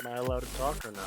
I allowed to talk or no?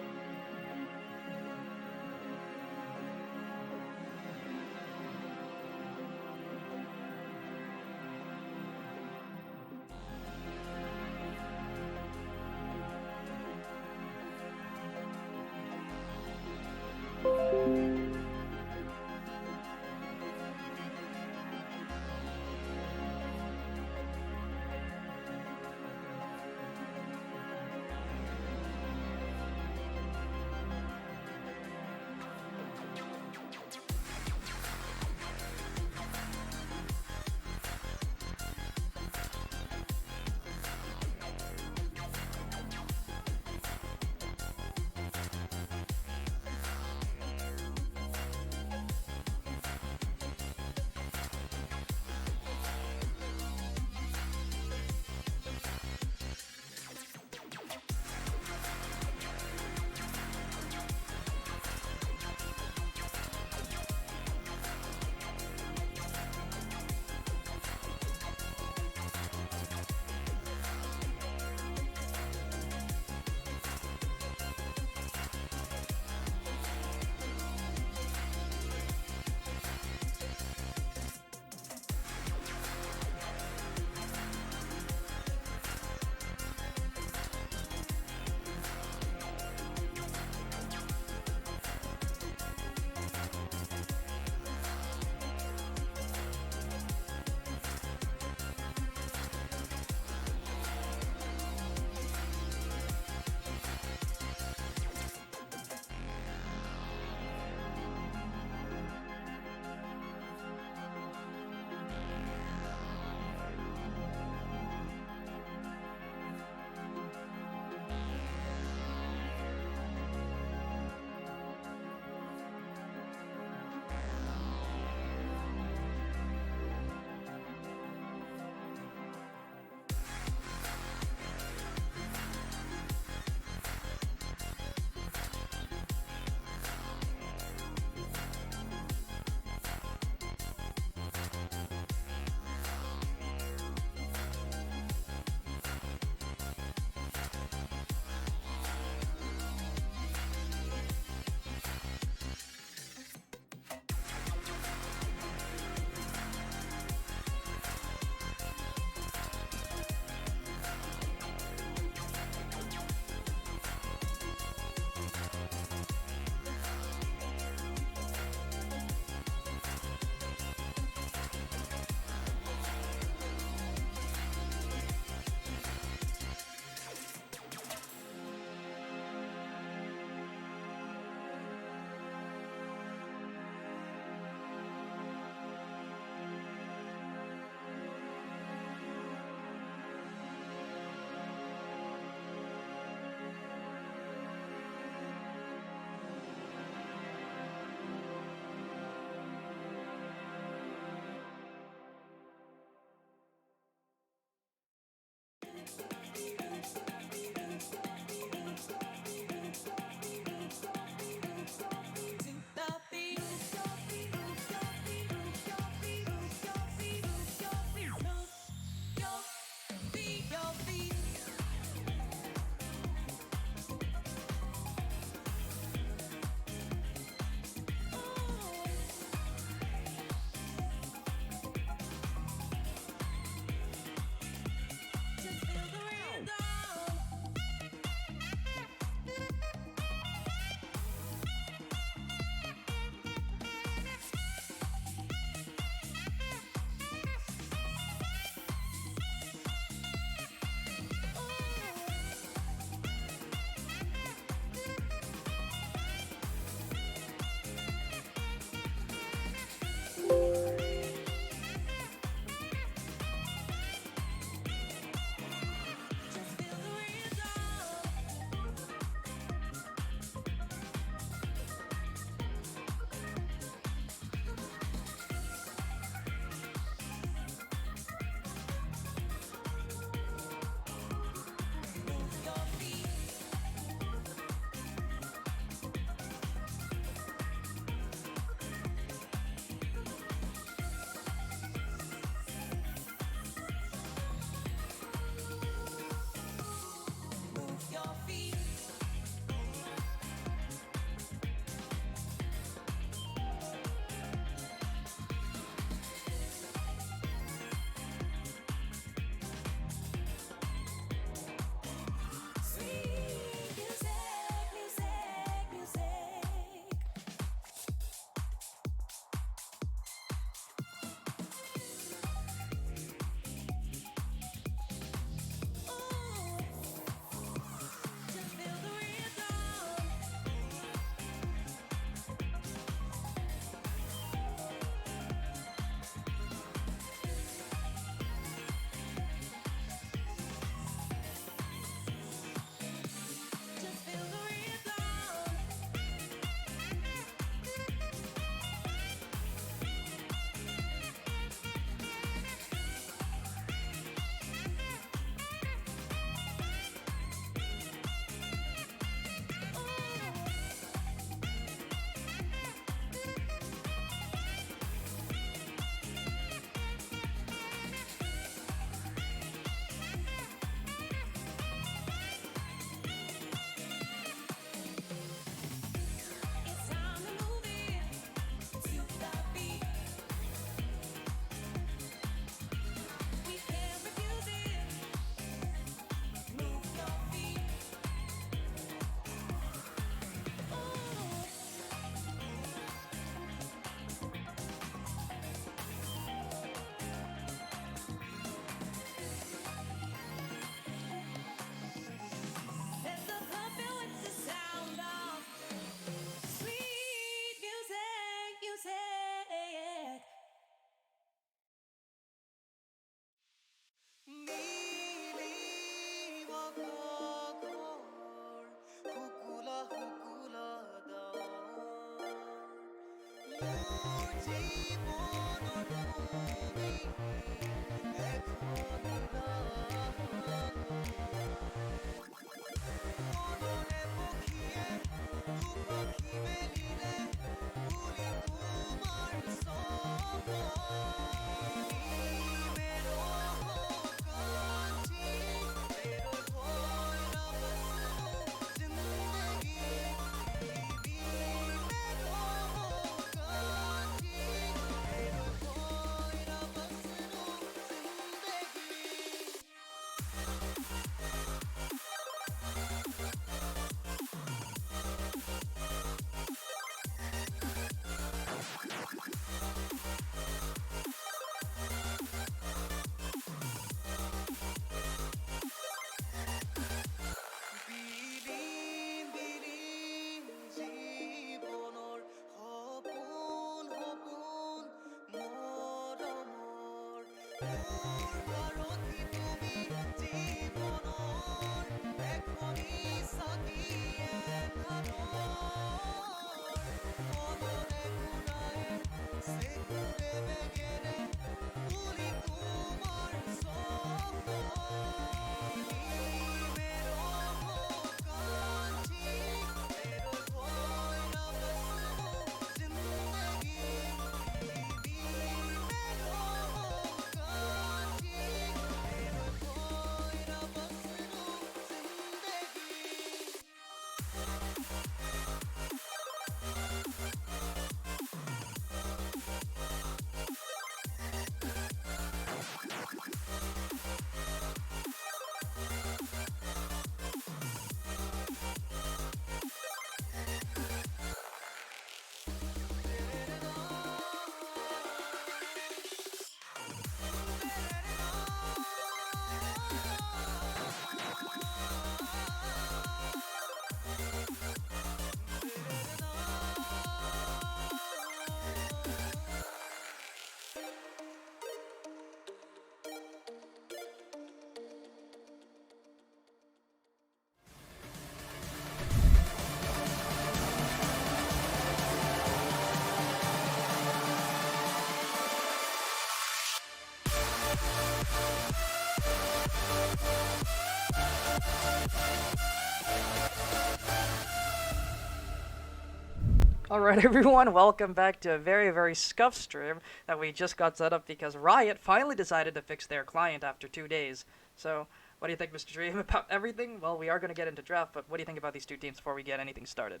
Alright everyone, welcome back to a very scuffed stream that we just got set up because Riot finally decided to fix their client after 2 days. So, what do you think, Mr. Dream, about everything? Well, we are going to get into draft, but what do you think about these two teams before we get anything started?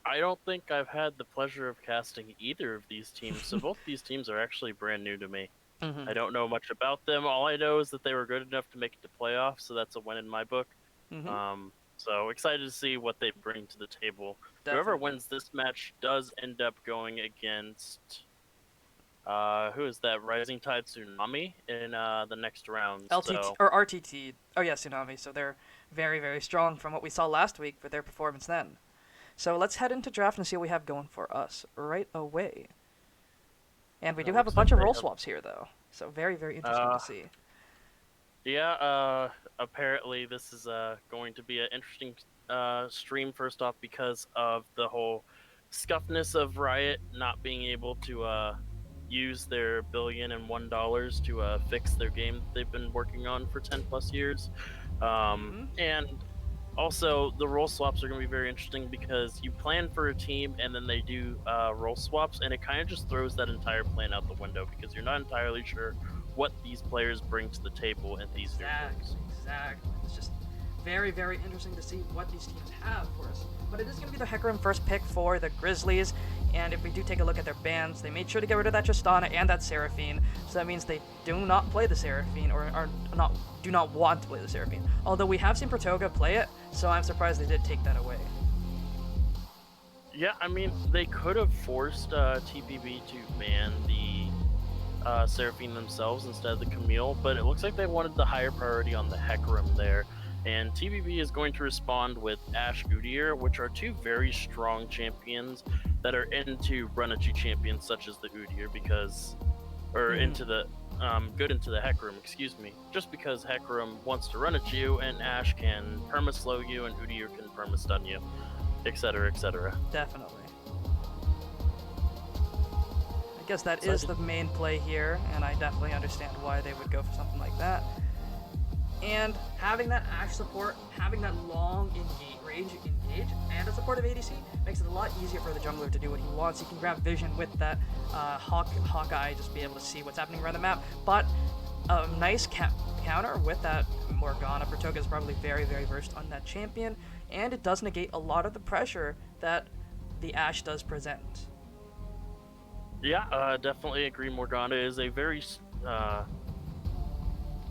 I don't think I've had the pleasure of casting either of these teams, so both these teams are actually brand new to me. I don't know much about them. All I know is that they were good enough to make it to playoffs, so that's a win in my book. So excited to see what they bring to the table. Definitely. Whoever wins this match does end up going against who is that? Rising Tide Tsunami in the next round. Or RTT. Oh yeah, Tsunami. So they're very strong from what we saw last week with their performance then. So let's head into draft and see what we have going for us right away. And we do have a bunch of role swaps here though. So very interesting to see. Yeah, apparently this is going to be an interesting stream, first off, because of the whole scuffness of Riot not being able to use their $1,000,000,001 to fix their game that they've been working on for 10 plus years. And also, the role swaps are going to be very interesting because you plan for a team and then they do role swaps, and it kind of just throws that entire plan out the window because you're not entirely sure what these players bring to the table at these games. Exactly. It's just very interesting to see what these teams have for us. But it is going to be the Hecarim first pick for the Grizzlies, and if we do take a look at their bans, they made sure to get rid of that Tristana and that Seraphine, so that means they do not play the Seraphine, or do not want to play the Seraphine. Although we have seen Pratoga play it, so I'm surprised they did take that away. Yeah, I mean, they could have forced TBP to ban the Seraphine themselves instead of the Camille, but it looks like they wanted the higher priority on the Hecarim there. And TBP is going to respond with Ashe Udyr, which are two very strong champions that are into run-at-you champions such as the Udyr, into the Hecarim, excuse me. Just because Hecarim wants to run at you, and Ashe can perma-slow you, and Udyr can perma-stun you, etc., etc. Definitely. I guess that is the main play here, and I definitely understand why they would go for something like that. And having that Ashe support, having that long range engage, and a supportive ADC makes it a lot easier for the jungler to do what he wants. He can grab vision with that Hawkeye, just be able to see what's happening around the map. But a nice counter with that Morgana. Protega is probably very, very versed on that champion, and it does negate a lot of the pressure that the Ashe does present. Yeah, definitely agree. Morgana is a very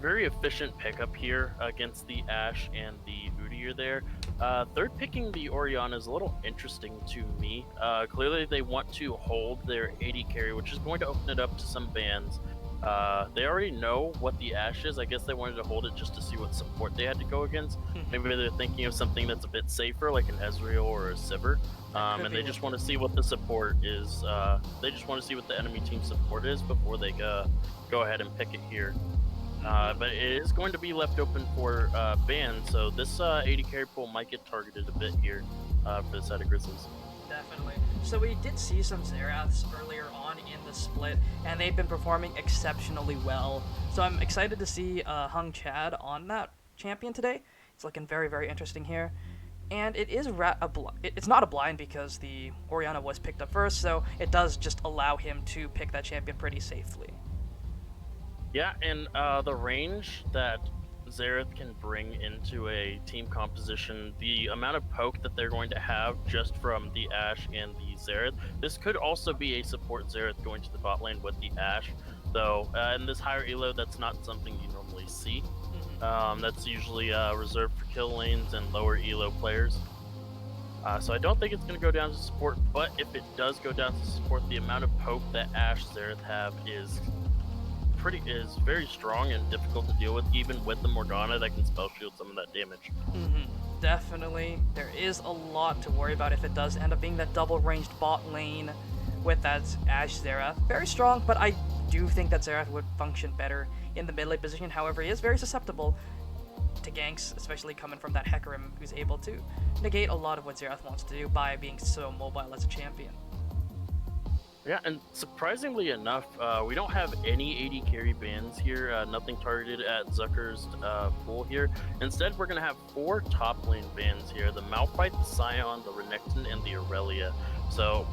efficient pickup here against the Ashe and the Udyr there. Third picking the Orianna is a little interesting to me. Clearly they want to hold their AD carry, which is going to open it up to some bans. They already know what the Ashe is. I guess they wanted to hold it just to see what support they had to go against. Maybe they're thinking of something that's a bit safer, like an Ezreal or a Sivir. And they just want to see what the support is. They just want to see what the enemy team support is before they go ahead and pick it here. But it is going to be left open for bans, so this AD carry pool might get targeted a bit here for the side of Grizzlies. Definitely. So we did see some Xeraths earlier on in the split, and they've been performing exceptionally well. So I'm excited to see Hung Chad on that champion today. It's looking very, very interesting here. And it is it's not a blind because the Orianna was picked up first, so it does just allow him to pick that champion pretty safely. Yeah, and the range that Xerath can bring into a team composition, the amount of poke that they're going to have just from the Ashe and the Xerath. This could also be a support Xerath going to the bot lane with the Ashe, though in this higher elo, that's not something you normally see. That's usually reserved for kill lanes and lower elo players. So I don't think it's going to go down to support, but if it does go down to support, the amount of poke that Ashe Xerath have is very strong and difficult to deal with, even with the Morgana that can spell shield some of that damage. Definitely. There is a lot to worry about if it does end up being that double ranged bot lane with that Ashe Xerath. Very strong, but I do think that Xerath would function better in the mid lane position. However, he is very susceptible to ganks, especially coming from that Hecarim, who's able to negate a lot of what Xerath wants to do by being so mobile as a champion. Yeah, and surprisingly enough, we don't have any AD carry bans here, nothing targeted at Zucker's pool here. Instead, we're going to have 4 top lane bans here, the Malphite, the Scion, the Renekton, and the Aurelia. So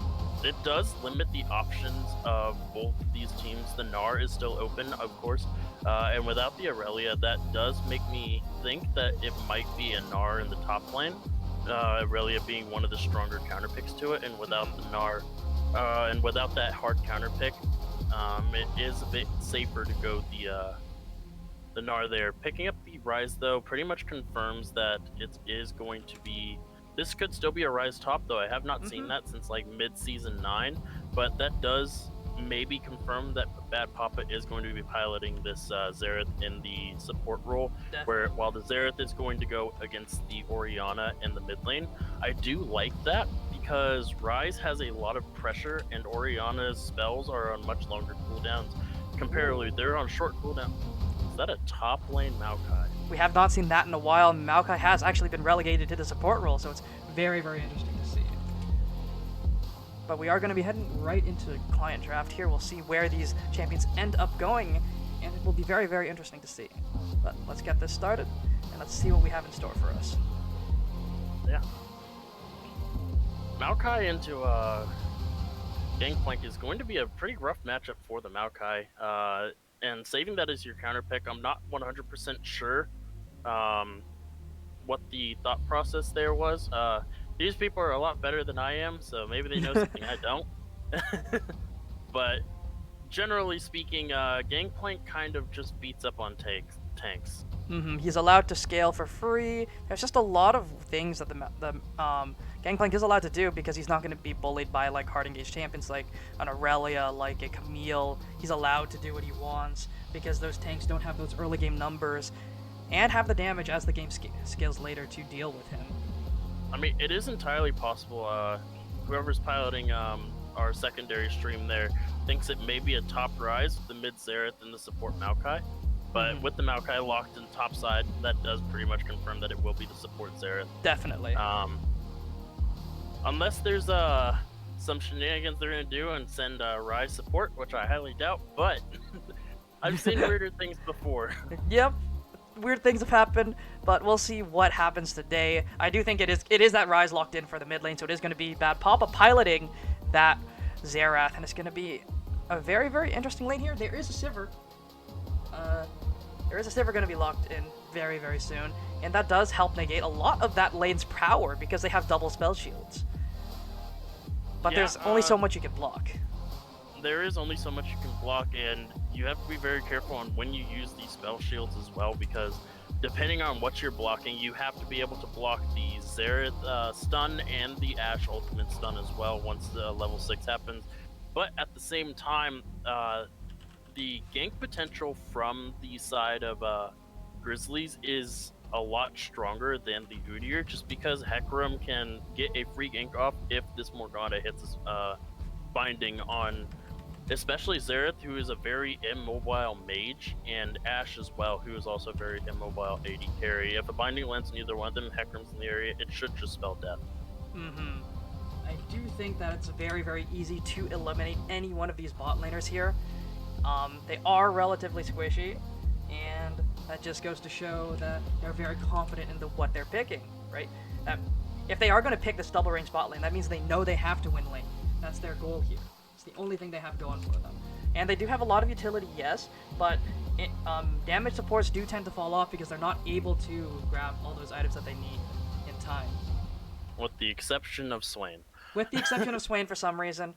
it does limit the options of both these teams. The Gnar is still open, of course, and without the Aurelia, that does make me think that it might be a Gnar in the top lane, Aurelia being one of the stronger counter picks to it, and without the Gnar, and without that hard counter pick, it is a bit safer to go the Gnar there. Picking up the Ryze though pretty much confirms that it is going to be. This could still be a Ryze top though. I have not seen that since like mid-season 9, but that does maybe confirm that Bad Papa is going to be piloting this Xerath in the support role. Where while the Xerath is going to go against the Orianna in the mid lane, I do like that, because Ryze has a lot of pressure and Orianna's spells are on much longer cooldowns. Comparatively, they're on short cooldown. Is that a top lane Maokai? We have not seen that in a while. Maokai has actually been relegated to the support role, so it's very, very interesting to see. But we are going to be heading right into the client draft here. We'll see where these champions end up going, and it will be very, very interesting to see. But let's get this started, and let's see what we have in store for us. Yeah. Maokai into Gangplank is going to be a pretty rough matchup for the Maokai. And saving that as your counter pick, I'm not 100% sure what the thought process there was. These people are a lot better than I am, so maybe they know something I don't. But generally speaking, Gangplank kind of just beats up on tanks. He's allowed to scale for free. There's just a lot of things that the Gangplank is allowed to do, because he's not going to be bullied by like hard engaged champions like an Aurelia, like a Camille. He's allowed to do what he wants because those tanks don't have those early game numbers and have the damage as the game scales later to deal with him. I mean, it is entirely possible whoever's piloting our secondary stream there thinks it may be a top Ryze with the mid Xerath and the support Maokai. But with the Maokai locked in top side, that does pretty much confirm that it will be the support Xerath. Definitely. Unless there's some shenanigans they're going to do and send Rise support, which I highly doubt, but I've seen weirder things before. Yep, weird things have happened, but we'll see what happens today. I do think it is that Rise locked in for the mid lane, so it is going to be Bad Papa piloting that Xerath, and it's going to be a very, very interesting lane here. There is a Sivir. There is a Sivir going to be locked in very, very soon, and that does help negate a lot of that lane's power because they have double spell shields. But there's only so much you can block. There is only so much you can block, and you have to be very careful on when you use these spell shields as well, because depending on what you're blocking, you have to be able to block the Xerath stun and the Ashe ultimate stun as well once the level 6 happens. But at the same time, the gank potential from the side of Grizzlies is a lot stronger than the Udyr, just because Hecarim can get a free gank off if this Morgana hits binding on especially Xerath, who is a very immobile mage, and Ashe as well, who is also very immobile AD carry. If a binding lands on either one of them, Hecarim's in the area, it should just spell death. I do think that it's very, very easy to eliminate any one of these bot laners here. They are relatively squishy, and that just goes to show that they're very confident in what they're picking, right? If they are going to pick this double range bot lane, that means they know they have to win lane. That's their goal here. It's the only thing they have going for them. And they do have a lot of utility, yes, but damage supports do tend to fall off because they're not able to grab all those items that they need in time. With the exception of Swain. With the exception of Swain for some reason.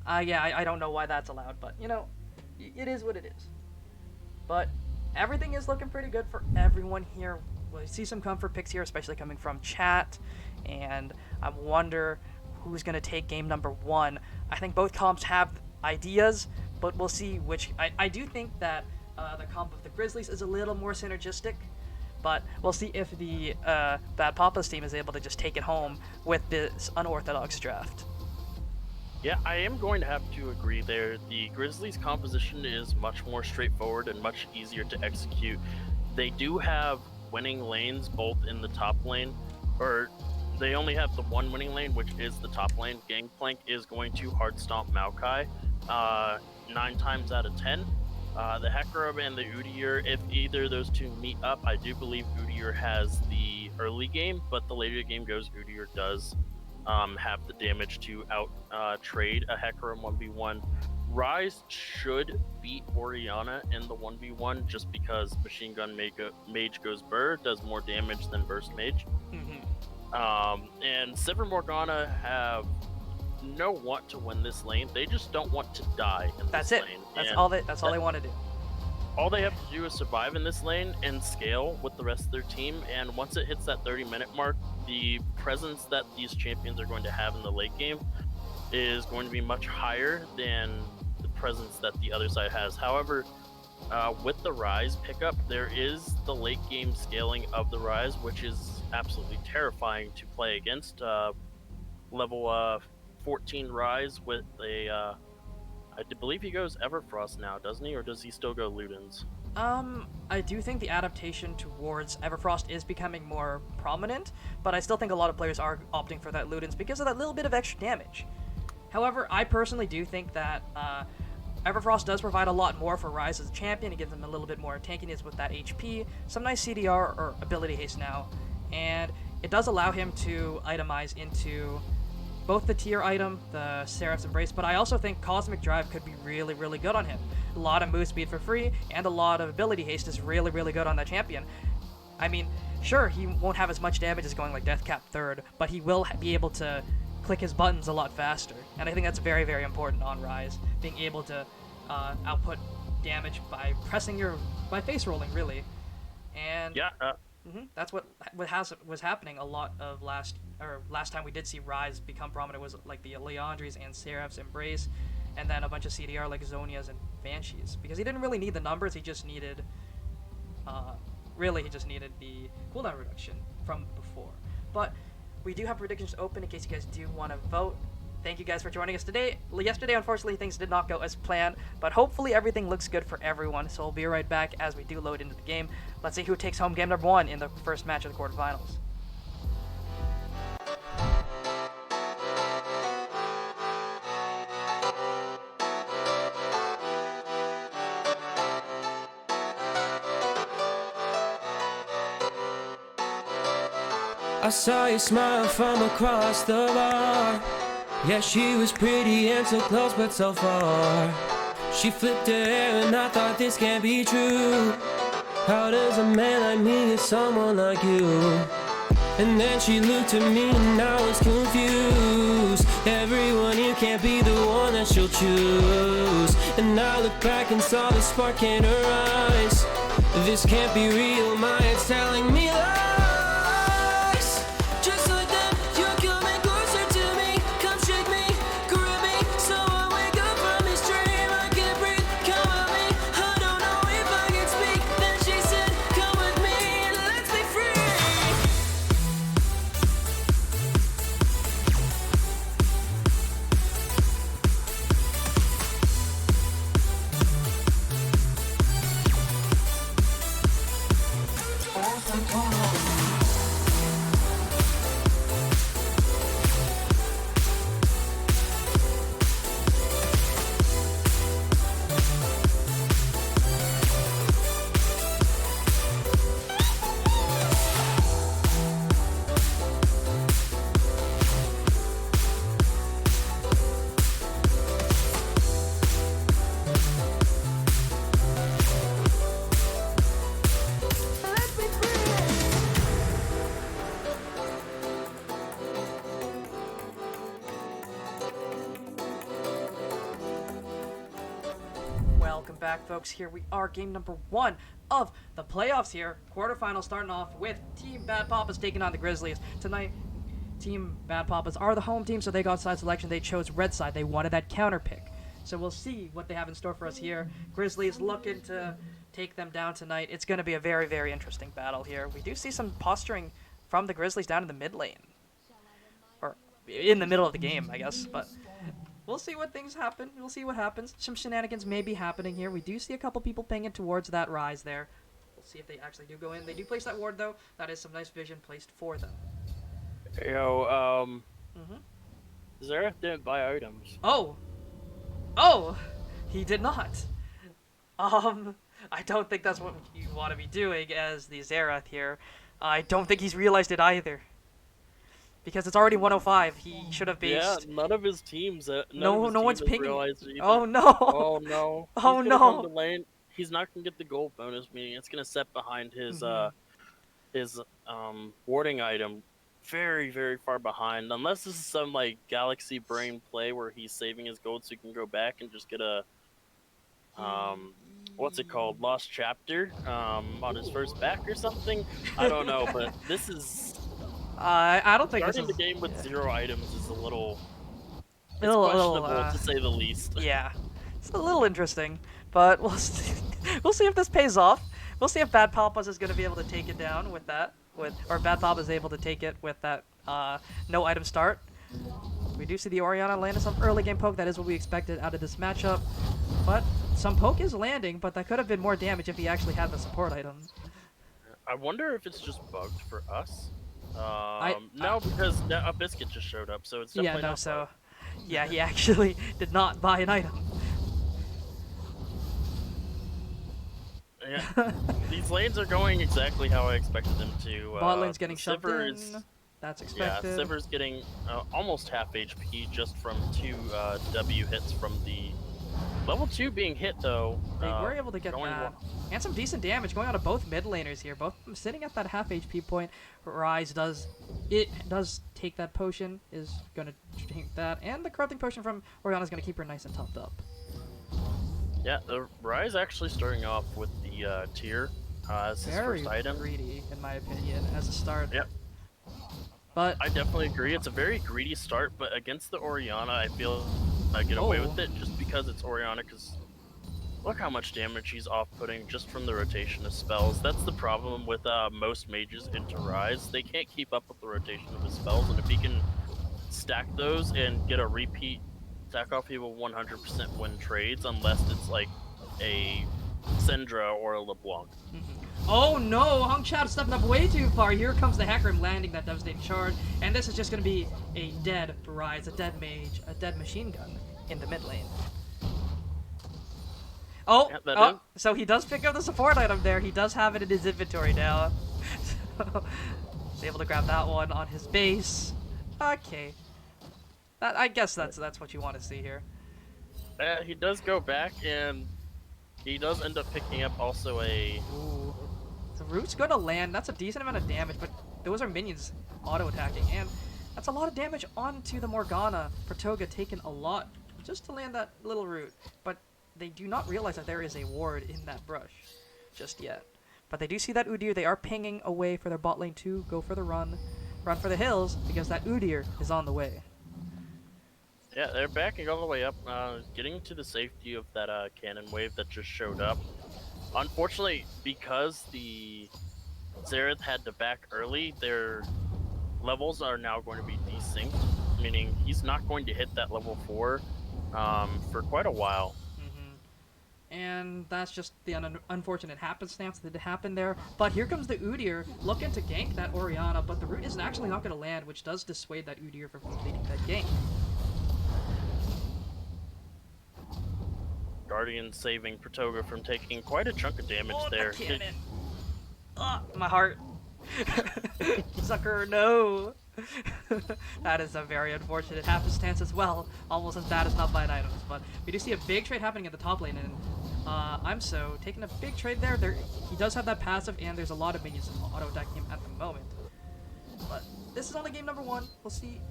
I don't know why that's allowed, but, you know, it is what it is. But everything is looking pretty good for everyone here. We see some comfort picks here, especially coming from chat, and I wonder who's going to take game number 1. I think both comps have ideas, but we'll see which. I do think that the comp of the Grizzlies is a little more synergistic, but we'll see if the Bad Papa's team is able to just take it home with this unorthodox draft. Yeah, I am going to have to agree there. The Grizzlies' composition is much more straightforward and much easier to execute. They do have winning lanes both in the top lane, or they only have the one winning lane, which is the top lane. Gangplank is going to hard stomp Maokai 9 times out of 10. The Hecarim and the Udyr, if either of those two meet up, I do believe Udyr has the early game, but the later the game goes, Udyr does have the damage to out trade a Hecarim 1v1. Rise should beat Orianna in the 1v1 just because Machine Gun Mage goes Burr, does more damage than Burst Mage. And Sivir Morgana have no want to win this lane. They just don't want to die in this lane. That's all they want to do. All they have to do is survive in this lane and scale with the rest of their team, and once it hits that 30-minute mark, the presence that these champions are going to have in the late game is going to be much higher than the presence that the other side has. However, with the Rise pickup, there is the late game scaling of the Rise, which is absolutely terrifying to play against. Level 14 Rise with a I believe he goes Everfrost now, doesn't he? Or does he still go Ludens? I do think the adaptation towards Everfrost is becoming more prominent, but I still think a lot of players are opting for that Ludens because of that little bit of extra damage. However, I personally do think that Everfrost does provide a lot more for Rise as a champion. It gives them a little bit more tankiness with that HP, some nice CDR or ability haste now, and it does allow him to itemize into both the tier item, the Seraph's Embrace, but I also think Cosmic Drive could be really, really good on him. A lot of move speed for free, and a lot of ability haste is really, really good on that champion. I mean, sure, he won't have as much damage as going like Deathcap 3rd, but he will be able to click his buttons a lot faster, and I think that's very, very important on Rise, being able to output damage by by face rolling, really. And yeah, that's what was happening a lot of last time we did see Rise become prominent was like the Leandries and Seraph's Embrace, and then a bunch of CDR like Zonias and Banshees, because he didn't really need the numbers, he just needed the cooldown reduction from before. But we do have predictions open in case you guys do want to vote. Thank you guys for joining us today. Yesterday, unfortunately, things did not go as planned, but hopefully everything looks good for everyone, so we'll be right back as we do load into the game. Let's see who takes home game number 1 in the first match of the quarterfinals. I saw you smile from across the bar. Yeah, she was pretty and so close but so far. She flipped her hair and I thought this can't be true. How does a man like me get someone like you? And then she looked at me and I was confused. Everyone here can't be the one that she'll choose. And I looked back and saw the spark in her eyes. This can't be real, my head's telling me lies. Just like that, you're coming closer to me. Come shake me, grab me, so I wake up from this dream. I can't breathe, come at me. I don't know if I can speak. Then she said, come with me and let's be free. Welcome back, folks. Here we are, game number 1 of the playoffs here. Quarterfinals starting off with Team Bad Papas taking on the Grizzlies. Tonight, Team Bad Papas are the home team, so they got side selection. They chose red side. They wanted that counter pick. So we'll see what they have in store for us here. Grizzlies looking to take them down tonight. It's going to be a very, very interesting battle here. We do see some posturing from the Grizzlies down in the mid lane. Or in the middle of the game, I guess, but we'll see what things happen. We'll see what happens. Some shenanigans may be happening here. We do see a couple people pinging towards that rise there. We'll see if they actually do go in. They do place that ward, though. That is some nice vision placed for them. Yo, Zareth didn't buy items. Oh! He did not. I don't think that's what you want to be doing as the Zareth here. I don't think he's realized it either. Because it's already 105. He should have based. Yeah, none of his teams. No one's pinging. Realized it either. Oh no! Oh no! Oh He's gonna no! come to lane. He's not gonna get the gold bonus, meaning it's gonna set behind his warding item, very very far behind. Unless this is some like Galaxy Brain play where he's saving his gold so he can go back and just get a what's it called, lost chapter on his first back or something. I don't know, but this is. I don't think Starting this is the game with 0 items is a little little, questionable to say the least. Yeah, it's a little interesting, but we'll see. We'll see if this pays off. We'll see if Bad Papas is going to be able to take it down with that, or Bad Papas is able to take it with that no item start. We do see the Orianna landing some early game poke. That is what we expected out of this matchup, but some poke is landing. But that could have been more damage if he actually had the support item. I wonder if it's just bugged for us. No, because a biscuit just showed up, so it's definitely not bugged. Yeah, he actually did not buy an item. Yeah, these lanes are going exactly how I expected them to. Bot lane's getting shoved in. Sivir That's expected. Yeah, Sivir's getting almost half HP just from 2 W hits from the level 2 being hit, though. They were able to get that. Well. And some decent damage going out of both mid laners here. Both of them sitting at that half HP point. Rise does take that potion, is going to take that. And the corrupting potion from Orianna's going to keep her nice and topped up. Yeah, the Rise actually starting off with the tier as his Very first item. greedy, in my opinion, as a start. Yep. But I definitely agree. It's a very greedy start, but against the Orianna, I feel I get away with it just because it's Orianna. Because look how much damage he's off-putting just from the rotation of spells. That's the problem with most mages into Rise. They can't keep up with the rotation of his spells, and if he can stack those and get a repeat stack off, he will 100% win trades, unless it's like a Syndra or a LeBlanc. oh no, Hung Chad stepping up way too far. Here comes the Hecarim landing that devastating charge, and this is just going to be a dead Rise, a dead mage, a dead machine gun in the mid lane. So he does pick up the support item there. He does have it in his inventory now. He's able to grab that one on his base. Okay. I guess that's what you want to see here. He does go back, and he does end up picking up also a... Ooh. The root's gonna land. That's a decent amount of damage, but those are minions auto-attacking, and that's a lot of damage onto the Morgana. Pratoga taking a lot just to land that little root, but they do not realize that there is a ward in that brush just yet. But they do see that Udyr. They are pinging away for their bot lane to go for the run for the hills, because that Udyr is on the way. Yeah, they're backing all the way up, getting to the safety of that cannon wave that just showed up. Unfortunately, because the Xerath had to back early, their levels are now going to be desynced, meaning he's not going to hit that level 4 for quite a while. And that's just the unfortunate happenstance that happened there. But here comes the Udyr looking to gank that Orianna, but the root is actually not going to land, which does dissuade that Udyr from completing that gank. Guardian saving Pratoga from taking quite a chunk of damage there. The cannon. My heart. Zucker, no. That is a very unfortunate happenstance as well. Almost as bad as not buying items. But we do see a big trade happening at the top lane, and IMSO taking a big trade there. He does have that passive, and there's a lot of minions auto-attacking him at the moment. But this is only game number 1. We'll see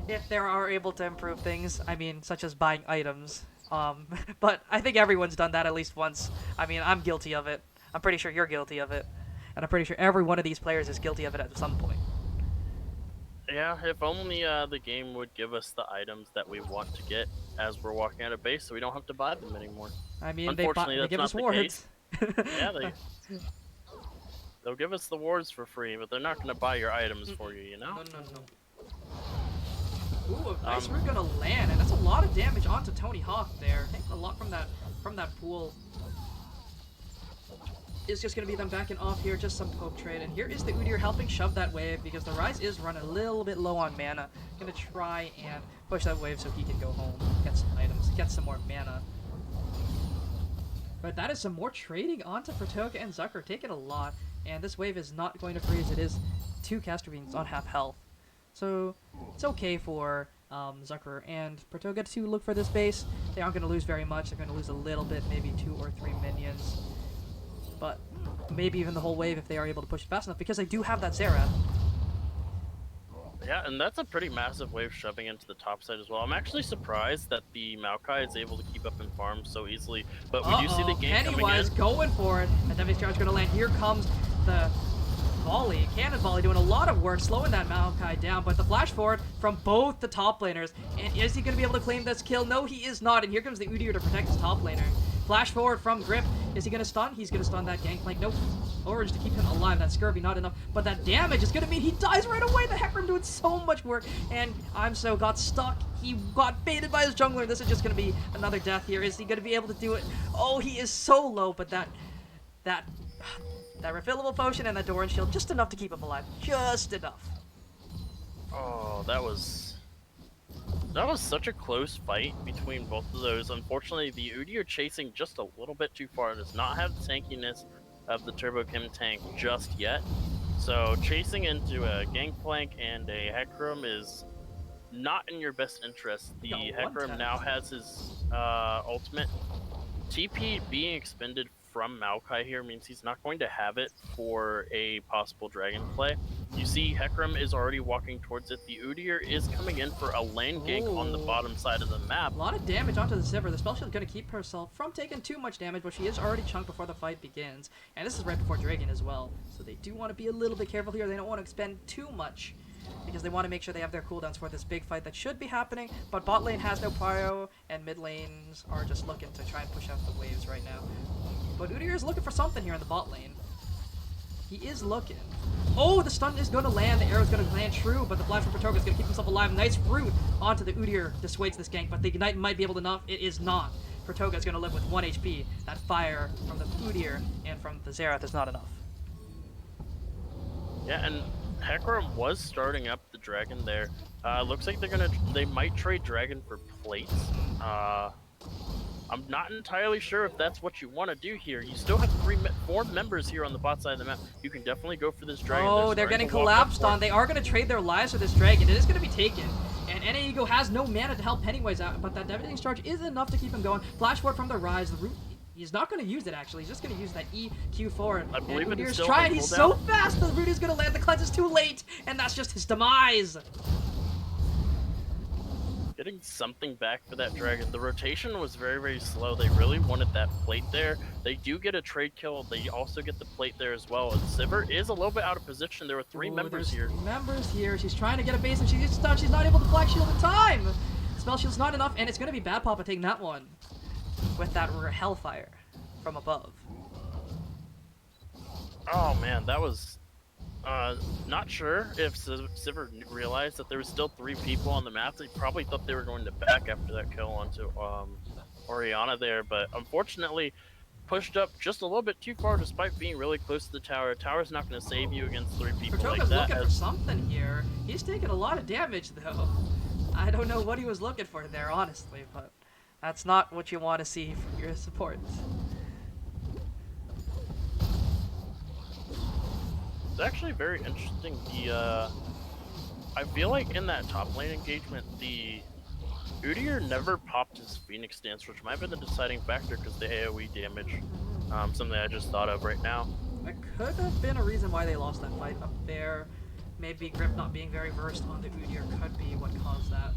if they are able to improve things. I mean, such as buying items. But I think everyone's done that at least once. I mean, I'm guilty of it. I'm pretty sure you're guilty of it. And I'm pretty sure every one of these players is guilty of it at some point. Yeah, if only the game would give us the items that we want to get as we're walking out of base, so we don't have to buy them anymore. I mean, unfortunately, they that's give not us the wards. case. Yeah, they'll give us the wards for free, but they're not going to buy your items for you, you know? No. Ooh, a nice root gonna land, and that's a lot of damage onto Tony Hawk there. Taking a lot from that pool. It's just gonna be them backing off here, just some poke trade. And here is the Udyr helping shove that wave, because the Rise is running a little bit low on mana. Gonna try and push that wave so he can go home, get some items, get some more mana. But that is some more trading onto Pratoga and Zucker, taking a lot. And this wave is not going to freeze. It is 2 caster beams on half health. So it's okay for Zucker and Pratoga to look for this base. They aren't going to lose very much. They're going to lose a little bit, maybe 2 or 3 minions. But maybe even the whole wave if they are able to push it fast enough, because they do have that Xerath. Yeah, and that's a pretty massive wave shoving into the top side as well. I'm actually surprised that the Maokai is able to keep up in farm so easily, but we do see the game coming in. Pennywise going for it. And Devin's charge going to land. Here comes the volley, cannon volley, doing a lot of work, slowing that Maokai down, but the flash forward from both the top laners. And is he going to be able to claim this kill? No, he is not. And here comes the Udyr to protect his top laner. Flash forward from Grip. Is he going to stun? He's going to stun that Gangplank. Nope. Orange to keep him alive. That Scurvy not enough. But that damage is going to mean he dies right away. The Hecarim doing so much work. And IMSO got stuck. He got baited by his jungler. This is just going to be another death here. Is he going to be able to do it? Oh, he is so low. But that refillable potion and that Doran shield, just enough to keep him alive. Just enough. Oh, that was such a close fight between both of those. Unfortunately, the Udyr chasing just a little bit too far. Does not have the tankiness of the Turbo Chem tank just yet. So chasing into a Gangplank and a Hecarim is not in your best interest. The Hecarim now has his ultimate. TP being expended from Maokai here means he's not going to have it for a possible dragon play. You see Hecarim is already walking towards it. The Udyr is coming in for a lane gank on the bottom side of the map. A lot of damage onto the Sivir. The spell shield is going to keep herself from taking too much damage, but she is already chunked before the fight begins. And this is right before Dragon as well. So they do want to be a little bit careful here. They don't want to expend too much, because they want to make sure they have their cooldowns for this big fight that should be happening. But bot lane has no pyro, and mid lanes are just looking to try and push out the waves right now. But Udyr is looking for something here in the bot lane. He is looking. Oh, the stun is going to land. The arrow is going to land true, but the flash from Pratoga is going to keep himself alive. Nice root onto the Udyr, dissuades this gank, but the Ignite might be able to enough. It is not. Pratoga is going to live with 1 HP. That fire from the Udyr and from the Xerath is not enough. Yeah, and Hecarim was starting up the dragon there. Looks like they might trade dragon for plates. I'm not entirely sure if that's what you want to do here. You still have 4 members here on the bot side of the map. You can definitely go for this dragon. Oh, they're getting collapsed on. They are going to trade their lives for this dragon. It is going to be taken. And Ego has no mana to help Pennywise out, but that Devastating Charge is enough to keep him going. Flash forward from the Rise. The root, he's not going to use it, actually. He's just going to use that EQ4. I believe and it's Udir's still trying. on He's cooldown. so fast. The root is going to land. The cleanse is too late. And that's just his demise. Getting something back for that dragon. The rotation was very, very slow. They really wanted that plate there. They do get a trade kill. They also get the plate there as well. And Sivir is a little bit out of position. There were 3 members here. 3 members here. She's trying to get a base and she gets stunned. She's not able to Black Shield in time. Spell Shield's not enough, and it's going to be Bad Papa taking that one with that Hellfire from above. Oh man, that was not sure if Sivir realized that there were still 3 people on the map. They probably thought they were going to back after that kill onto Orianna there, but unfortunately pushed up just a little bit too far despite being really close to the tower. Tower's not going to save you against 3 people Protoka's like that. looking for something here. He's taking a lot of damage, though. I don't know what he was looking for there, honestly, but that's not what you want to see from your support. It's actually very interesting. I feel like in that top lane engagement, the Udyr never popped his Phoenix Dance, which might have been the deciding factor because the AoE damage. Something I just thought of right now. It could have been a reason why they lost that fight up there. Maybe Grip not being very versed on the Udyr could be what caused that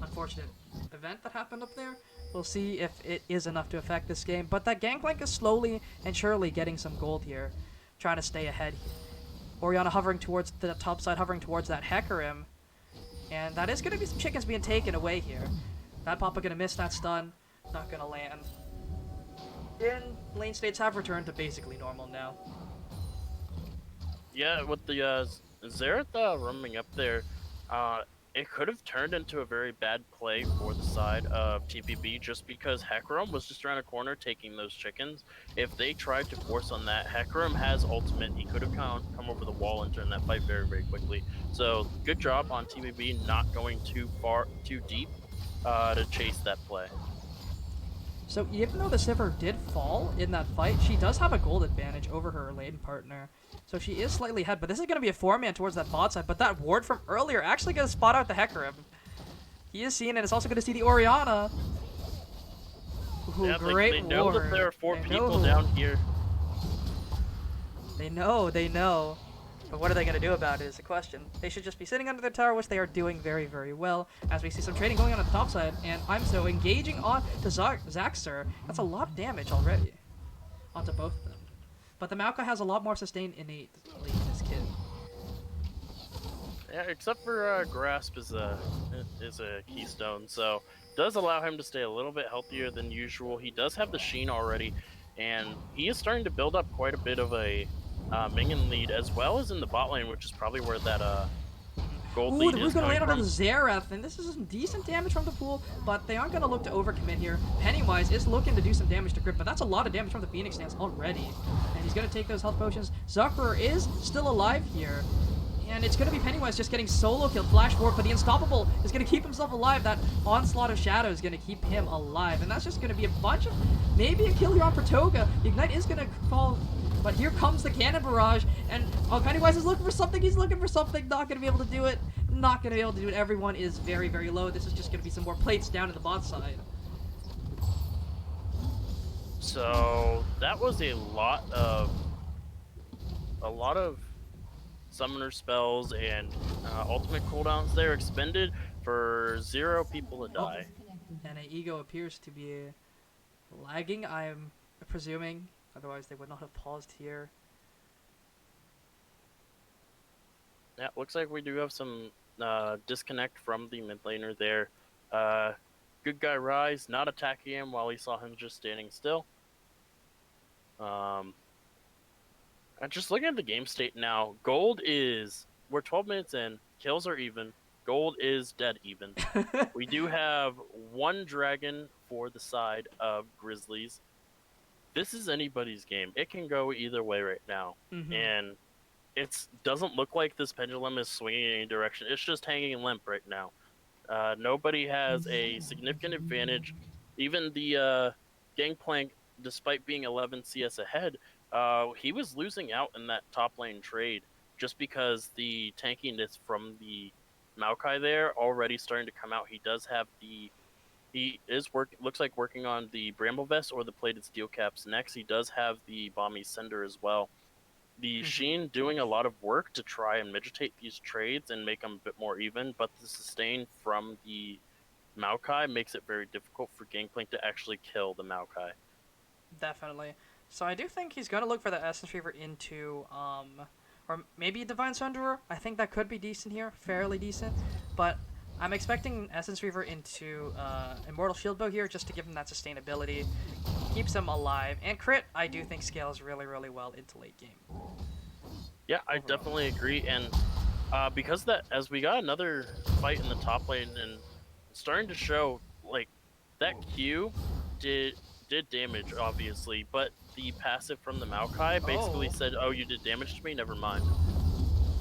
unfortunate event that happened up there. We'll see if it is enough to affect this game. But that Gangplank is slowly and surely getting some gold here, trying to stay ahead. Orianna hovering towards the top side, hovering towards that Hecarim. And that is going to be some chickens being taken away here. Bad Papa going to miss that stun. Not going to land. And lane states have returned to basically normal now. Yeah, with the Xerath roaming up there, it could have turned into a very bad play for the side of TBP just because Hecarim was just around a corner taking those chickens. If they tried to force on that, Hecarim has ultimate. He could have come over the wall and turned that fight very, very quickly. So good job on TBP not going too deep to chase that play. So even though the Sivir did fall in that fight, she does have a gold advantage over her lane partner. So she is slightly ahead, but this is going to be a 4-man towards that bot side. But that ward from earlier actually going to spot out the Hecarim. He is seen and is also going to see the Orianna. Ooh, Yeah, great they know ward. that there are 4 They people know. down here. They know. But what are they going to do about it is the question. They should just be sitting under their tower, which they are doing very, very well. As we see some trading going on at the top side, and I'm so engaging on to Zaxxer. That's a lot of damage already onto both of them. But the Maoka has a lot more sustained innately in this kid. Yeah, except for Grasp is a keystone, so does allow him to stay a little bit healthier than usual. He does have the Sheen already, and he is starting to build up quite a bit of a minion lead, as well as in the bot lane, which is probably where that gold lead the is Root's going to land coming onto from. the Xerath, and this is some decent damage from the pool, but they aren't going to look to overcommit here. Pennywise is looking to do some damage to Grip, but that's a lot of damage from the Phoenix Dance already. And he's going to take those health potions. Zuckerer is still alive here. And it's going to be Pennywise just getting solo killed. Flash forward, but the Unstoppable is going to keep himself alive. That Onslaught of Shadow is going to keep him alive. And that's just going to be a bunch of... Maybe a kill here on Protoga. The Ignite is going to fall... But here comes the Cannon Barrage. And Pennywise is looking for something. He's looking for something. Not going to be able to do it. Not going to be able to do it. Everyone is very, very low. This is just going to be some more plates down to the bot side. So that was a lot of summoner spells and ultimate cooldowns there expended for 0 people to die. And an Ego appears to be lagging, I'm presuming. Otherwise, they would not have paused here. Yeah, looks like we do have some disconnect from the mid laner there. Good guy Rise not attacking him while he saw him just standing still. And just looking at the game state now, gold is, we're 12 minutes in, kills are even, gold is dead even. We do have 1 dragon for the side of Grizzlies. This is anybody's game. It can go either way right now. And it doesn't look like this pendulum is swinging in any direction. It's just hanging limp right now. Nobody has a significant advantage. Even the Gangplank, despite being 11 CS ahead, he was losing out in that top lane trade just because the tankiness from the Maokai there already starting to come out. He does have he is looks like working on the Bramble Vest or the plated steel caps next. He does have the Bomby Cinder as well. The Sheen doing a lot of work to try and mitigate these trades and make them a bit more even, but the sustain from the Maokai makes it very difficult for Gangplank to actually kill the Maokai. Definitely. So I do think he's going to look for the Essence Reaver into, or maybe Divine Sunderer. I think that could be decent here, fairly decent. But I'm expecting Essence Reaver into Immortal Shieldbow here just to give him that sustainability. Keeps him alive. And Crit, I do think scales really, really well into late game. Yeah, I definitely agree. And because that, as we got another fight in the top lane and starting to show, like, that Q did damage, obviously, but the passive from the Maokai basically said, oh, you did damage to me? Never mind.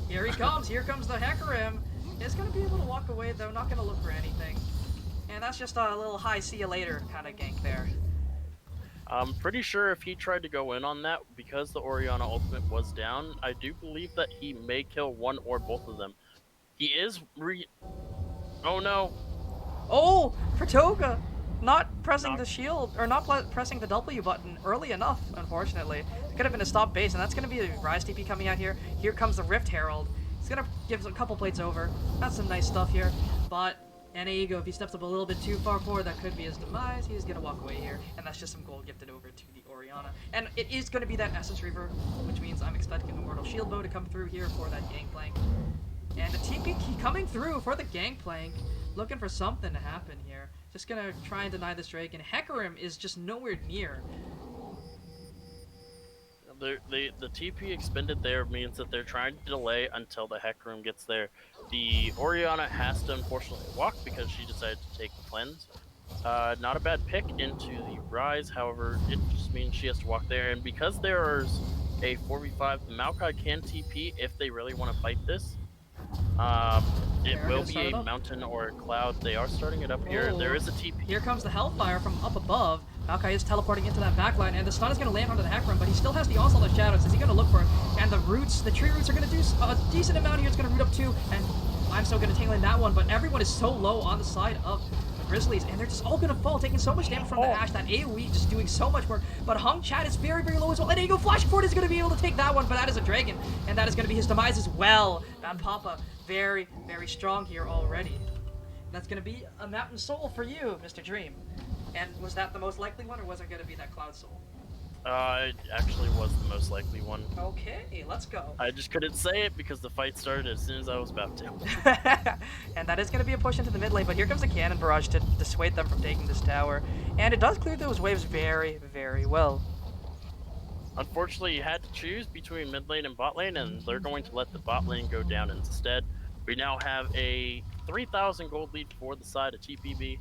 Here he comes. Here comes the Hecarim. It's going to be able to walk away, though. Not going to look for anything. And that's just a little high see you later kind of gank there. I'm pretty sure if he tried to go in on that, because the Orianna ultimate was down, I do believe that he may kill one or both of them. He is Oh no! Oh, Pratoga! Not pressing the shield, or not pressing the W button early enough, unfortunately. It could have been a stop base, and that's going to be a Rise TP coming out here. Here comes the Rift Herald. He's going to give a couple plates over. That's some nice stuff here, but Ego, if he steps up a little bit too far forward, that could be his demise. He's going to walk away here, and that's just some gold gifted over to the Orianna. And it is going to be that Essence Reaver, which means I'm expecting Immortal Shieldbow to come through here for that Gangplank. And the TBP coming through for the Gangplank, looking for something to happen here. Just going to try and deny this Dragon. Hecarim is just nowhere near. The TP expended there means that they're trying to delay until the Hecarim gets there. The Orianna has to unfortunately walk because she decided to take the cleanse. Not a bad pick into the Rise, however, it just means she has to walk there. And because there's a 4v5, the Maokai can TP if they really want to fight this. It will be a mountain or a cloud. They are starting it up here. There is a TP. Here comes the Hellfire from up above. Maokai is teleporting into that backline, and the stun is going to land onto the Hecarim, but he still has the Onslaught of Shadows. Is he going to look for it? And the roots, the tree roots are going to do a decent amount here. It's going to root up too, and I'm still going to tangle in that one, but everyone is so low on the side of the Grizzlies, and they're just all going to fall, taking so much damage from the Ashe, that AoE just doing so much work. But Hung Chat is very, very low as well, and Ego flashing forward is going to be able to take that one, but that is a Dragon, and that is going to be his demise as well. Bad Papa, very, very strong here already. That's going to be a Mountain Soul for you, Mr. Dream. And was that the most likely one, or was it going to be that Cloud Soul? It actually was the most likely one. Okay, let's go. I just couldn't say it because the fight started as soon as I was about to. And that is going to be a push into the mid lane, but here comes the Cannon Barrage to dissuade them from taking this tower. And it does clear those waves very, very well. Unfortunately, you had to choose between mid lane and bot lane, and they're going to let the bot lane go down instead. We now have a 3,000 gold lead for the side of TPB.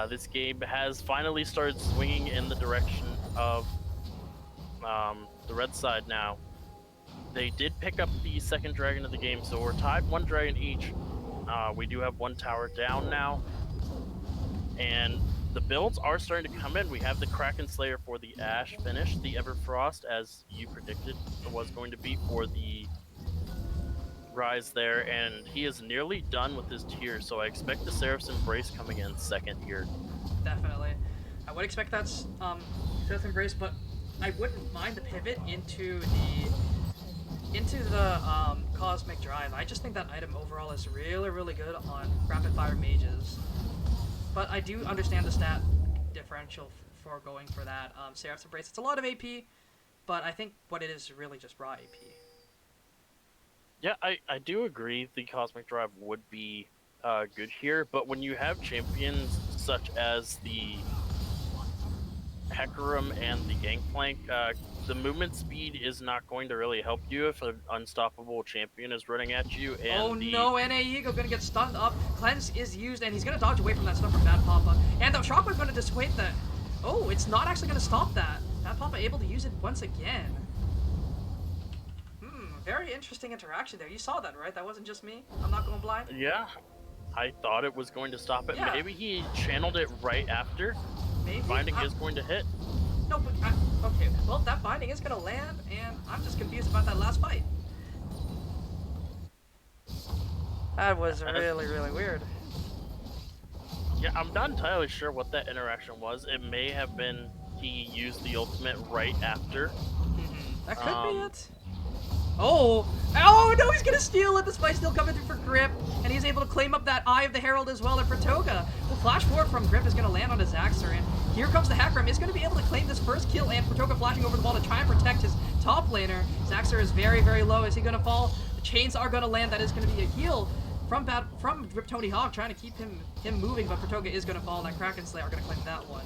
This game has finally started swinging in the direction of the red side now. They did pick up the second dragon of the game, so we're tied one dragon each. We do have one tower down now. And the builds are starting to come in. We have the Kraken Slayer for the Ashe finished, the Everfrost, as you predicted was going to be for the Rise there, and he is nearly done with his tier, so I expect the Seraph's Embrace coming in second here. Definitely. I would expect that's Seraph's Embrace, but I wouldn't mind the pivot into the Cosmic Drive. I just think that item overall is really, really good on rapid fire mages. But I do understand the stat differential for going for that Seraph's Embrace. It's a lot of AP, but I think what it is really just raw AP. Yeah, I do agree the Cosmic Drive would be good here, but when you have champions such as the Hecarim and the Gangplank, the movement speed is not going to really help you if an unstoppable champion is running at you. And no, NA Eagle gonna get stunned up. Cleanse is used, and he's gonna dodge away from that stun from Bad Papa. And the Shockwave's gonna dissuade that. Oh, it's not actually gonna stop that. Bad Papa able to use it once again. Very interesting interaction there. You saw that, right? That wasn't just me. I'm not going blind. Yeah. I thought it was going to stop it. Yeah. Maybe he channeled it right after. Maybe. Binding is going to hit. No, but okay. Well, that binding is gonna land, and I'm just confused about that last fight. That was really, really weird. Yeah, I'm not entirely sure what that interaction was. It may have been he used the ultimate right after. That could be it. Oh no, he's gonna steal it. Despite still coming through for Grip, and he's able to claim up that Eye of the Herald as well. And Pratoga, the flash forward from Grip is gonna land on his Zaxxer, and here comes the Hecarim. He's gonna be able to claim this first kill, and Pratoga flashing over the wall to try and protect his top laner. Zaxxer is very, very low. Is he gonna fall? The chains are gonna land. That is gonna be a heal from Grip Tony Hawk, trying to keep him moving, but Pratoga is gonna fall, and that Kraken Slayer are gonna claim that one.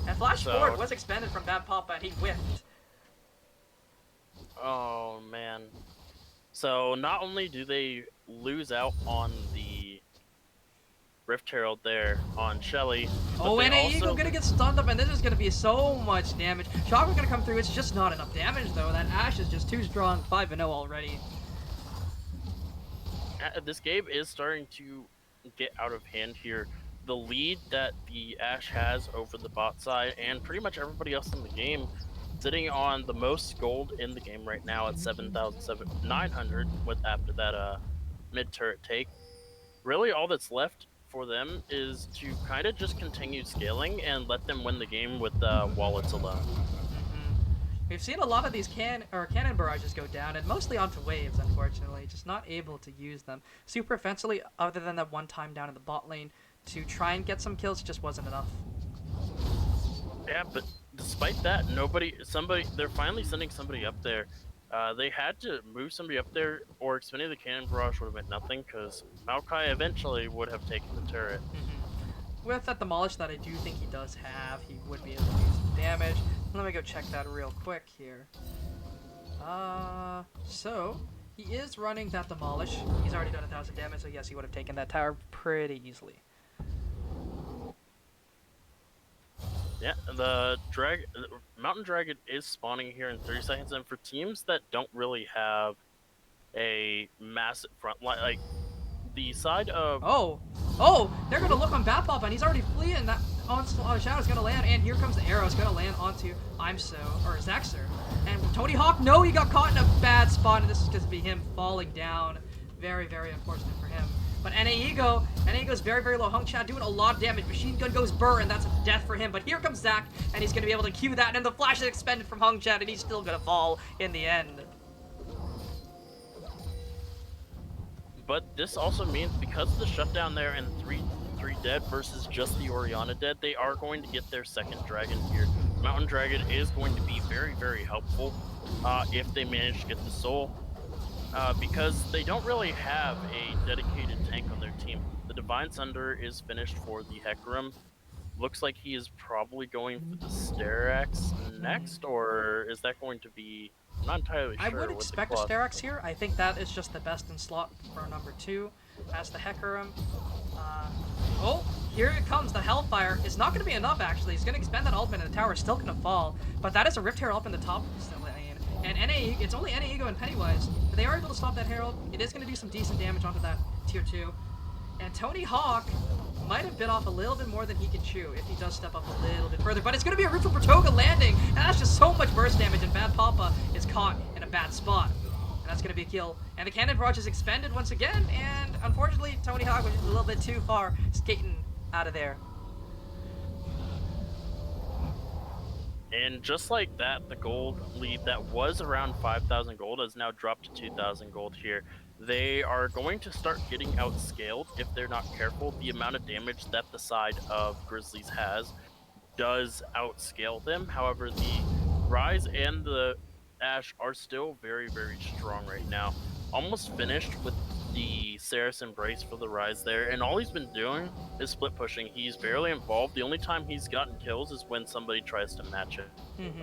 And flash forward was expended from Bad Papa, and he whiffed. Oh man. So not only do they lose out on the Rift Herald there on Shelly. Oh, and Eagle gonna get stunned up, and this is gonna be so much damage. Shock gonna come through. It's just not enough damage though. That Ashe is just too strong. 5-0 already. This game is starting to get out of hand here. The lead that the Ashe has over the bot side and pretty much everybody else in the game, sitting on the most gold in the game right now at 7,900 with after that mid turret take. Really, all that's left for them is to kind of just continue scaling and let them win the game with wallets alone. We've seen a lot of these cannon barrages go down, and mostly onto waves, unfortunately. Just not able to use them super offensively, other than that one time down in the bot lane to try and get some kills, just wasn't enough. Yeah, but despite that, they're finally sending somebody up there. They had to move somebody up there, or expending the cannon barrage would have meant nothing, because Maokai eventually would have taken the turret. With that demolish that I do think he does have, he would be able to do some damage. Let me go check that real quick here. So he is running that demolish. He's already done 1,000 damage, so yes, he would have taken that tower pretty easily. Yeah, the Mountain Dragon is spawning here in 30 seconds, and for teams that don't really have a massive front line, like the side of... Oh, they're gonna look on Batpop, and he's already fleeing. That Shadow's gonna land, and here comes the arrow. It's gonna land onto Zaxxer. And Tony Hawk, no, he got caught in a bad spot, and this is gonna be him falling down. Very, very unfortunate for him. But NAEgo's very, very low. Hung Chat doing a lot of damage. Machine gun goes burr, and that's a death for him. But here comes Zach, and he's gonna be able to cue that, and the flash is expended from Hung Chat, and he's still gonna fall in the end. But this also means, because of the shutdown there and 3 dead versus just the Orianna dead, they are going to get their second dragon here. Mountain Dragon is going to be very, very helpful if they manage to get the soul. Because they don't really have a dedicated tank on their team. The Divine Sunder is finished for the Hecarim. Looks like he is probably going for the Sterax next, or is that going to be... I'm not entirely sure. I would expect a Sterax here. I think that is just the best in slot for number 2 as the Hecarim. Oh, here it comes. The Hellfire is not going to be enough, actually. He's going to expend that ultimate, and the tower is still going to fall. But that is a Rift Herald up in the top lane. And it's only NAEgo and Pennywise. But they are able to stop that Herald. It is going to do some decent damage onto that tier 2. And Tony Hawk might have bit off a little bit more than he can chew if he does step up a little bit further. But it's going to be a root for Pratoga landing, and that's just so much burst damage, and Bad Papa is caught in a bad spot. And that's going to be a kill. And the cannon barrage is expended once again, and unfortunately, Tony Hawk was just a little bit too far skating out of there. And just like that, the gold lead that was around 5,000 gold has now dropped to 2,000 gold here. They are going to start getting outscaled if they're not careful. The amount of damage that the side of Grizzlies has does outscale them. However, the Rise and the Ashe are still very, very strong right now. Almost finished with the Saris Embrace for the Rise there, and all he's been doing is split pushing. He's barely involved. The only time he's gotten kills is when somebody tries to match it,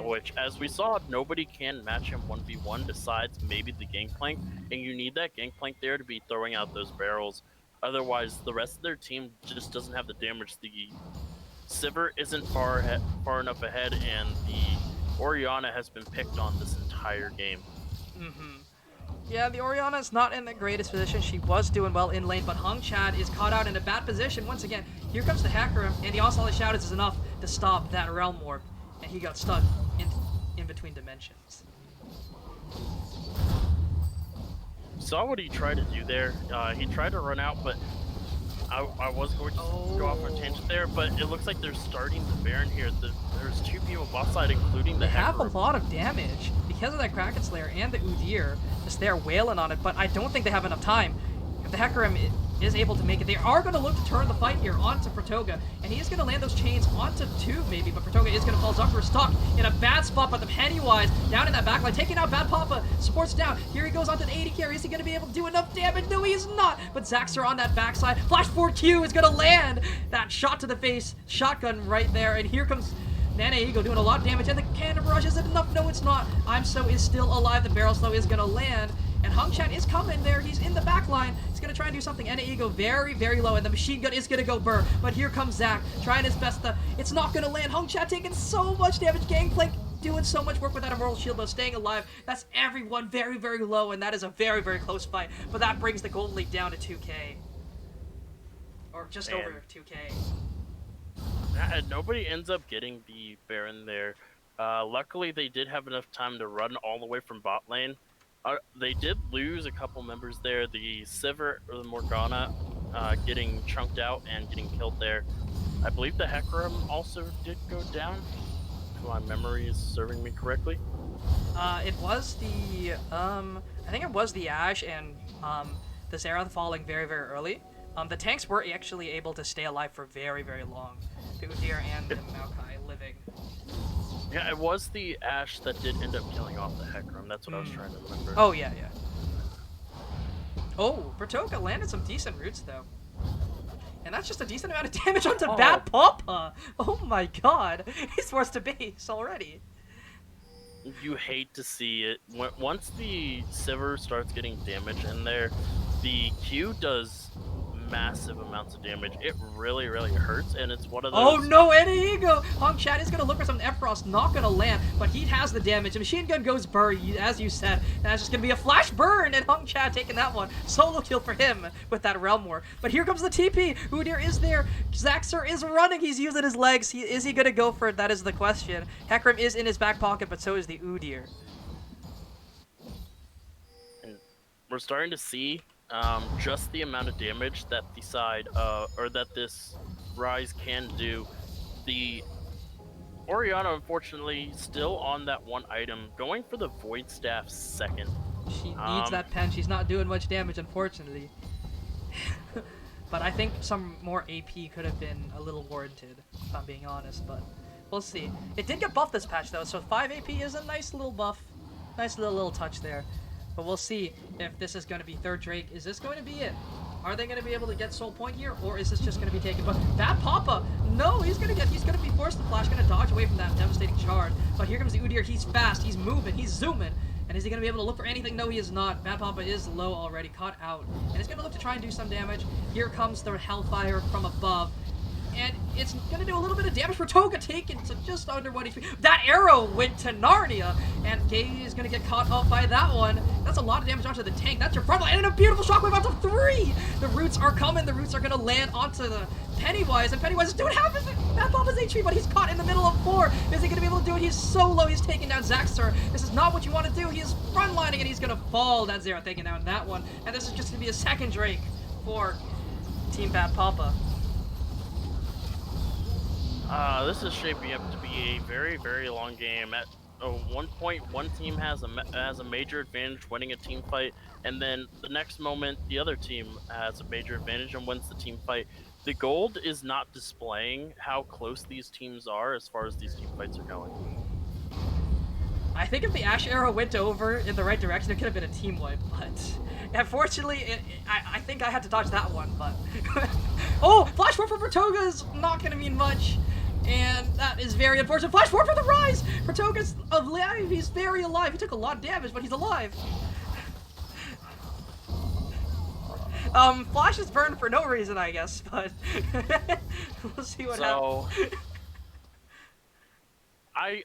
which, as we saw, nobody can match him 1v1 besides maybe the Gangplank, and you need that Gangplank there to be throwing out those barrels. Otherwise, the rest of their team just doesn't have the damage. The Sivir isn't far enough ahead, and the Orianna has been picked on this entire game. Yeah, the Orianna's not in the greatest position. She was doing well in lane, but Hung Chad is caught out in a bad position. Once again, here comes the Hacker, and the Onslaught Shadows is enough to stop that Realm Warp, and he got stuck in between dimensions. Saw what he tried to do there. He tried to run out, but I was going to go off on a tangent there, but it looks like they're starting the Baron here. There's 2 people bot side, including the They have a Hecarim. lot of damage because of that Kraken Slayer and the Udyr just there wailing on it, but I don't think they have enough time. If the Hecarim is able to make it, they are going to look to turn the fight here onto Pratoga, and he is going to land those chains onto Tube maybe, but Pratoga is going to fall. Zucker stuck in a bad spot, but the Pennywise down in that backline, taking out Bad Papa, supports down. Here he goes onto the 80 carry. Is he going to be able to do enough damage? No, he is not, but Zaxxer on that backside. Flash 4Q is going to land that shot to the face, shotgun right there, and here comes Nana Eagle doing a lot of damage, and the Cannon Barrage, is it enough? No, it's not. I'm So is still alive. The Barrel Slow is going to land, and Hung Chan is coming there. He's in the back line. He's going to try and do something. Nana Eagle very, very low, and the machine gun is going to go burr, but here comes Zach, trying his best to... It's not going to land. Hung Chan taking so much damage. Gangplank doing so much work with that Immortal Shield, though, staying alive. That's everyone very, very low, and that is a very, very close fight, but that brings the Golden League down to 2K. Or just over 2K. Nobody ends up getting the Baron there. Luckily, they did have enough time to run all the way from bot lane. They did lose a couple members there. The Sivir or the Morgana getting chunked out and getting killed there. I believe the Hecarim also did go down, if my memory is serving me correctly. It was the, I think it was the Ashe and the Xerath falling very, very early. The tanks were actually able to stay alive for very, very long. The Udyr and the Maokai living. Yeah, it was the Ashe that did end up killing off the Hecarim. That's what I was trying to remember. Oh, yeah, yeah. Oh, Pratoga landed some decent roots, though. And that's just a decent amount of damage onto Bad Papa. Oh my god. He's forced to base already. You hate to see it. Once the Sivir starts getting damage in there, the Q does massive amounts of damage. It really, really hurts, and it's one of those... Oh no, and here you go! Hung Chat is gonna look for something. F-Frost not gonna land, but he has the damage. The machine gun goes burr, as you said, and that's just gonna be a flash burn, and Hung Chat taking that one. Solo kill for him with that Realm War. But here comes the TP. Udyr is there. Zaxxer is running. He's using his legs. Is he gonna go for it? That is the question. Hecarim is in his back pocket, but so is the Udyr. And we're starting to see just the amount of damage that the side, or that this Rise can do. The Orianna, unfortunately, still on that one item, going for the Void Staff second. She needs that pen. She's not doing much damage, unfortunately. But I think some more AP could have been a little warranted, if I'm being honest, but we'll see. It did get buffed this patch, though, so 5 AP is a nice little buff. Nice little touch there. But we'll see if this is going to be third Drake. Is this going to be it? Are they going to be able to get Soul Point here, or is this just going to be taken? But that Papa, no, he's going to be forced to flash, going to dodge away from that devastating charge. But here comes the Udyr. He's fast, he's moving, he's zooming. And is he going to be able to look for anything? No, he is not. Bad Papa is low already, caught out. And he's going to look to try and do some damage. Here comes the Hellfire from above. And it's going to do a little bit of damage for Toga, taken to just under 1 HP. That arrow went to Narnia, and Gay is going to get caught up by that one. That's a lot of damage onto the tank. That's your front line, and a beautiful shockwave onto 3! The roots are coming. The roots are going to land onto the Pennywise, and Pennywise is doing half his HP, but he's caught in the middle of 4. Is he going to be able to do it? He's so low. He's taking down Zaxxer. This is not what you want to do. He is frontlining, and he's going to fall. That Xerath taking down that one. And this is just going to be a second Drake for Team Bad Papa. This is shaping up to be a very, very long game. At one point, one team has a major advantage winning a team fight, and then the next moment, the other team has a major advantage and wins the team fight. The gold is not displaying how close these teams are as far as these team fights are going. I think if the Ashe arrow went over in the right direction, it could have been a team wipe, but unfortunately, I think I had to dodge that one, but... Oh! Flash 4 for Pratoga is not going to mean much, and that is very unfortunate. Flash 4 for the Rise! Pratoga's alive, he's very alive. He took a lot of damage, but he's alive. Flash is burned for no reason, I guess, but we'll see what happens. I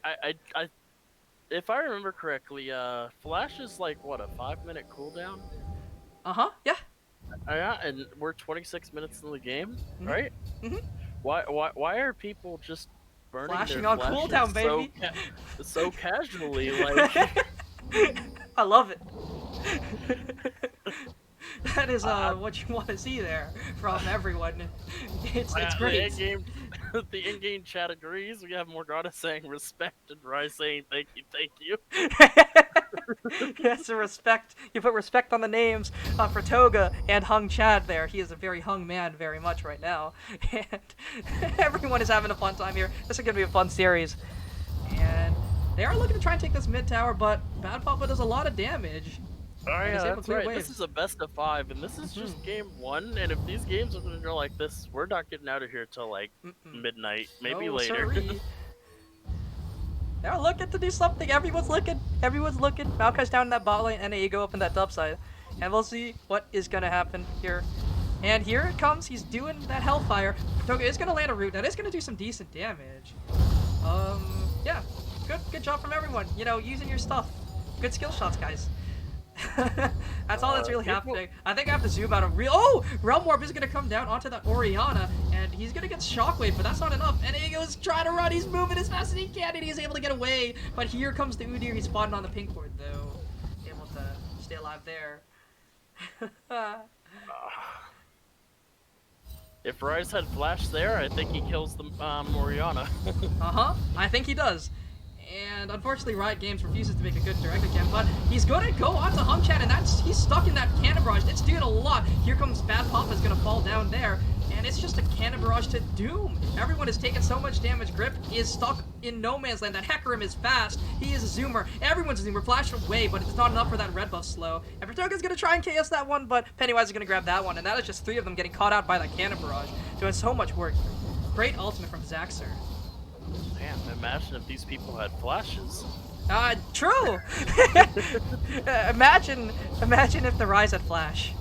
if I remember correctly, Flash is like what, a 5-minute cooldown? Yeah. Yeah, and we're 26 minutes in the game, Mhm. right? Mhm. Why are people just burning Flashing their on flashes cooldown, baby. so casually? Like, I love it. That is I, what you want to see there from everyone. It's the great. in-game, the in-game chat agrees. We have Morgana saying respect and Rai saying thank you. Yes, respect. You put respect on the names for Toga and Hung Chad there. He is a very hung man very much right now. And everyone is having a fun time here. This is going to be a fun series. And they are looking to try and take this mid tower, but Bad Papa does a lot of damage. Oh And is yeah, able to that's clear right. waves. This is a best of 5, and this is just game 1. And if these games are gonna go like this, we're not getting out of here till like midnight, maybe No, later. sirree. They're looking to do something. Everyone's looking. Everyone's looking. Maokai's down in that bot lane, and Ego up in that top side. And we'll see what is going to happen here. And here it comes. He's doing that Hellfire. Toga is going to land a root. That is going to do some decent damage. Yeah. Good job from everyone. You know, using your stuff. Good skill shots, guys. That's all that's really happening. I think I have to zoom out a real. Oh! Realm Warp is gonna come down onto that Orianna, and he's gonna get Shockwave, but that's not enough. And Ego's trying to run. He's moving as fast as he can, and he's able to get away. But here comes the Udyr. He's spotted on the pink ward, though. Able to stay alive there. If Rise had Flash there, I think he kills the Orianna. I think he does. And unfortunately, Riot Games refuses to make a good direct again, but he's gonna go on to Hung Chat, and he's stuck in that cannon barrage. It's doing a lot. Here comes Bad Papa's gonna fall down there, and it's just a cannon barrage to doom. Everyone is taking so much damage. Grip is stuck in no man's land. That Hecarim is fast. He is a zoomer. Everyone's a zoomer. Flash away, but it's not enough for that red buff slow. And Vertoga's gonna try and KS that one, but Pennywise is gonna grab that one, and that is just 3 of them getting caught out by that cannon barrage. Doing so much work. Great ultimate from Zaxxer. Man, imagine if these people had flashes. True! Imagine if the Rise had Flash.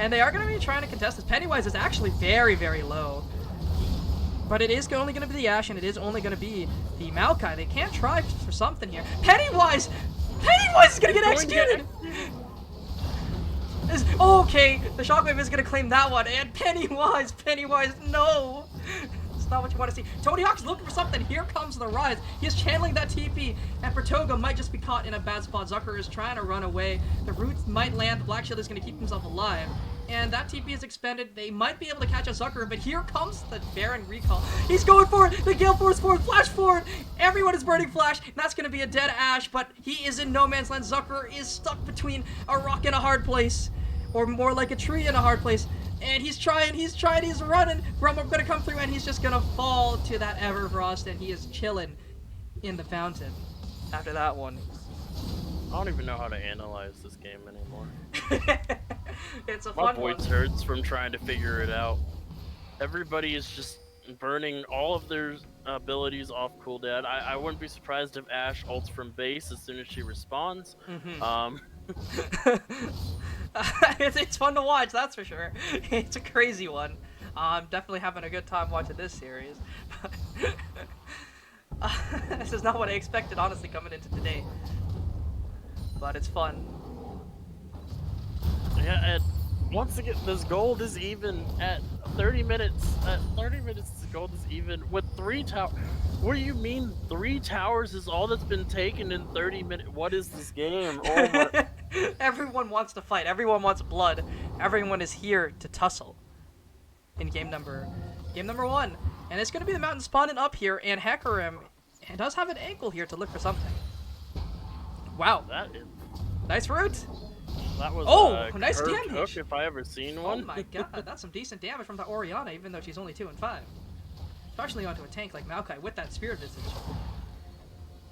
And they are going to be trying to contest this. Pennywise is actually very, very low. But it is only going to be the Ashe, and it is only going to be the Maokai. They can't try for something here. Pennywise! Pennywise is going to get executed! Okay, the Shockwave is going to claim that one, and Pennywise, no! It's not what you want to see. Tony Hawk's looking for something. Here comes the Rise. He's channeling that TP, and Vertoga might just be caught in a bad spot. Zucker is trying to run away. The roots might land. The Black Shield is going to keep himself alive. And that TP is expended. They might be able to catch a Zucker, but here comes the Baron recall. He's going for it. The Gale Force forward. Flash forward. Everyone is burning Flash. And that's going to be a dead Ashe, but he is in no man's land. Zucker is stuck between a rock and a hard place. Or more like a tree in a hard place. And he's running. Rumble gonna come through, and he's just gonna fall to that Everfrost, and he is chilling in the fountain after that one. I don't even know how to analyze this game anymore. It's a My fun one. voice hurts from trying to figure it out. Everybody is just burning all of their abilities off cooldown. I wouldn't be surprised if Ashe ults from base as soon as she respawns. It's fun to watch, that's for sure. It's a crazy one. I'm definitely having a good time watching this series. This is not what I expected, honestly, coming into today. But it's fun. Yeah, and once again, this gold is even at 30 minutes. At 30 minutes, the gold is even with 3 towers. What do you mean 3 towers is all that's been taken in 30 minutes? What is this game? Oh my... Everyone wants to fight. Everyone wants blood. Everyone is here to tussle. In game number 1. And it's going to be the mountain spawning up here, and Hecarim does have an ankle here to look for something. Wow. That is... Nice root. That was nice curved damage. hook if I ever seen one. Oh my god, that's some decent damage from the Orianna, even though she's only 2 and 5. Especially onto a tank like Maokai with that Spirit Visage.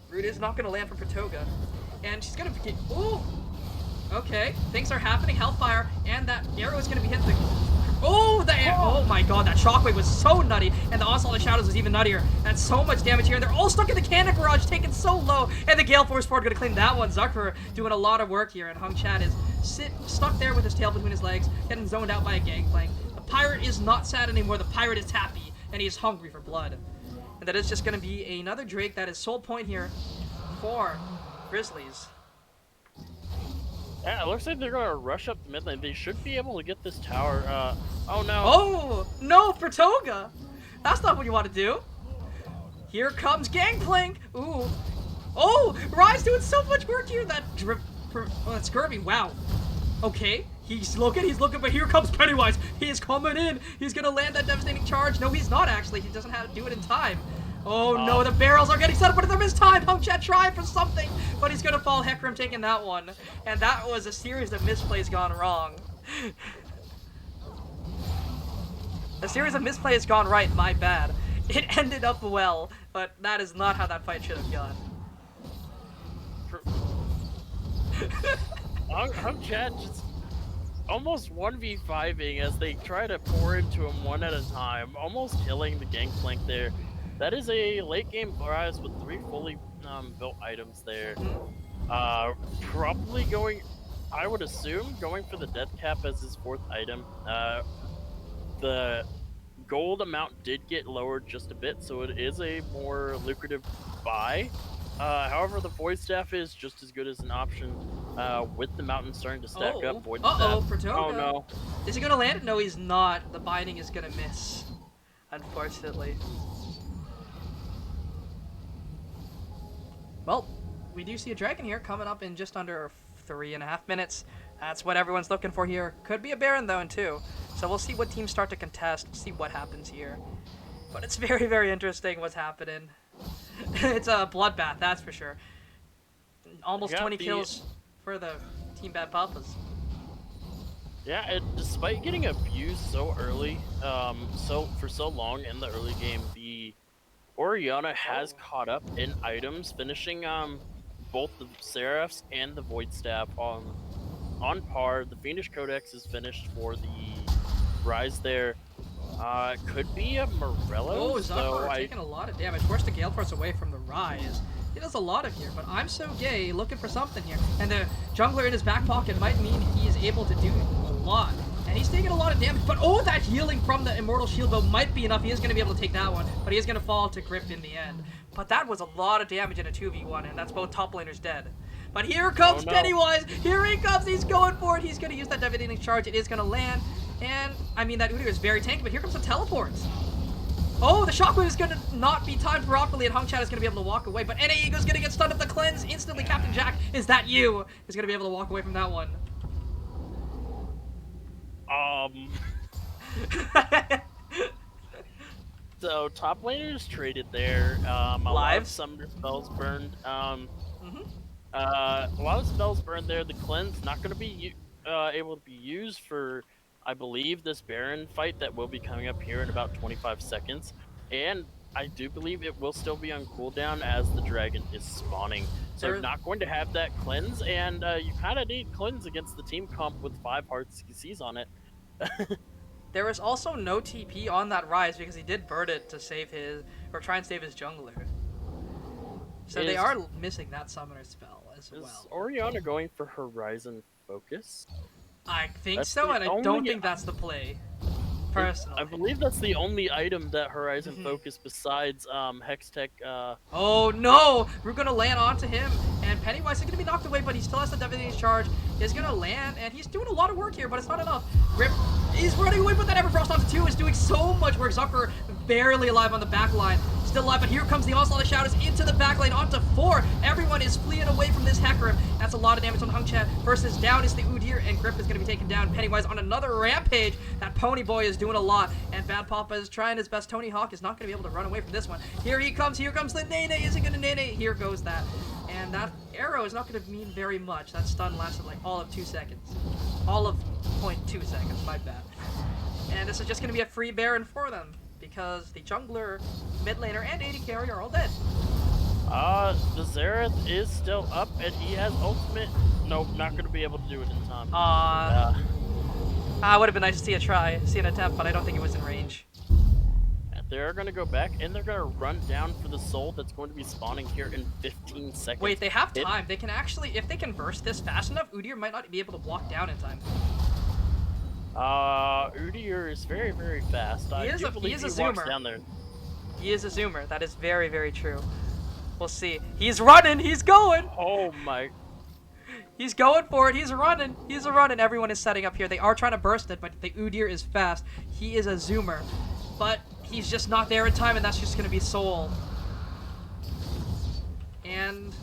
Root is not going to land from Vertoga. And she's going to get... Ooh! Okay, things are happening. Hellfire, and that arrow is going to be hit the... Oh, oh my god, that Shockwave was so nutty, and the Onslaught of Shadows was even nuttier. That's so much damage here, and they're all stuck in the cannon barrage, taken so low, and the Gale Force forward going to claim that one. Zucker doing a lot of work here, and Hung Chat is stuck there with his tail between his legs, getting zoned out by a gangplank. The pirate is not sad anymore, the pirate is happy, and he's hungry for blood. And that is just going to be another Drake that is sole point here for Grizzlies. Yeah, it looks like they're gonna rush up the mid lane. They should be able to get this tower. Oh no. Oh, no, Pratoga! That's not what you want to do. Here comes Gangplank. Ooh. Oh, Rise doing so much work here. That drip. Oh, that's Kirby. Wow. Okay. He's looking, but here comes Pennywise. He is coming in. He's going to land that devastating charge. No, he's not actually. He doesn't have to do it in time. Oh no, the barrels are getting set up, but they're missed time. Hungchat trying for something, but he's going to fall. Hecarim taking that one. And that was a series of misplays gone wrong. A series of misplays gone right, my bad. It ended up well, but that is not how that fight should have gone. Hungchat just almost 1v5ing as they try to pour into him one at a time, almost killing the Gangplank there. That is a late game Rise with 3 fully built items there. Probably going, I would assume, going for the death cap as his 4th item. The gold amount did get lowered just a bit, so it is a more lucrative buy. However, the Void Staff is just as good as an option with the mountain starting to stack up. Void Staff. Pratoga. Oh no. Is he going to land it? No, he's not. The binding is going to miss, unfortunately. Well, we do see a dragon here coming up in just under 3.5 minutes. That's what everyone's looking for here. Could be a Baron, though, in 2. So we'll see what teams start to contest, see what happens here. But it's very, very interesting what's happening. It's a bloodbath, that's for sure. Almost 20 kills for the Team Bad Papas. Yeah, and despite getting abused so early, for so long in the early game, the Orianna has caught up in items, finishing both the Seraphs and the Void Staff on par. The Fiendish Codex is finished for the Rise there. Could be a Morello. Oh, Zucker taking a lot of damage. Forced the Gale Force away from the Rise. He does a lot of here, but I'm so gay looking for something here. And the jungler in his back pocket might mean he is able to do a lot. And he's taking a lot of damage, but oh, that healing from the Immortal Shield bow might be enough. He is going to be able to take that one, but he is going to fall to Grip in the end. But that was a lot of damage in a 2v1, and that's both top laners dead. But here comes Pennywise. Here he comes. He's going for it. He's going to use that devastating charge. It is going to land. And, I mean, that Udyr is very tanky, but here comes the teleports. Oh, the Shockwave is going to not be timed properly, and Hungchat is going to be able to walk away. But NA Ego's going to get stunned up the cleanse. Instantly, Captain Jack, is that you? Is going to be able to walk away from that one. So, top laners traded there. A lot of summoner spells burned. A lot of spells burned there. The cleanse not going to be able to be used for, I believe, this Baron fight that will be coming up here in about 25 seconds. And I do believe it will still be on cooldown as the dragon is spawning. So you're not going to have that cleanse, and you kind of need cleanse against the team comp with 5 hard CCs on it. There is also no TP on that Rise because he did burn it to save his, or try and save his jungler. So they are missing that summoner spell as well. Is Orianna going for Horizon Focus? I think so, and I don't think that's the play, personally. I believe that's the only item that Horizon Focus besides Hextech. Oh no! We're gonna land onto him, and Pennywise is gonna be knocked away, but he still has the devastating charge. He's gonna land, and he's doing a lot of work here, but it's not enough. Grip is running away, but that Everfrost onto 2 is doing so much work. Zucker barely alive on the back line. Still alive, but here comes the Onslaught of Shadows into the back lane, onto 4. Everyone is fleeing away from this Hecarim. That's a lot of damage on Hungchat. Versus down is the Udyr, and Grip is going to be taken down. Pennywise on another rampage. That Pony Boy is doing a lot, and Bad Papa is trying his best. Tony Hawk is not going to be able to run away from this one. Here he comes. Here comes the Nene. Is it going to Nene? Here goes that. And that arrow is not going to mean very much. That stun lasted like all of 2 seconds. All of 0.2 seconds, my bad. And this is just going to be a free Baron for them, because the jungler, mid laner, and AD carry are all dead. The Xerath is still up, and he has ultimate. Nope, not going to be able to do it in time. Would have been nice to see a try, see an attempt, but I don't think it was in range. They're going to go back, and they're going to run down for the soul that's going to be spawning here in 15 seconds. Wait, they have time. They can actually, if they can burst this fast enough, Udyr might not be able to walk down in time. Udyr is very, very fast. I do believe he walks down there. He is a zoomer. That is very, very true. We'll see. He's running. He's going. Oh my. He's going for it. He's running. He's a running. Everyone is setting up here. They are trying to burst it, but the Udyr is fast. He is a zoomer. But he's just not there in time, and that's just going to be Soul. And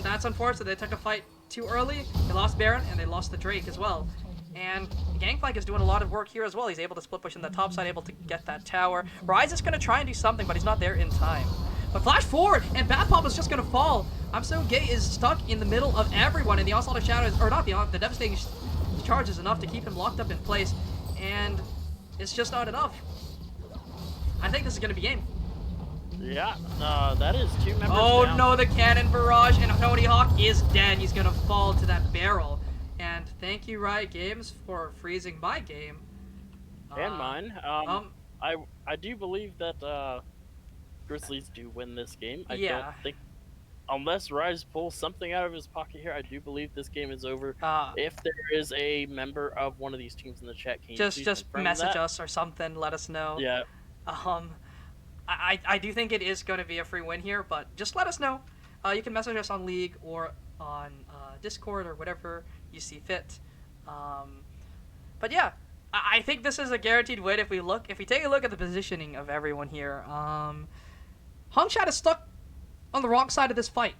that's unfortunate. They took a fight too early. They lost Baron, and they lost the Drake as well. And Gangplank is doing a lot of work here as well. He's able to split push in the top side, able to get that tower. Ryze is going to try and do something, but he's not there in time. But flash forward, and Bad Papa's just going to fall. I'm So Gay is stuck in the middle of everyone, and the Onslaught of Shadows, or not the Devastating Charge is enough to keep him locked up in place, and it's just not enough. I think this is going to be game. Yeah, that is 2 members Oh down. no, the cannon barrage, and Tony Hawk is dead. He's going to fall to that barrel. And thank you, Riot Games, for freezing my game. And mine. I do believe that Grizzlies do win this game. I Yeah. don't think, unless Ryze pulls something out of his pocket here, I do believe this game is over. If there is a member of one of these teams in the chat, can you please just confirm message that? us or something. Let us know. Yeah. I do think it is going to be a free win here, but just let us know. You can message us on League or on Discord or whatever you see fit. But yeah, I think this is a guaranteed win if we take a look at the positioning of everyone here. Hongshad is stuck on the wrong side of this fight,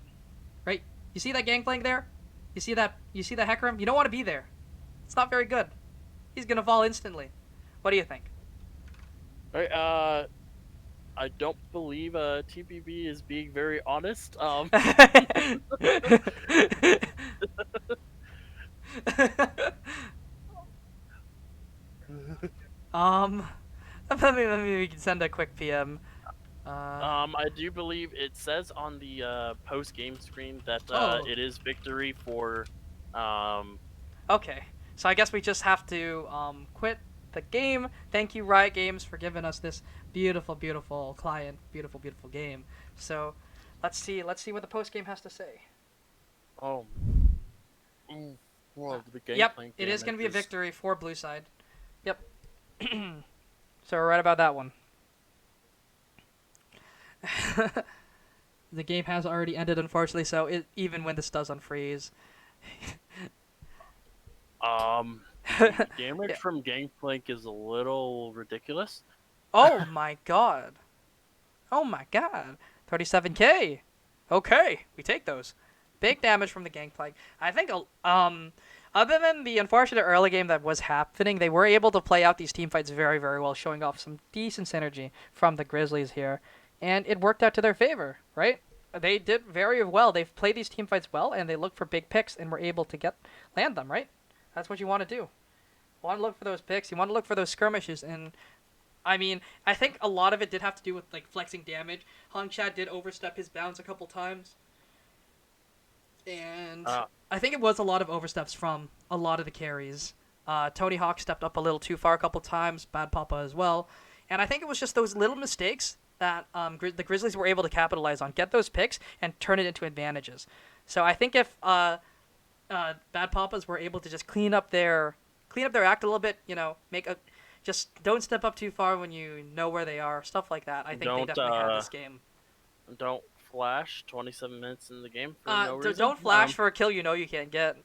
right? You see that Gangplank there? You see that Hecarim? You don't want to be there. It's not very good. He's gonna fall instantly. What do you think? All right, I don't believe TBP is being very honest. Let me we can send a quick PM. I do believe it says on the post-game screen that it is victory for. Okay, so I guess we just have to quit the game. Thank you, Riot Games, for giving us this beautiful, beautiful client, beautiful, beautiful game. So, let's see what the post game has to say. Oh. Ooh, well, the Yep, it is going to be a victory for Blue Side. Yep. So we're right about that one. The game has already ended, unfortunately. So even when this does unfreeze. Damage from Gangplank is a little ridiculous. Oh my god. Oh my god. 37k. Okay, we take those. Big damage from the Gangplank. I think other than the unfortunate early game that was happening, they were able to play out these team fights very, very well, showing off some decent synergy from the Grizzlies here. And it worked out to their favor, right? They did very well. They've played these team fights well, and they looked for big picks and were able to land them, right? That's what you want to do. You want to look for those picks. You want to look for those skirmishes. And, I mean, I think a lot of it did have to do with, like, flexing damage. Hongshad did overstep his bounds a couple times. And I think it was a lot of oversteps from a lot of the carries. Tony Hawk stepped up a little too far a couple times. Bad Papa as well. And I think it was just those little mistakes that the Grizzlies were able to capitalize on. Get those picks and turn it into advantages. So I think if Bad Papas were able to just clean up their act a little bit, just don't step up too far when you know where they are, stuff like that. I think they definitely had this game. Don't flash 27 minutes in the game for no reason. Don't flash for a kill you can't get.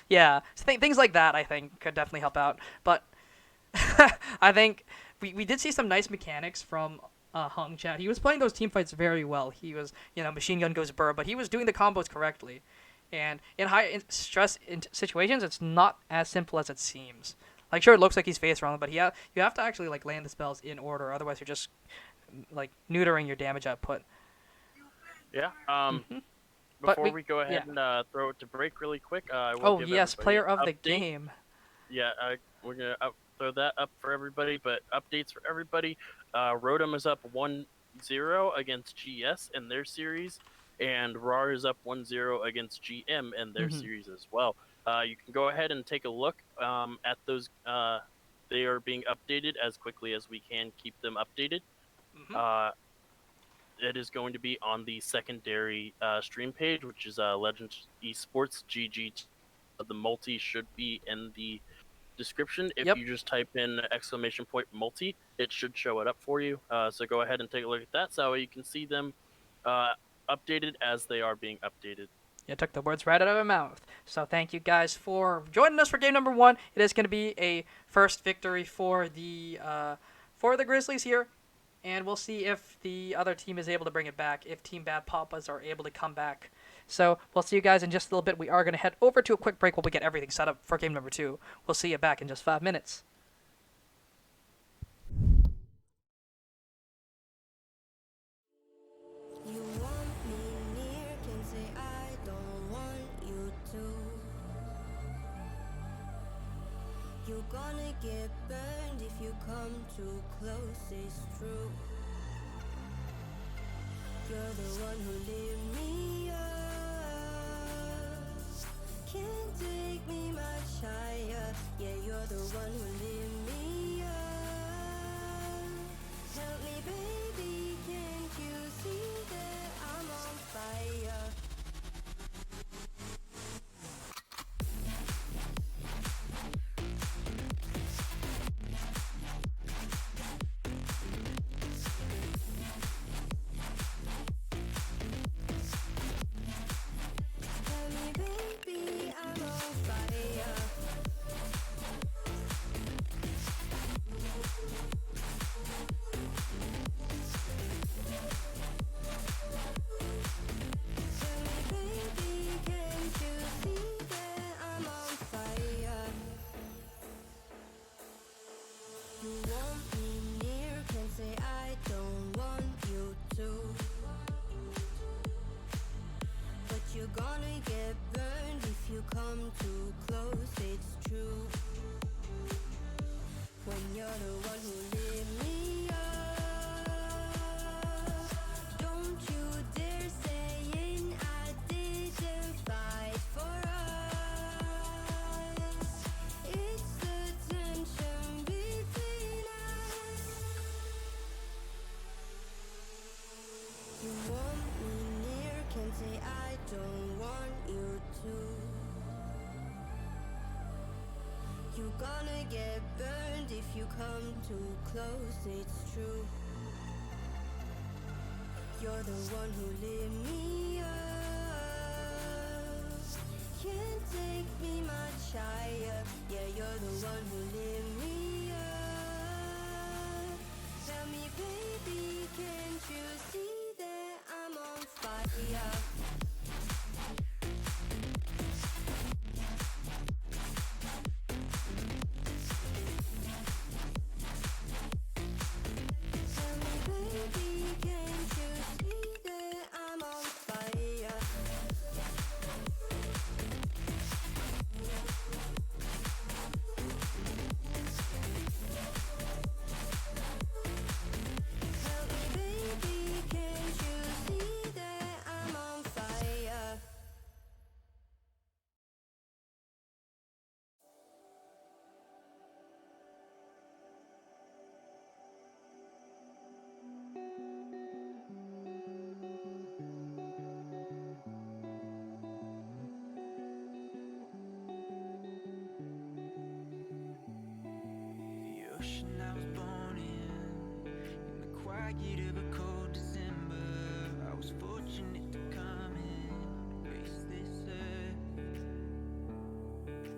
Yeah, so things like that I think could definitely help out. But I think we did see some nice mechanics from Hongshad. He was playing those team fights very well. He was, machine gun goes burr, but he was doing the combos correctly. And in high stress situations, it's not as simple as it seems. Like, sure, it looks like he's face wrong, but you have to actually like land the spells in order. Otherwise, you're just like neutering your damage output. Yeah. But Before we go ahead and throw it to break really quick, I will give yes, player of the update. game. Yeah, we're gonna throw that up for everybody. But updates for everybody. Rotom is up 1-0 against GS in their series, and RAR is up 1-0 against GM in their series as well. You can go ahead and take a look at those. They are being updated as quickly as we can keep them updated. It is going to be on the secondary stream page, which is Legends Esports GG. The multi should be in the description. If Yep. you just type in !multi, it should show it up for you. So go ahead and take a look at that, so you can see them updated as they are being updated. You took the words right out of my mouth. So thank you guys for joining us for game number 1. It is going to be a first victory for the Grizzlies here, and we'll see if the other team is able to bring it back, if Team Bad Papas are able to come back. So we'll see you guys in just a little bit. We are going to head over to a quick break while we get everything set up for game number 2. We'll see you back in just 5 minutes. You want me near, can say I don't want you to. You're gonna get burned if you come too close, it's true. You're the one who lit me up, can't take me much higher. Yeah, you're the one who lit me up. Help me, baby, can't you see that I'm on fire? Tell me, baby, I'm on fire. Tell me, baby, can't you see that I'm on fire? You want me near, can say I don't want you to. But you're gonna get burned if you come too close, it's true. When you're the one who lit me up, don't you dare saying I didn't fight for us. It's the tension between us. You want me near, can say I don't want you to. You're gonna get burned if you come too close, it's true. You're the one who lit me up, can't take me much higher. Yeah, you're the one who lit me up. Tell me, baby, can't you see that I'm on fire? Tell me, baby, can't you see that I'm on fire? Tell me, baby, can't you see that I'm on fire? The ocean I was born in the quiet of a cold December. I was fortunate to come in, grace this earth.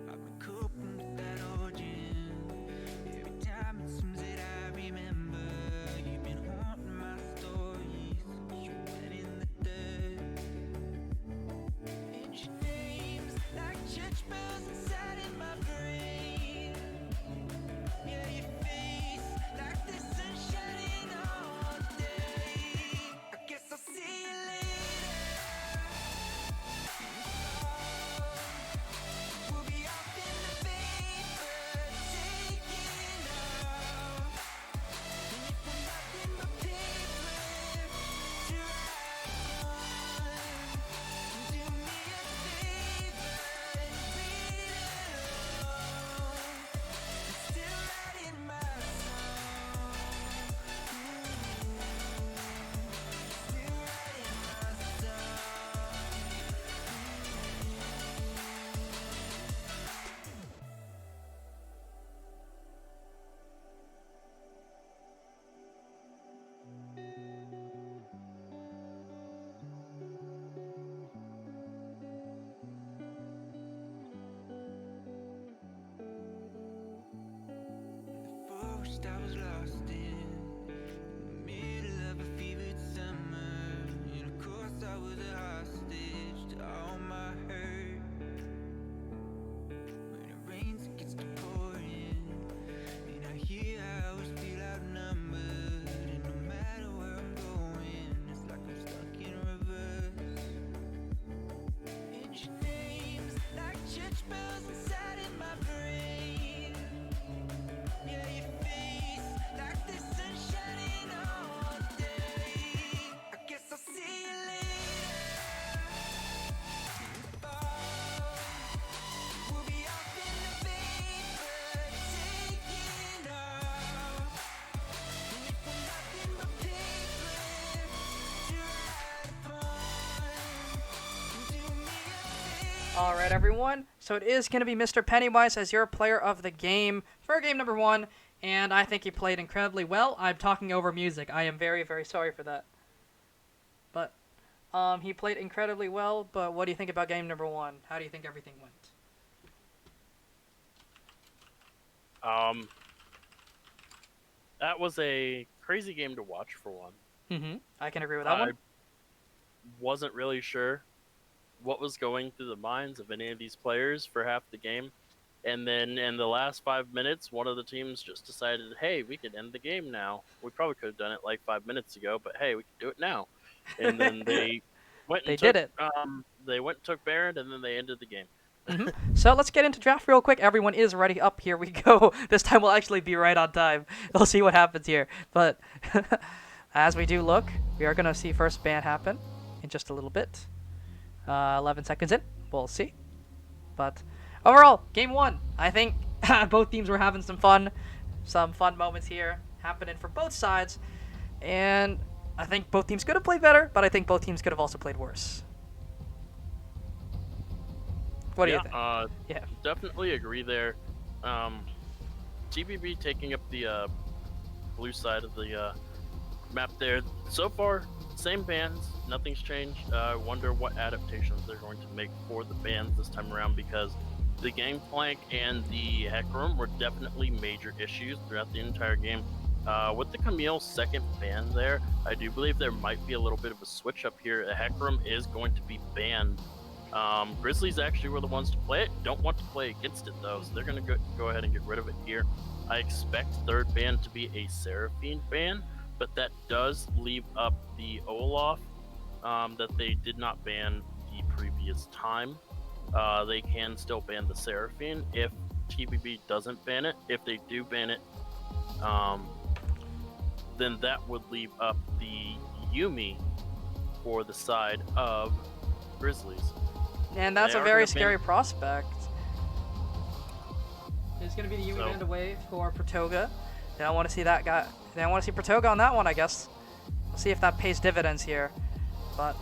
I've been coping with that origin. Every time it seems that I remember, you've been haunting my stories, showing in the dirt. And your name's like church bells inside in my brain. Yeah, your face like the sun shining all day. wished I was lost in the middle of a fevered summer. And of course I was a hostage to all my hurt. When it rains, it gets to pouring, and I hear I always feel outnumbered. And no matter where I'm going, it's like I'm stuck in reverse. And your name's like church bells inside in my brain. Yeah, your face like the sun shining all day. I guess I'll see you later. Fall. We'll be off in the vapor, taking off. And if we're nothing but paper to ride upon, do me a favor. All right, everyone. So it is going to be Mr. Pennywise as your player of the game for game number 1, and I think he played incredibly well. I'm talking over music. I am very, very sorry for that. But he played incredibly well, but what do you think about game number 1? How do you think everything went? That was a crazy game to watch for one. I can agree with that I one. wasn't really sure what was going through the minds of any of these players for half the game. And then in the last 5 minutes, one of the teams just decided, hey, we could end the game now. We probably could have done it like 5 minutes ago, but hey, we can do it now. And then they went and They took, did it. They went and took Baron, and then they ended the game. So let's get into draft real quick. Everyone is ready up. Here we go. This time we'll actually be right on time. We'll see what happens here. But as we do look, we are going to see first ban happen in just a little bit. 11 seconds in. We'll see. But overall, game 1. I think both teams were having some fun moments here happening for both sides. And I think both teams could have played better, but I think both teams could have also played worse. What do you think? Yeah, definitely agree there. TBP taking up the blue side of the map there. So far, same bans, nothing's changed. I wonder what adaptations they're going to make for the bans this time around, because the Gangplank and the Heck Room were definitely major issues throughout the entire game. With the Camille's second ban there, I do believe there might be a little bit of a switch up here. The Heck Room is going to be banned. Grizzlies actually were the ones to play it. Don't want to play against it though, so they're going to go ahead and get rid of it here. I expect third ban to be a Seraphine ban, but that does leave up the Olaf that they did not ban the previous time. They can still ban the Seraphine if TBP doesn't ban it. If they do ban it, then that would leave up the Yumi for the side of Grizzlies. And that's They a are very gonna ban- scary prospect. It's going to be the Yumi So- band away for Pratoga. They don't want to see that guy. They don't want to see Pratoga on that one, I guess. We'll see if that pays dividends here. But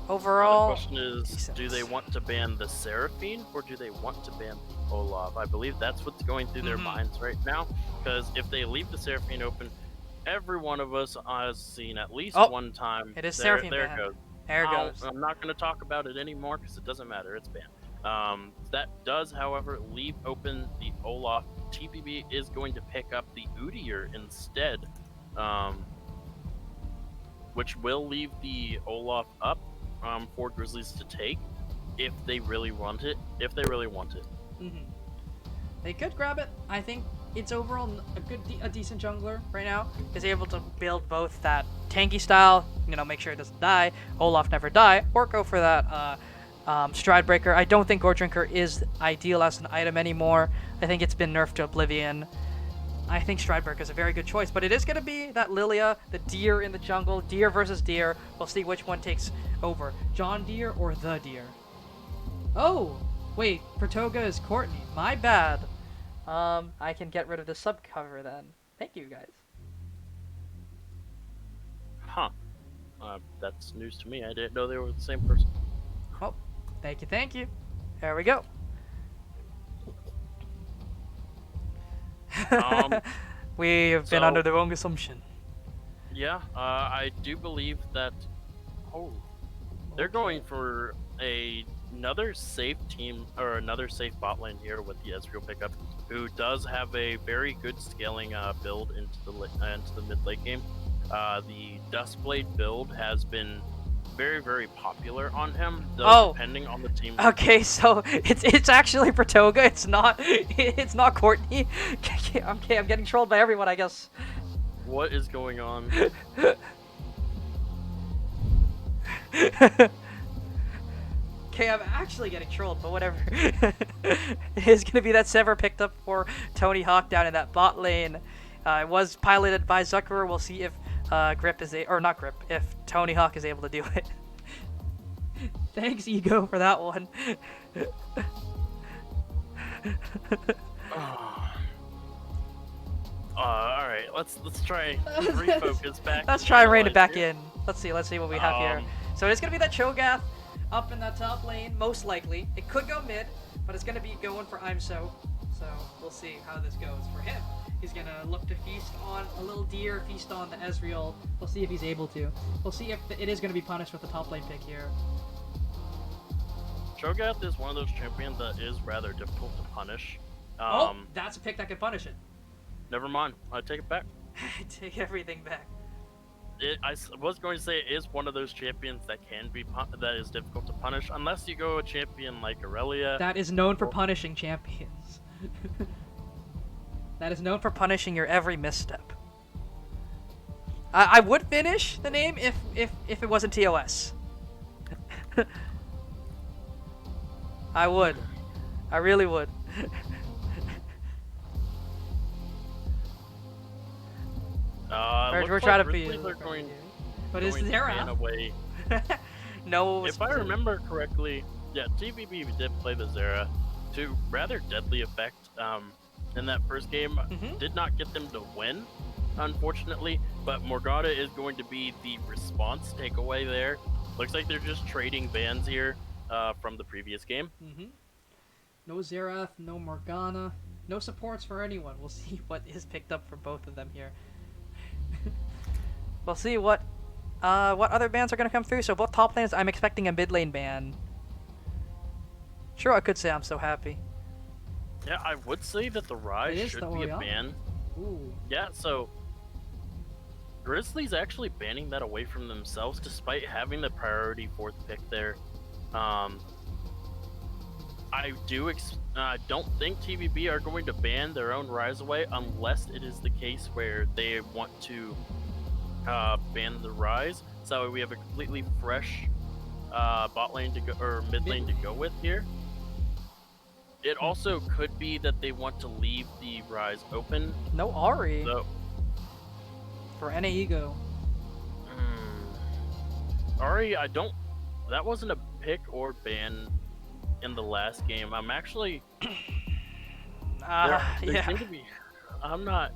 overall, The question is, decent. do they want to ban the Seraphine or do they want to ban the Olaf? I believe that's what's going through their minds right now. Because if they leave the Seraphine open, every one of us has seen at least Oh, one time. it is there, Seraphine There it ban. goes. There it goes. I'm not going to talk about it anymore because it doesn't matter. It's banned. That does, however, leave open the Olaf. TBP is going to pick up the Udyr instead, which will leave the Olaf up for Grizzlies to take if they really want it. They could grab it. I think it's overall a decent jungler right now. Is able to build both that tanky style, make sure it doesn't die, Olaf never die, or go for that Stride Breaker. I don't think Gore Drinker is ideal as an item anymore. I think it's been nerfed to oblivion. I think Stride Breaker is a very good choice, but it is going to be that Lilia, the deer in the jungle, deer versus deer. We'll see which one takes over, John Deere or the deer. Oh, wait, Pratoga is Courtney. My bad. I can get rid of the sub cover then. Thank you, guys. Huh. That's news to me. I didn't know they were the same person. Oh, thank you. There we go. We have been so- under the wrong assumption. Yeah, I do believe that. Oh, they're going for a another safe team or another safe bot lane here with the Ezreal pickup, who does have a very good scaling build into the mid late game. The Dustblade build has been very popular on him, though depending on the team. Okay, so it's actually Pratoga. It's not Courtney. Okay, I'm getting trolled by everyone, I guess. What is going on? Okay, I'm actually getting trolled, but whatever. It's gonna be that Sever picked up for Tony Hawk down in that bot lane. It was piloted by Zuckerer. We'll see if if Tony Hawk is able to do it. Thanks, Ego, for that one. All right, let's try refocus back. Let's try and rein it back in. Let's see what we have here. So it's gonna be that Cho'Gath up in that top lane, most likely. It could go mid, but it's gonna be going for IMSO. So we'll see how this goes for him. He's gonna look to feast on a little deer, feast on the Ezreal. We'll see if he's able to. We'll see if it is gonna be punished with the top lane pick here. Cho'Gath is one of those champions that is rather difficult to punish. That's a pick that can punish it. Never mind, I take it back. Take everything back. I was going to say it is one of those champions that that is difficult to punish, unless you go a champion like Aurelia. That is known for punishing champions. That is known for punishing your every misstep. I would finish the name if it wasn't TOS. I would. I really would. We're trying to be. But is Zera? No. If I remember correctly, yeah, TBP did play the Zera to rather deadly effect in that first game. Did not get them to win, unfortunately, but Morgana is going to be the response takeaway there. Looks like they're just trading bans here from the previous game. No Xerath, no Morgana, no supports for anyone. We'll see what is picked up for both of them here. We'll see what other bans are going to come through. So both top lanes, I'm expecting a mid lane ban. Sure, I could say I'm so happy. Yeah, I would say that the Rise should be a ban. Ooh. Yeah, so Grizzlies actually banning that away from themselves despite having the priority 4th pick there. I don't think TBP are going to ban their own Rise away unless it is the case where they want to ban the Rise. So we have a completely fresh bot lane to go or mid lane to go with here. It also could be that they want to leave the Rise open. No Ahri. So, for NA Ego. Ahri, that wasn't a pick or ban in the last game. I'm actually there seem to be, I'm not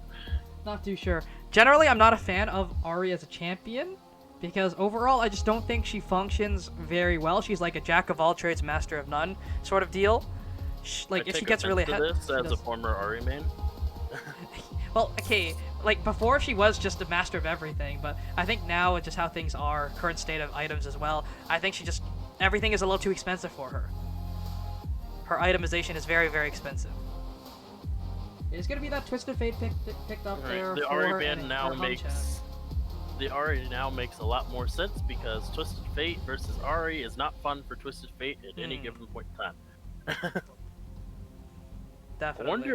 too sure. Generally, I'm not a fan of Ahri as a champion because overall I just don't think she functions very well. She's like a jack of all trades, master of none sort of deal. Like if she gets really ahead as a former Ahri main. Well, okay, like before she was just a master of everything, but I think now it's just how things are, current state of items as well. I think everything is a little too expensive for her. Her itemization is very, very expensive. It's gonna be that Twisted Fate picked up there. The Ahri ban now makes a lot more sense because Twisted Fate versus Ahri is not fun for Twisted Fate at any given point in time. Definitely.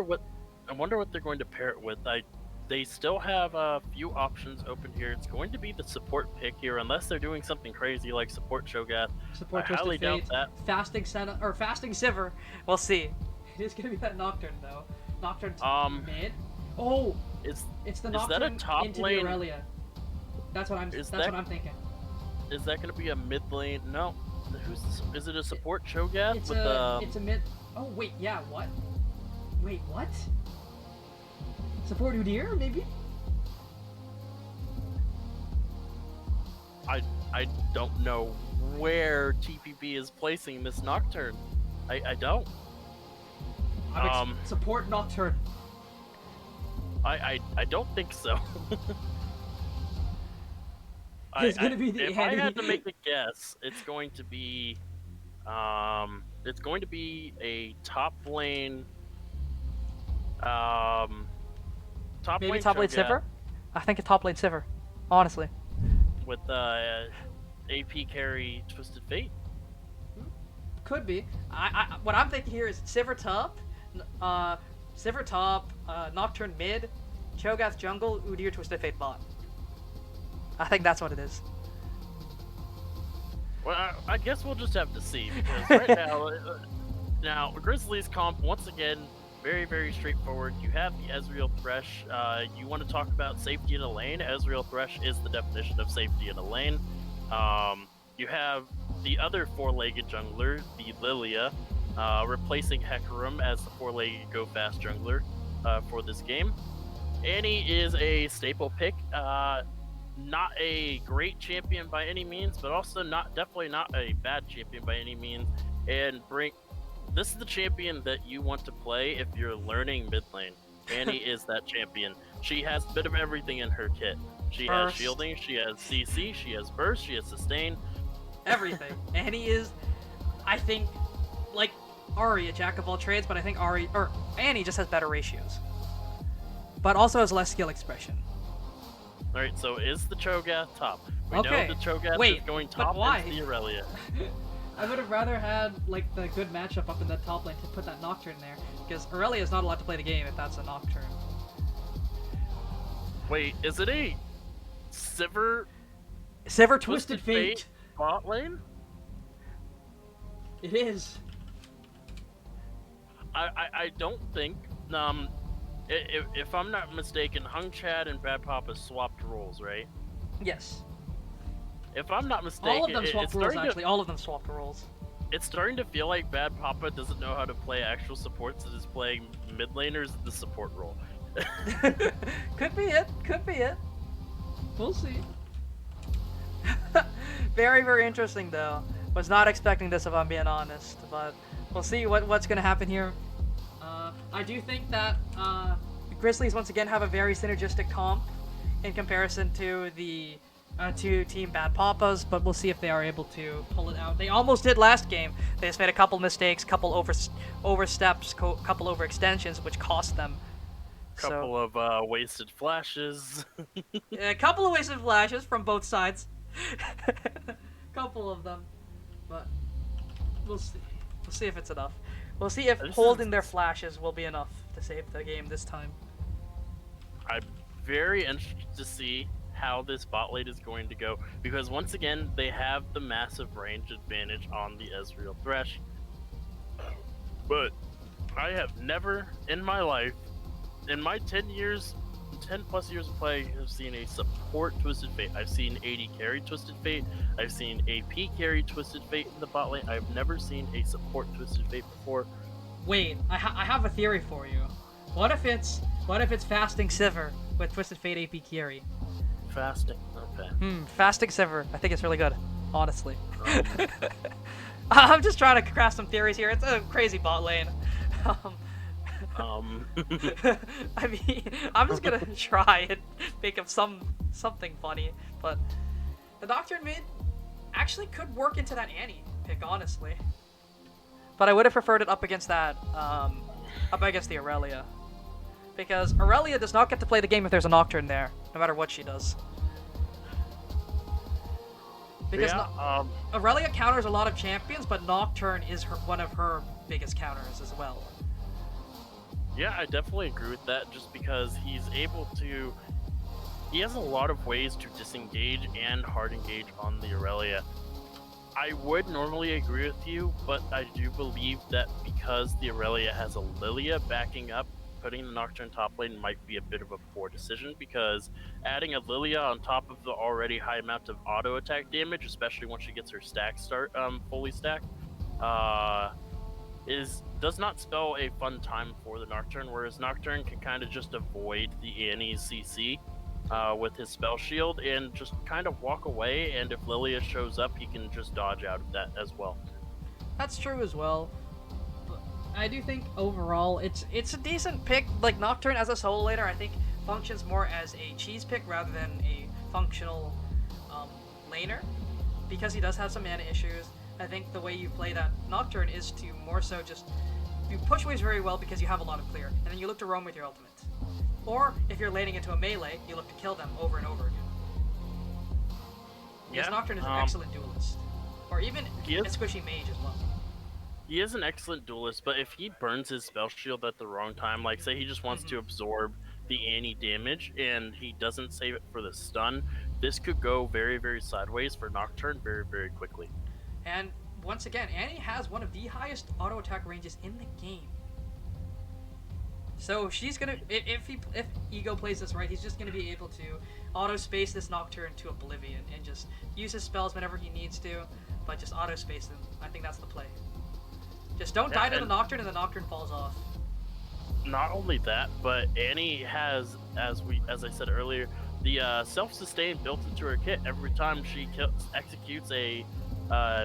I wonder what they're going to pair it with. They still have a few options open here. It's going to be the support pick here, unless they're doing something crazy like support Cho'Gath. Support I highly Twisted Fate, doubt that. Fasting Sivir. We'll see. It is gonna be that Nocturne though. Nocturne mid. Oh, it's the Nocturne that a top into lane? the Aurelia. That's what I'm thinking. Is that going to be a mid lane? No. Is it a support Cho'Gath It's with it's a mid. Oh wait, yeah. What? Wait, what? Support Udyr, maybe? I don't know where TPP is placing this Nocturne. I don't. Support Nocturne. I don't think so. It's gonna be the if I had to make a guess, it's going to be It's going to be a top lane. Um, top Maybe lane top lane Cho'Gath Sivir? I think it's top lane Sivir, honestly. with AP carry Twisted Fate. Could be. What I'm thinking here is Sivir top, Nocturne mid, Cho'Gath jungle, Udyr Twisted Fate bot. I think that's what it is. Well, I guess we'll just have to see because right now Grizzlies comp once again very very straightforward. You have the Ezreal Thresh. You want to talk about safety in a lane? Ezreal Thresh is the definition of safety in a lane. You have the other four-legged jungler, the Lilia, replacing Hecarim as the four-legged go fast jungler for this game. Annie is a staple pick. Not a great champion by any means, but also definitely not a bad champion by any means. And this is the champion that you want to play if you're learning mid lane. Annie is that champion. She has a bit of everything in her kit. She has shielding, she has CC, she has burst, she has sustain. Everything. Annie is, I think, like Ahri, a jack of all trades, but I think Annie just has better ratios. But also has less skill expression. Alright, so is the Cho'Gath top? We know the Cho'Gath is going top against the Aurelia. I would have rather had like the good matchup up in the top lane to put that Nocturne there, because Aurelia is not allowed to play the game if that's a Nocturne. Wait, is it a Sivir Twisted Fate bot lane? It is. I don't think if I'm not mistaken, Hung Chad and Bad Papa swapped roles, right? Yes. If I'm not mistaken, all of them swapped roles. Actually, all of them swapped roles. It's starting to feel like Bad Papa doesn't know how to play actual supports and is playing mid laners in the support role. Could be it. Could be it. We'll see. Very, very interesting though. Was not expecting this if I'm being honest, but we'll see what's gonna happen here. I do think that the Grizzlies once again have a very synergistic comp in comparison to the to Team Bad Papas, but we'll see if they are able to pull it out. They almost did last game. They just made a couple mistakes, couple oversteps, couple overextensions, which cost them. Couple of wasted flashes. A couple of wasted flashes from both sides. Couple of them, but we'll see. We'll see if it's enough. We'll see if holding their flashes will be enough to save the game this time. I'm very interested to see how this bot lane is going to go, because once again they have the massive range advantage on the Ezreal Thresh. But I have never in my life, in my 10 plus years of play, have seen a support Twisted Fate. I've seen AD carry Twisted Fate. I've seen AP carry Twisted Fate in the bot lane. I've never seen a support Twisted Fate before. Wait, I have a theory for you. What if it's fasting Sivir with Twisted Fate AP carry? Fasting, okay. Fasting Sivir. I think it's really good, honestly. I'm just trying to craft some theories here. It's a crazy bot lane. I mean, I'm just gonna try and think of something funny, but the Nocturne mid actually could work into that Annie pick, honestly. But I would have preferred it up against that, up against the Aurelia, because Aurelia does not get to play the game if there's a Nocturne there, no matter what she does. Because Aurelia counters a lot of champions, but Nocturne is one of her biggest counters as well. Yeah, I definitely agree with that, just because he has a lot of ways to disengage and hard engage on the Aurelia. I would normally agree with you, but I do believe that because the Aurelia has a Lilia backing up, putting the Nocturne top lane might be a bit of a poor decision, because adding a Lilia on top of the already high amount of auto attack damage, especially once she gets her stack fully stacked, does not spell a fun time for the Nocturne, whereas Nocturne can kind of just avoid the Annie's CC with his spell shield and just kind of walk away, and if Lilia shows up, he can just dodge out of that as well. That's true as well. I do think overall it's a decent pick. Like, Nocturne as a solo laner, I think functions more as a cheese pick rather than a functional laner, because he does have some mana issues. I think the way you play that Nocturne is to more so just you push waves very well because you have a lot of clear, and then you look to roam with your ultimate. Or if you're laning into a melee, you look to kill them over and over again. Because Yeah, Nocturne is an excellent duelist, or even he a is. squishy mage as well. He is an excellent duelist, but if he burns his spell shield at the wrong time, like say he just wants to absorb the Annie damage and he doesn't save it for the stun, this could go very, very sideways for Nocturne very, very quickly. And once again, Annie has one of the highest auto attack ranges in the game. So she's gonna, if Ego plays this right, he's just gonna be able to auto space this Nocturne to oblivion and just use his spells whenever he needs to, but just auto space them. I think that's the play. Just don't die to the Nocturne and the Nocturne falls off. Not only that, but Annie has, as I said earlier, the self-sustain built into her kit. Every time she executes a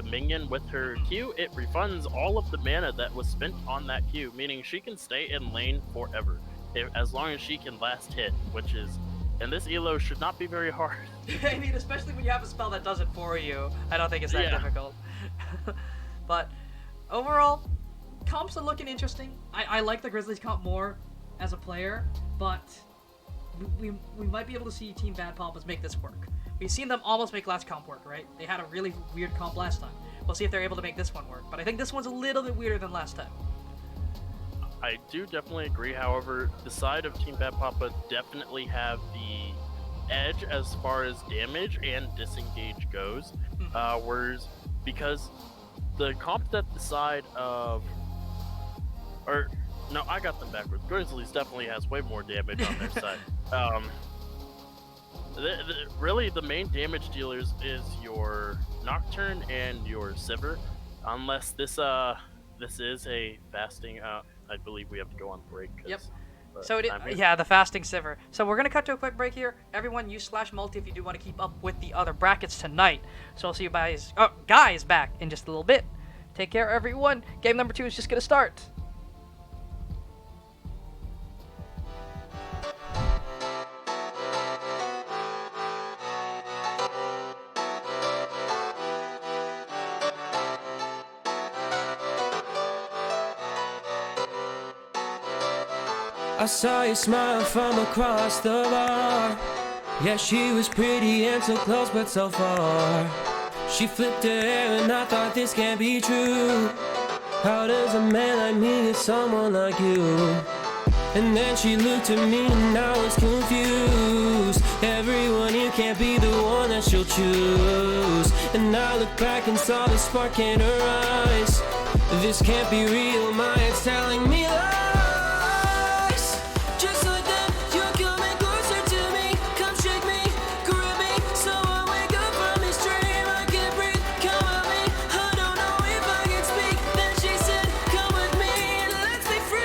minion with her Q, it refunds all of the mana that was spent on that Q, meaning she can stay in lane forever, as long as she can last hit, which is, and this elo should not be very hard. I mean, especially when you have a spell that does it for you, I don't think it's that difficult. But overall, comps are looking interesting. I like the Grizzlies comp more as a player, but we might be able to see Team Bad Papas make this work. We've seen them almost make last comp work, right? They had a really weird comp last time. We'll see if they're able to make this one work, but I think this one's a little bit weirder than last time. I do definitely agree. However, the side of Team Bad Papa definitely have the edge as far as damage and disengage goes. Whereas, because the comp that the side of, or no, I got them backwards. Grizzlies definitely has way more damage on their side. Really, the main damage dealers is your Nocturne and your Sivir, unless this is a fasting. I believe we have to go on break. Yep. So yeah, the fasting Sivir. So we're gonna cut to a quick break here. Everyone, use /multi if you do want to keep up with the other brackets tonight. So I'll see you guys back in just a little bit. Take care, everyone. Game number 2 is just gonna start. I saw you smile from across the bar. Yeah, she was pretty and so close but so far. She flipped her hair and I thought this can't be true. How does a man like me get someone like you? And then she looked at me and I was confused. Everyone here can't be the one that she'll choose. And I looked back and saw the spark in her eyes. This can't be real, my head's telling me lies. Just like that, you're coming closer to me. Come shake me, grab me, so I wake up from this dream. I can't breathe, come at me. I don't know if I can speak. Then she said, come with me and let's be free.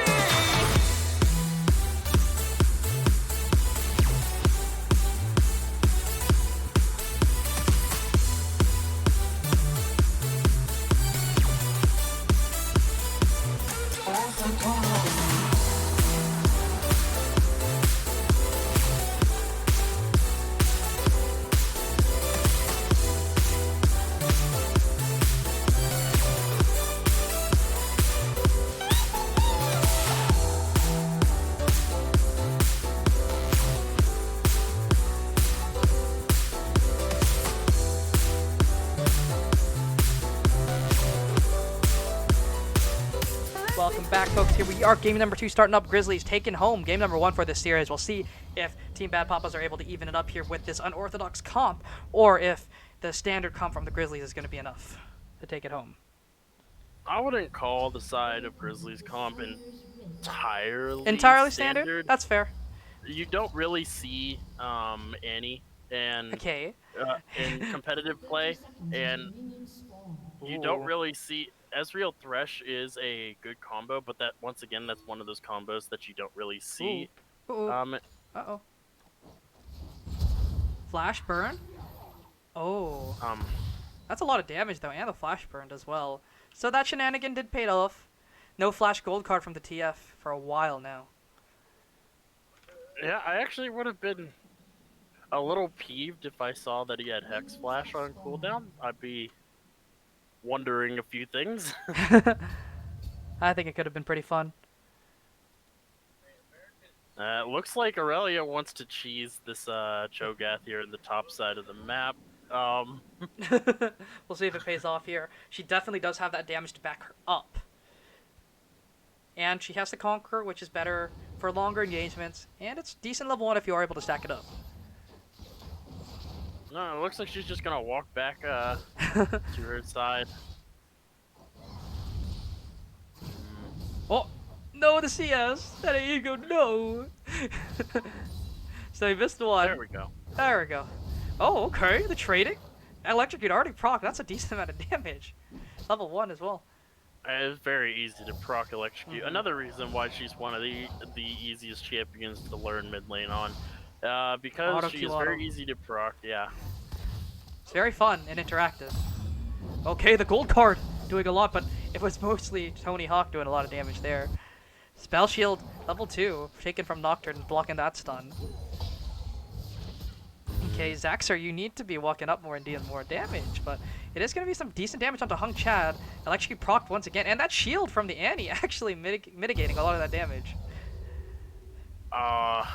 Welcome back, folks. Here we are, game number 2 starting up. Grizzlies taking home game number 1 for this series. We'll see if Team Bad Papas are able to even it up here with this unorthodox comp, or if the standard comp from the Grizzlies is going to be enough to take it home. I wouldn't call the side of Grizzlies comp entirely standard. That's fair. You don't really see Annie and in competitive play, and you don't really see. Ezreal Thresh is a good combo, but that once again, that's one of those combos that you don't really see. Uh-oh. Flash burn? Oh. That's a lot of damage, though, and the flash burned as well. So that shenanigan did pay off. No flash gold card from the TF for a while now. Yeah, I actually would have been a little peeved if I saw that he had Hex Flash on cooldown. I'd be wondering a few things. I think it could have been pretty fun. It looks like Aurelia wants to cheese this Cho'Gath here in the top side of the map. We'll see if it pays off here. She definitely does have that damage to back her up. And she has the Conqueror, which is better for longer engagements, and it's decent level 1 if you are able to stack it up. No, it looks like she's just gonna walk back to her side. Oh, no, the CS! That ego, no! So he missed one. There we go. There we go. Oh, okay, the trading. Electrocute already proc, that's a decent amount of damage. Level 1 as well. It's very easy to proc electrocute. Another reason why she's one of the easiest champions to learn mid lane on, because Auto she Q is auto. very easy to proc. Yeah. It's very fun and interactive. Okay, the gold card doing a lot, but it was mostly Tony Hawk doing a lot of damage there. Spell shield level 2, taken from Nocturne, blocking that stun. Okay, Zaxxer, you need to be walking up more and dealing more damage, but it is going to be some decent damage onto Hung Chad. Electrocute procced once again, and that shield from the Annie actually mitigating a lot of that damage. I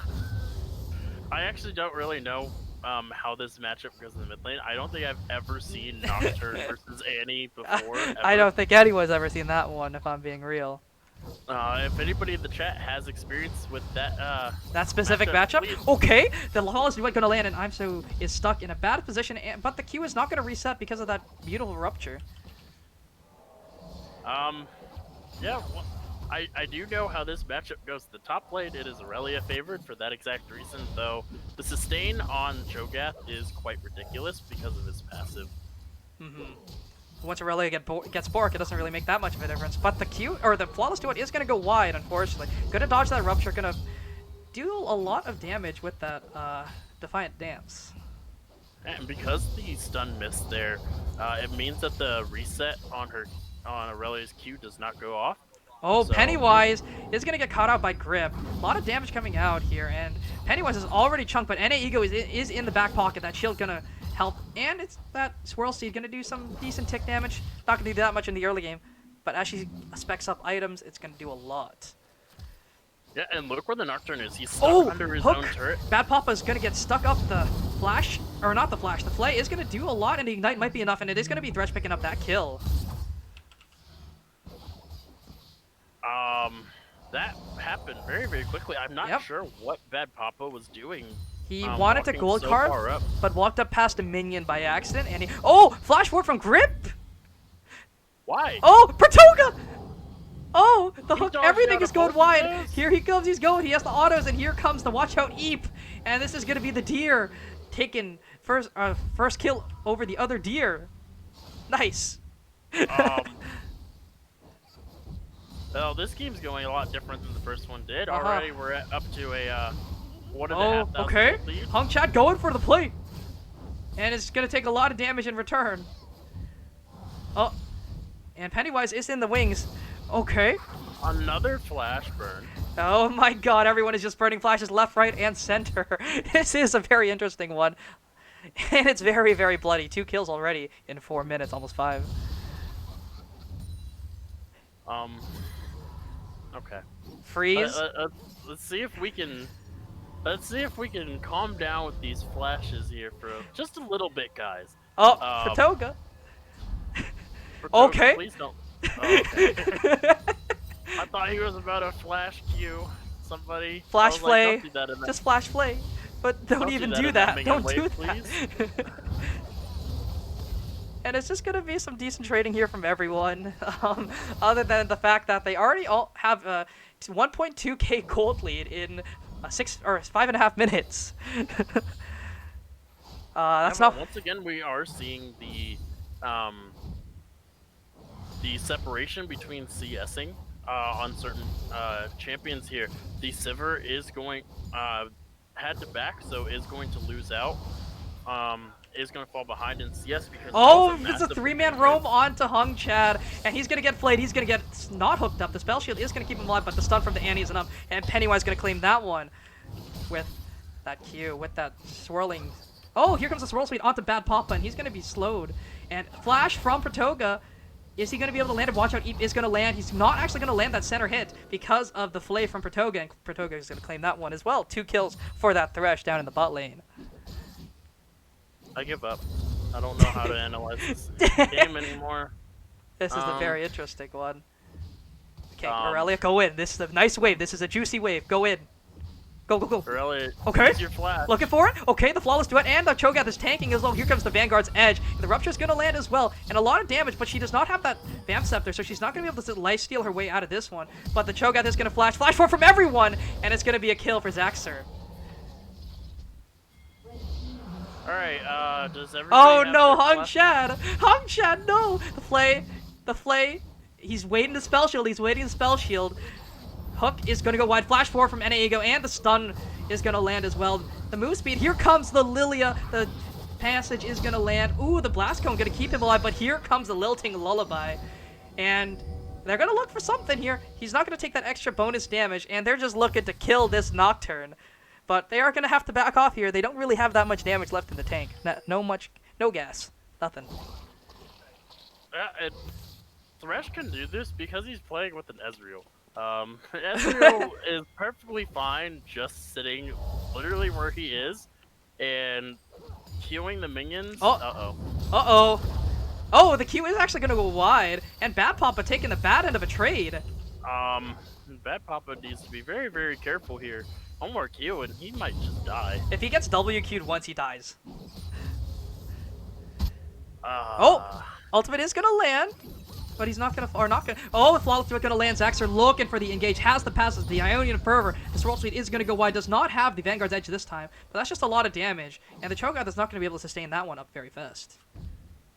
actually don't really know how this matchup goes in the mid lane. I don't think I've ever seen Nocturne versus Annie before. I don't think anyone's ever seen that one, if I'm being real. If anybody in the chat has experience with that, That specific matchup? please. Okay, the Lawless is going to land, and IMSO is stuck in a bad position, but the Q is not going to reset because of that beautiful rupture. Yeah, well, I do know how this matchup goes. The top lane, it is Aurelia favored for that exact reason, though the sustain on Cho'Gath is quite ridiculous because of his passive. Once Aurelia gets Bork, it doesn't really make that much of a difference. But the Q, or the Flawless Duet is going to go wide, unfortunately. Going to dodge that rupture, going to do a lot of damage with that Defiant Dance. And because the stun missed there, it means that the reset on Aurelia's Q does not go off. Oh, So- Pennywise is going to get caught out by Grip. A lot of damage coming out here, and Pennywise is already chunked, but NA Ego is in the back pocket. That shield going to help, and it's that Swirl Seed going to do some decent tick damage. Not going to do that much in the early game, but as she specs up items, it's going to do a lot. Yeah, and look where the Nocturne is. He's stuck under his own Hook! turret. Bad Papa is going to get stuck up the Flash, or not the Flash, the Flay is going to do a lot, and the Ignite might be enough, and it is going to be Thresh picking up that kill. That happened very, very quickly. I'm not Yep. sure what Bad Papa was doing. He wanted to walking gold so card, far up. but walked up past a minion by accident, and he... Oh! Flash forward from Grip! Why? Oh! Pratoga! Oh! The He hook, dodged everything out is of going both wide! of those. Here he comes, he's going, he has the autos, and here comes the Watch Out Eep! And this is going to be the deer taking first kill over the other deer. Nice! Well, this game's going a lot different than the first one did. Uh-huh. Already we're up to a 1,500 Oh, okay. gold lead. Hung Chat going for the plate. And it's going to take a lot of damage in return. Oh. And Pennywise is in the wings. Okay. Another flash burn. Oh my god, everyone is just burning flashes left, right, and center. This is a very interesting one. And it's very, very bloody. 2 kills already in 4 minutes, almost 5. Okay. Freeze. Let's see if we can. Let's see if we can calm down with these flashes here for just a little bit, guys. Oh, Pratoga. Pratoga, Okay. Please don't. Oh, okay. I thought he was about to flash Q. Somebody. Flash I was like, Flay. don't do that in that- Just Flash Flay. But don't even do in that that. Minion Don't wave, do please. that. And it's just going to be some decent trading here from everyone. Other than the fact that they already all have a 1.2k gold lead in 6 or 5.5 minutes. That's Yeah, not. but once again, we are seeing the separation between CSing on certain champions here. The Sivir is going head to back, so is going to lose out. Is going to fall behind in CS because Oh, that was it's a massive 3-man advantage. roam onto Hung Chad, and he's gonna get flayed. He's gonna get not hooked up. The spell shield is gonna keep him alive, but the stun from the Annie is enough, and Pennywise gonna claim that one with that Q, with that swirling. Oh, here comes the swirl speed onto Bad Papa, and he's gonna be slowed. And Flash from Pratoga, Is he going to be able to land it? Watch out, Eep is going to land. He's not actually going to land that center hit because of the fillet from Pratoga, and Pratoga is going to claim that one as well. 2 kills for that Thresh down in the bot lane. I give up. I don't know how to analyze this game anymore. This is a very interesting one. Okay, Aurelia, go in. This is a nice wave. This is a juicy wave. Go in. Go, go, go. Aurelia, okay. use your flash. Looking for it. Okay, the flawless duet and the Cho'Gath is tanking as well. Here comes the Vanguard's edge. The Rupture's going to land as well. And a lot of damage, but she does not have that Vamp Scepter, so she's not going to be able to lifesteal her way out of this one. But the Cho'Gath is going to flash. Flash forward from everyone, and it's going to be a kill for Zaxxer. Alright, does everybody Oh have no, their Hung flash? Chad! Hung Chad, no! The Flay, he's waiting the spell shield, Hook is gonna go wide, flash forward from NAEGO, and the stun is gonna land as well. The move speed, here comes the Lilia, the passage is gonna land. Ooh, the Blast Cone gonna keep him alive, but here comes the Lilting Lullaby. And they're gonna look for something here. He's not gonna take that extra bonus damage, and they're just looking to kill this Nocturne. But they are going to have to back off here. They don't really have that much damage left in the tank. No gas. Nothing. Thresh can do this because he's playing with an Ezreal. Ezreal is perfectly fine just sitting literally where he is and queuing the minions. Oh. Uh-oh. Uh-oh. Oh, the Q is actually going to go wide. And Bad Papa taking the bad end of a trade. Bad Papa needs to be very, very careful here. One more Q and he might just die. If he gets WQ'd once, he dies. Oh! Ultimate is gonna land, but he's not gonna, oh, the Flawless Duet gonna land. Zaxxer looking for the engage, has the passes, the Ionian Fervor. The Swirl Suite is gonna go wide, does not have the Vanguard's Edge this time, but that's just a lot of damage, and the Cho'Gath is not gonna be able to sustain that one up very fast.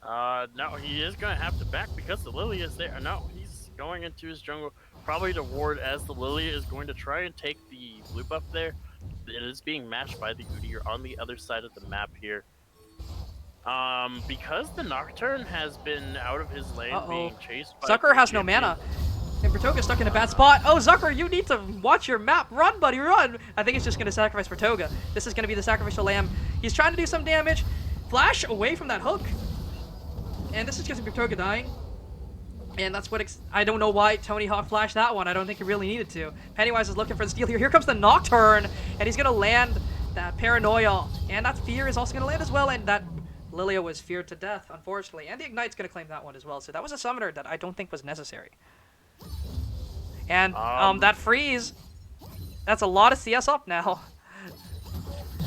No, he is gonna have to back because the Lily is there. No, he's going into his jungle. Probably to ward as the Lilia is going to try and take the blue buff there. It is being matched by the Udyr on the other side of the map here. Because the Nocturne has been out of his lane being chased by Zucker has no mana. And Pratoga's stuck in a bad spot. Oh, Zucker, you need to watch your map. Run, buddy, run! I think he's just going to sacrifice Pratoga. This is going to be the sacrificial lamb. He's trying to do some damage. Flash away from that hook. And this is just Pratoga dying. And that's what I don't know why Tony Hawk flashed that one. I don't think he really needed to. Pennywise is looking for the steal here. Here comes the Nocturne, and he's going to land that Paranoia. And that Fear is also going to land as well, and that Lilia was feared to death, unfortunately. And the Ignite's going to claim that one as well. So that was a summoner that I don't think was necessary. And that Freeze, that's a lot of CS up now.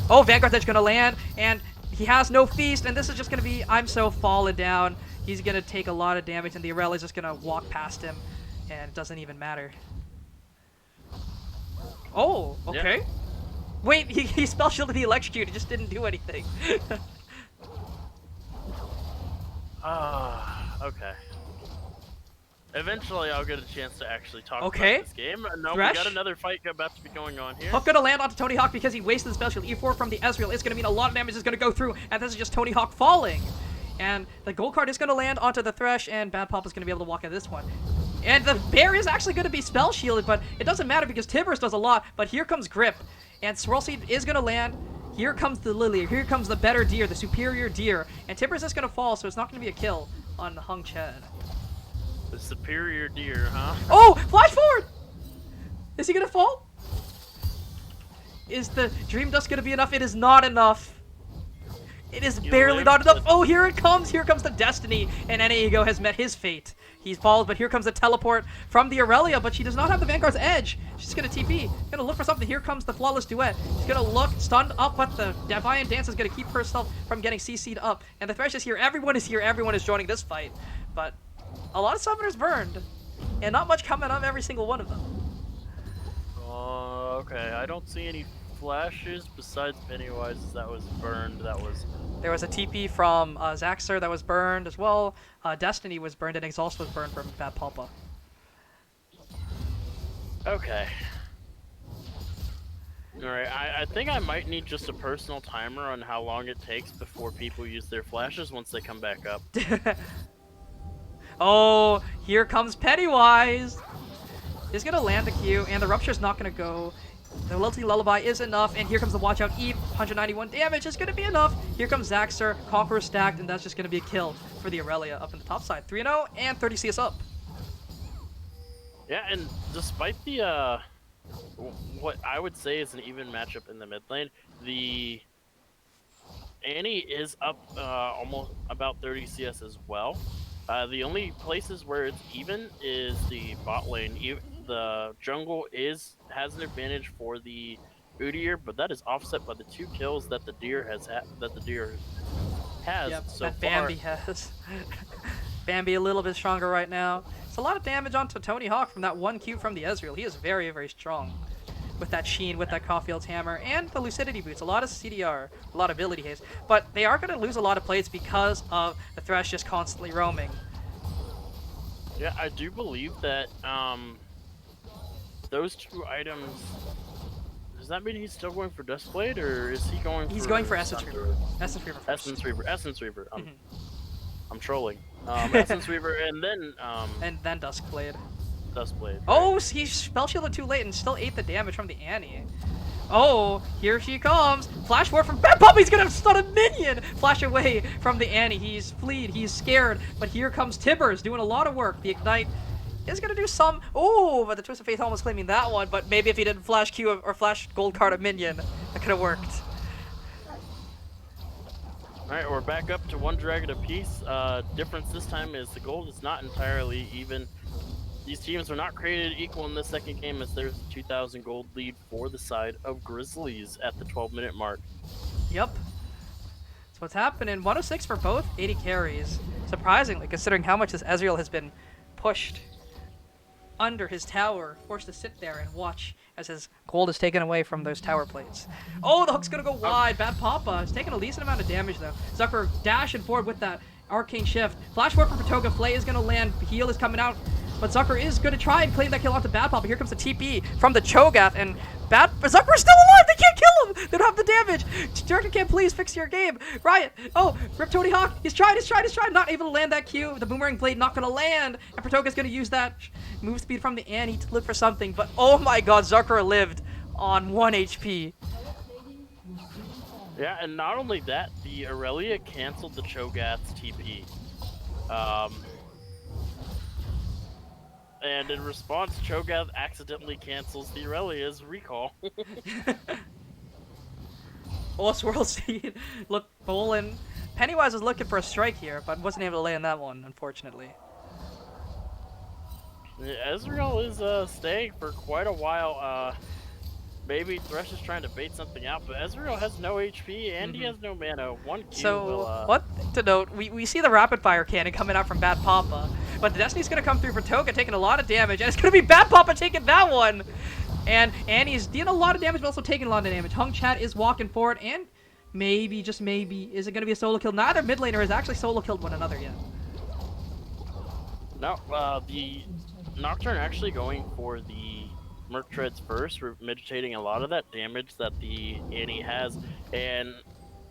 Oh, Vanguard's Edge going to land, and he has no Feast, and this is just going to be, I'm so fallen down. He's going to take a lot of damage, and the Aurelia is just going to walk past him, and it doesn't even matter. Oh, okay. Yeah. Wait, he spell shielded the electrocute. He just didn't do anything. Okay. Eventually, I'll get a chance to actually talk about this game. No, Thresh? We got another fight about to be going on here. Hook gonna land onto Tony Hawk because he wasted the spell shield. E4 from the Ezreal is gonna mean a lot of damage is gonna go through, and this is just Tony Hawk falling. And the gold card is going to land onto the Thresh, and Bad Papa's going to be able to walk out of this one. And the bear is actually going to be spell shielded, but it doesn't matter because Tibbers does a lot. But here comes Grip, and Swirl Seed is going to land. Here comes the Lily. Here comes the better deer, the superior deer. And Tibbers is going to fall, so it's not going to be a kill on Hung Chad. The superior deer, huh? Oh, flash forward! Is he going to fall? Is the Dream Dust going to be enough? It is not enough. It is barely not enough. Oh, here it comes. Here comes the Destiny. And NAEGO has met his fate. He falls, but here comes the teleport from the Aurelia, but she does not have the Vanguard's Edge. She's going to TP. Going to look for something. Here comes the Flawless Duet. She's going to look, stunned up, but the Defiant Dance is going to keep herself from getting CC'd up. And the Thresh is here. Everyone is here. Everyone is joining this fight. But a lot of summoners burned. And not much coming of every single one of them. Okay. I don't see any flashes besides Pennywise that was burned. There was a TP from Zaxxer that was burned as well. Destiny was burned, and Exhaust was burned from Bad Papa. Okay. Alright, I think I might need just a personal timer on how long it takes before people use their flashes once they come back up. Oh, here comes Pennywise! He's gonna land the Q, and the Rupture's not gonna go. The Lilting Lullaby is enough, and here comes the Watch Out Eve. 191 damage is going to be enough. Here comes Zaxxer, Conqueror stacked, and that's just going to be a kill for the Aurelia up in the top side. 3-0 and 30 CS up. Yeah, and despite the what I would say is an even matchup in the mid lane, the Annie is up almost about 30 CS as well. The only places where it's even is the bot lane. The jungle has an advantage for the Udyr, but that is offset by the 2 kills that the deer has Yep, so that far. Bambi has. Bambi a little bit stronger right now. It's a lot of damage onto Tony Hawk from that 1 Q from the Ezreal. He is very, very strong with that Sheen, with that Caulfield's Hammer, and the Lucidity Boots. A lot of CDR, a lot of ability haste. But they are going to lose a lot of plates because of the Thresh just constantly roaming. Yeah, I do believe that those 2 items. Does that mean he's still going for Duskblade, or is he going? He's for going for Essence Thunder? Reaver. Essence Reaver first. Essence Reaver. Mhm. I'm trolling. Essence Reaver, and then Duskblade. Duskblade. Right? Oh, he spell shielded too late and still ate the damage from the Annie. Oh, here she comes. Flash Ward from Bad Puppy's gonna stun a minion. Flash away from the Annie. He's fleed. He's scared. But here comes Tibbers doing a lot of work. The Ignite is gonna do some. Oh, but the Twist of Fate almost claiming that one. But maybe if he didn't Flash Q or Flash Gold card a minion, that could have worked. Alright, we're back up to 1 dragon apiece. Difference this time is the gold is not entirely even. These teams are not created equal in the second game, as there's a 2,000 gold lead for the side of Grizzlies at the 12-minute mark. Yep. That's what's happening. 106 for both 80 carries. Surprisingly, considering how much this Ezreal has been pushed under his tower, forced to sit there and watch as his gold is taken away from those tower plates. Oh, the hook's gonna go wide. Bad Papa is taking a decent amount of damage though. Zucker dashing forward with that arcane shift. Flash forward from Patoga. Flay is gonna land. Heal is coming out. But Zucker is going to try and claim that kill onto Bad Papa. Here comes the TP from the Cho'Gath, and Zucker is still alive! They can't kill him! They don't have the damage! Director can't please fix your game! Riot! Oh, rip Tony Hawk! He's tried! Not able to land that Q. The Boomerang Blade not going to land! And Patoga's going to use that move speed from the Annie to look for something. But oh my god, Zucker lived on 1 HP. Yeah, and not only that, the Aurelia canceled the Cho'Gath's TP. And in response, Cho'Gath accidentally cancels the Aurelia's recall. Oh, Swirl Seed. Look, Bolin. Pennywise was looking for a strike here, but wasn't able to land that one, unfortunately. Ezreal is staying for quite a while. Maybe Thresh is trying to bait something out, but Ezreal has no HP and he has no mana. 1 Q So, will, what to note, we see the Rapid Fire Cannon coming out from Bad Papa, but the Destiny's going to come through for Toga, taking a lot of damage, and it's going to be Bad Papa taking that one! And Annie's dealing a lot of damage, but also taking a lot of damage. Hung Chat is walking forward, and maybe, just maybe, is it going to be a solo kill? Neither mid laner has actually solo killed one another yet. No, the Nocturne actually going for the Merc Treads first, meditating a lot of that damage that the Annie has, and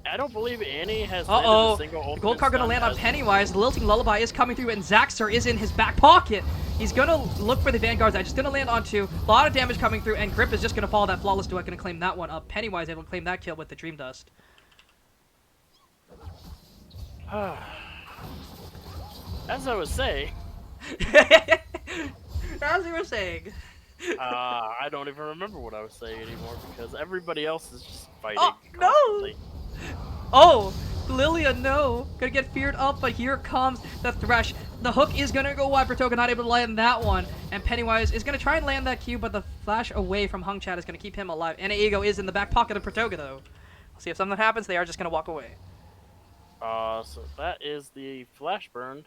I don't believe Annie has landed a single ultimate. The gold card gonna stun land on Pennywise. The Lilting Lullaby is coming through, and Zaxxer is in his back pocket. He's gonna look for the Vanguard's Edge. Just gonna land onto a lot of damage coming through, and Grip is just gonna follow that Flawless Duet, gonna claim that one up. Pennywise able to claim that kill with the Dream Dust. As I was saying. As you were saying. I don't even remember what I was saying anymore because everybody else is just fighting. Oh, constantly. no! Oh, Lilia, no. Gonna get feared up, but here comes the Thresh. The hook is gonna go wide for Toga, not able to land that one. And Pennywise is gonna try and land that Q, but the flash away from Hung Chat is gonna keep him alive. And Ego is in the back pocket of Pratoga, though. We'll see if something happens. They are just gonna walk away. So that is the flash burn.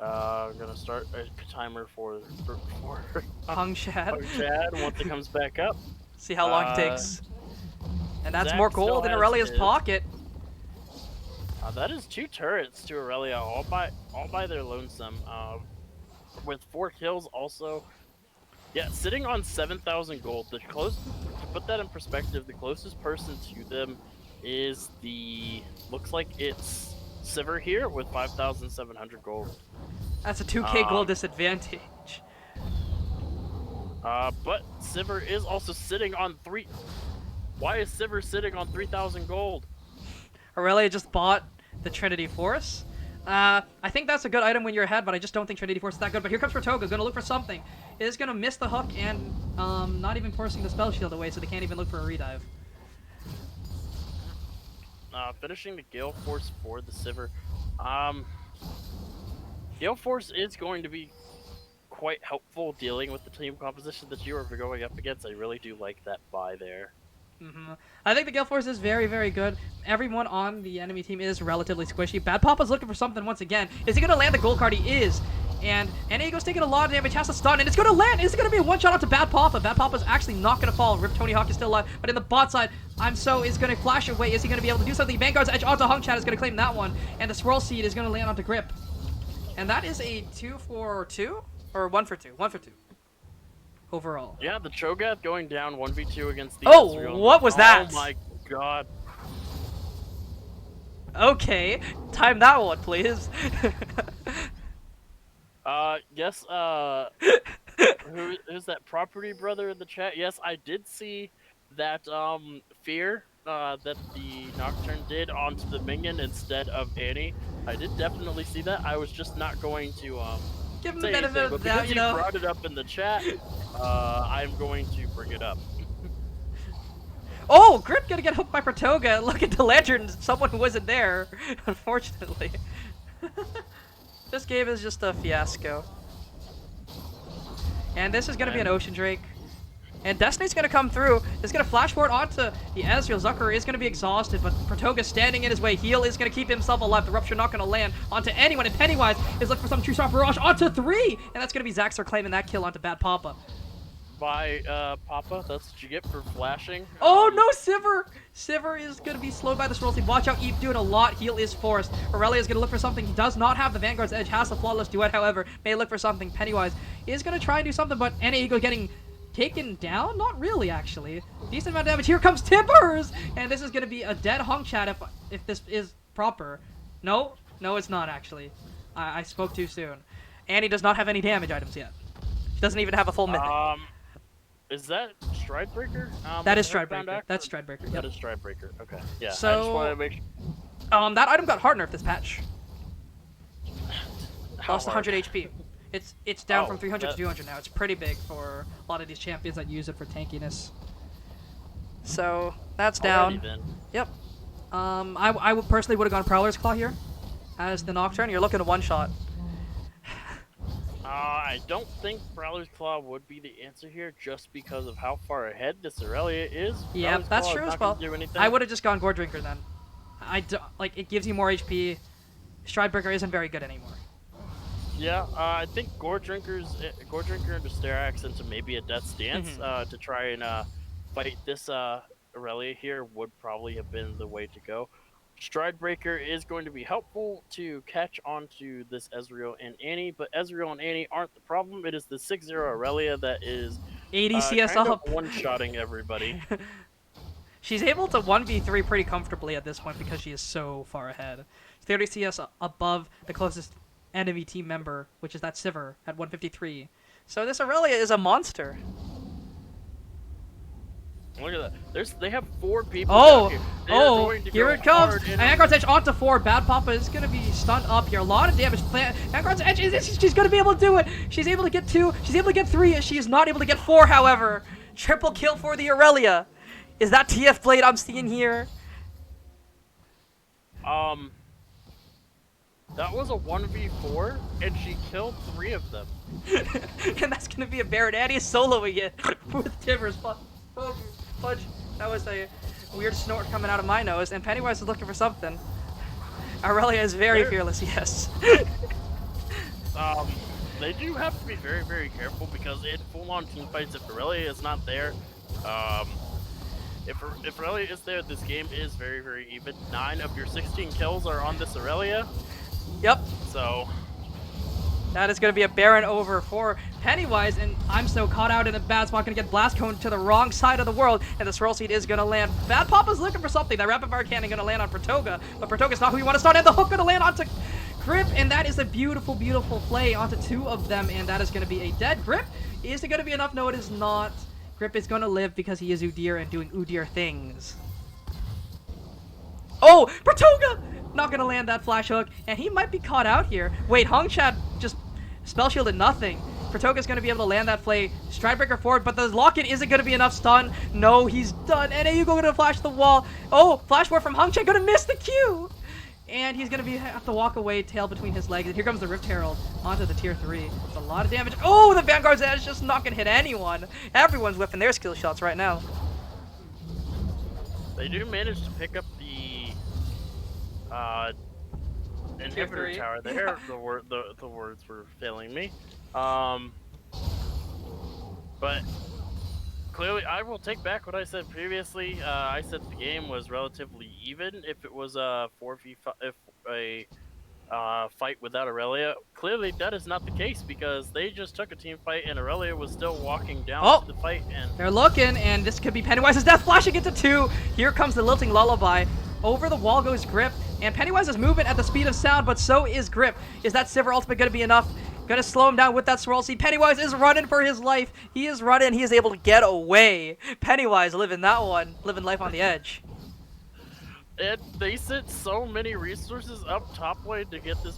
I'm gonna start a timer for Hung Chat. Hung Chat once it comes back up. See how long it takes. And that's Zach more gold in still has Aurelia's his. pocket. That is 2 turrets to Aurelia, all by their lonesome. With 4 kills, also. Yeah, sitting on 7,000 gold. To put that in perspective, the closest person to them is looks like it's Sivir here with 5,700 gold. That's a 2k gold disadvantage. But Sivir is also sitting on 3. Why is Sivir sitting on 3,000 gold? Aurelia just bought the Trinity Force. I think that's a good item when you're ahead, but I just don't think Trinity Force is that good. But here comes Pratoga, gonna look for something. Is gonna miss the hook and not even forcing the spell shield away, so they can't even look for a redive. Finishing the Gale Force for the Sivir. Gale Force is going to be quite helpful dealing with the team composition that you are going up against. I really do like that buy there. I think the Gale Force is very, very good. Everyone on the enemy team is relatively squishy. Bad Papa's looking for something once again. Is he going to land the gold card? He is. And Ego's taking a lot of damage, has to stun, and it's going to land. Is it going to be a one-shot onto Bad Papa? Bad Papa's actually not going to fall. Rip Tony Hawk is still alive. But in the bot side, is going to flash away. Is he going to be able to do something? Vanguard's Edge onto Hung Chat is going to claim that one. And the Swirl Seed is going to land onto Grip. And that is a 2 for 2? Or 1 for 2? 1 for 2. Overall. Yeah, the Cho'Gath going down 1v2 against the Oh, Ezreal. what was that? Oh my god. Okay, time that one, please. Yes, who's that property brother in the chat? Yes, I did see that, fear, that the Nocturne did onto the minion instead of Annie. I did definitely see that. I was just not going to, Give him the say benefit anything, of but the doubt, because you you know. brought it up in the chat, I'm going to bring it up. Oh, Grip gonna get hooked by Pratoga. Look at the Lantern, someone who wasn't there, unfortunately. This game is just a fiasco. And this is gonna be an Ocean Drake. And Destiny's gonna come through. It's gonna flash forward onto the Ezreal. Zucker is gonna be exhausted, but Pratoga standing in his way. Heal is gonna keep himself alive. The Rupture not gonna land onto anyone. And Pennywise is looking for some True Shot Barrage onto 3! And that's gonna be Zaxxor claiming that kill onto Bad Papa. By, Papa, that's what you get for flashing. Oh no, Sivir! Sivir is gonna be slowed by the Swirl Seed. Watch out, Eve doing a lot. Heal is forced. Aurelia is gonna look for something. He does not have the Vanguard's Edge. Has the Flawless Duet, however. May look for something. Pennywise is gonna try and do something, but Ego getting taken down? Not really, actually. Decent amount of damage. Here comes Timbers! And this is gonna be a dead Hung Chat if this is proper. No? No, it's not, actually. I spoke too soon. Annie does not have any damage items yet. She doesn't even have a full mythic. Is that Stridebreaker? That is Stridebreaker. That's Stridebreaker. Yep. That is Stridebreaker. Okay. Yeah. So, I just wanted to make sure. That item got hard nerfed this patch. How Lost hard? 100 HP. It's down Oh, from 300 that- to 200 now. It's pretty big for a lot of these champions that use it for tankiness. So that's down. Alrighty then. Yep. I would personally would have gone Prowler's Claw here as the Nocturne. You're looking at one shot. I don't think Prowler's Claw would be the answer here, just because of how far ahead this Aurelia is. Yeah, Prowler's that's Claw true is as not gonna well. do anything. I would have just gone Gore Drinker then. Like it gives you more HP. Stridebreaker isn't very good anymore. Yeah, I think Gore Drinker into Sterax into maybe a Death Stance to try and fight this Aurelia here would probably have been the way to go. Stridebreaker is going to be helpful to catch onto this Ezreal and Annie, but Ezreal and Annie aren't the problem. It is the 6-0 Aurelia that is 80 CS kind up. of one-shotting everybody. She's able to 1v3 pretty comfortably at this point because she is so far ahead. 30 CS above the closest enemy team member, which is that Sivir at 153. So this Aurelia is a monster. Look at that. They have 4 people Oh, down here. They are oh, going to here go it comes. hard in And on Vanguard's Edge onto 4. Bad Papa is going to be stunned up here. A lot of damage. Vanguard's Edge, she's going to be able to do it. She's able to get 2. She's able to get 3. She is not able to get 4, however. Triple kill for the Aurelia. Is that TF Blade I'm seeing here? That was a 1v4, and she killed 3 of them. And that's going to be a Baron. Annie is soloing it with Timbers. Fudge. That was a weird snort coming out of my nose, and Pennywise is looking for something. Aurelia is very fearless, yes. They do have to be very, very careful, because in full-on teamfights, if Aurelia is not there, if Aurelia is there, this game is very, very even. 9 of your 16 kills are on this Aurelia. Yep. So That is going to be a Baron over for Pennywise, and I'm so caught out in a bad spot. Going to get Blast Cone to the wrong side of the world, and the Swirl Seed is going to land. Bad Papa's looking for something. That Rapid Fire Cannon going to land on Pratoga, but Pratoga's not who you want to start, and the hook going to land onto Grip, and that is a beautiful, beautiful play onto 2 of them, and that is going to be a dead Grip. Is it going to be enough? No, it is not. Grip is going to live because he is Udyr and doing Udyr things. Oh, Pratoga! Not going to land that flash hook, and he might be caught out here. Wait, Hongchat just spell shielded nothing. Pratoga's going to be able to land that play. Stridebreaker forward, but the lock-in isn't going to be enough stun. No, he's done. And you going to flash the wall. Oh, flash ward from Hongchat, going to miss the Q! And he's going to have to walk away, tail between his legs. And here comes the Rift Herald onto the tier 3. It's a lot of damage. Oh, the Vanguard's Edge just not going to hit anyone. Everyone's whipping their skill shots right now. They do manage to pick up the inhibitor tower there. Yeah. The words were failing me. But clearly, I will take back what I said previously. I said the game was relatively even if it was a 4v5, if a fight without Aurelia. Clearly, that is not the case because they just took a team fight and Aurelia was still walking down to the fight. And they're looking, and this could be Pennywise's death, flashing into 2. Here comes the Lilting Lullaby. Over the wall goes Grip, and Pennywise is moving at the speed of sound, but so is Grip. Is that Sivir ultimate going to be enough? Gonna slow him down with that swirl seed. Pennywise is running for his life. He is running. He is able to get away. Pennywise living that one. Living life on the edge. And they sent so many resources up top lane to get this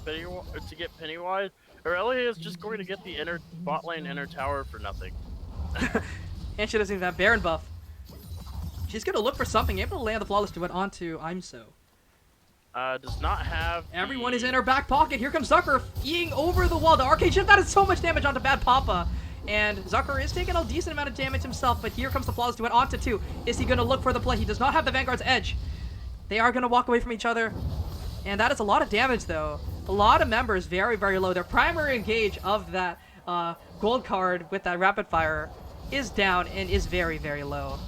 Pennywise. Aurelia is just going to get the inner bot lane inner tower for nothing. And she doesn't even have Baron buff. She's gonna look for something. Able to land the flawless duet onto I'm So. Does not have. Everyone is in her back pocket. Here comes Zucker eating over the wall. The arcade shift, that is so much damage onto Bad Papa. And Zucker is taking a decent amount of damage himself, but here comes the flawless duet onto 2. Is he gonna look for the play? He does not have the Vanguard's Edge. They are gonna walk away from each other. And that is a lot of damage though. A lot of members very, very low. Their primary engage of that gold card with that rapid fire is down and is very, very low.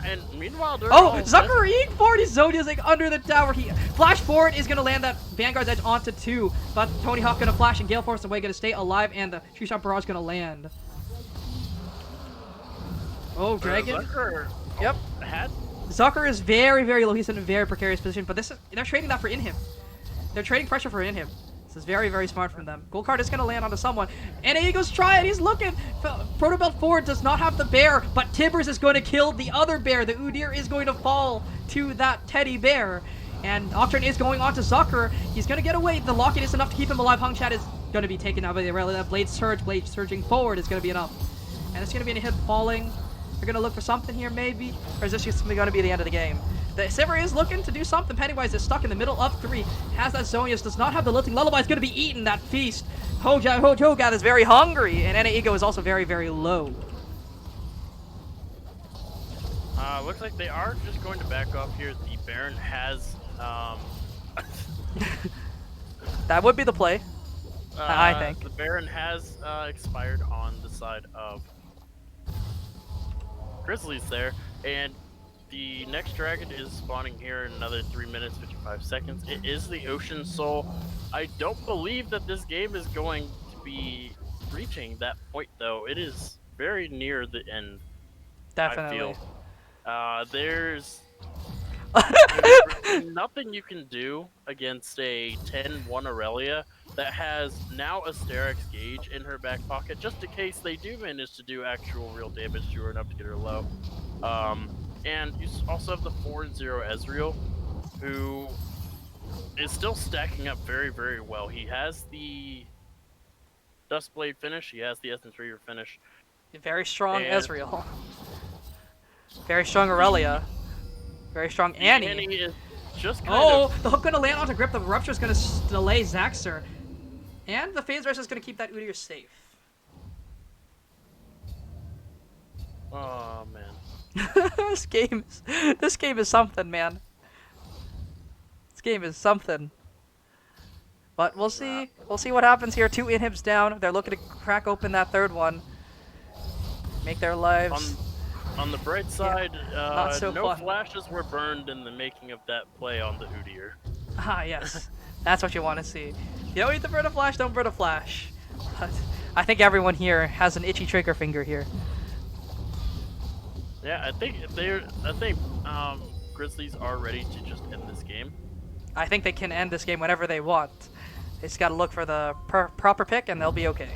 And meanwhile, Zucker eating forward. He's zone using under the tower. He flash forward is gonna land that Vanguard's Edge onto 2, but Tony Hawk gonna flash and Gale Force away, gonna stay alive, and the Tree Shot Barrage gonna land. Oh, Dragon. Yep. Zucker is very, very low. He's in a very precarious position, but they're trading that for Inhib. They're trading pressure for Inhib. This is very, very smart from them. Gold card is going to land onto someone. And Eagle's trying. He's looking. Protobelt 4 does not have the bear, but Tibbers is going to kill the other bear. The Udyr is going to fall to that teddy bear. And Octane is going on to Zucker. He's going to get away. The lock-in is enough to keep him alive. Hongchat is going to be taken out by the Aurelia. That Blade surging forward is going to be enough. And it's going to be a hit falling. They're going to look for something here, maybe? Or is this just going to be the end of the game? The Sivir is looking to do something. Pennywise is stuck in the middle of 3. Has that Zonius. Does not have the Lilting Lullaby. Is going to be eaten. That feast. Hojogath is very hungry. And Ana Ego is also very, very low. Looks like they are just going to back off here. The Baron has... That would be the play. I think. The Baron has expired on the side of Grizzlies there. And the next dragon is spawning here in another 3 minutes, 55 seconds. It is the Ocean Soul. I don't believe that this game is going to be reaching that point, though. It is very near the end. Definitely. I feel. There's nothing you can do against a 10-1 Aurelia that has now a Sterak's Gauge in her back pocket, just in case they do manage to do actual real damage to her enough to get her low. And you also have the 4-0 Ezreal, who is still stacking up very, very well. He has the Dustblade finish, he has the Essence Reaver finish. Very strong Ezreal. Very strong Aurelia. Very strong Annie. Annie is just kind of... the hook gonna land onto Grip. The Rupture's gonna delay Zaxxer. And the Phase Rush is gonna keep that Udyr safe. Oh, man. This game is something, man. This game is something. But we'll see. We'll see what happens here. 2 inhibs down. They're looking to crack open that third one. Make their lives... On the bright side, not so no fun. flashes were burned in the making of that play on the Udyr. Ah, yes. That's what you want to see. You don't need to burn a flash, don't burn a flash. But I think everyone here has an itchy trigger finger here. Yeah, I think Grizzlies are ready to just end this game. I think they can end this game whenever they want. They just gotta look for the proper pick, and they'll be okay.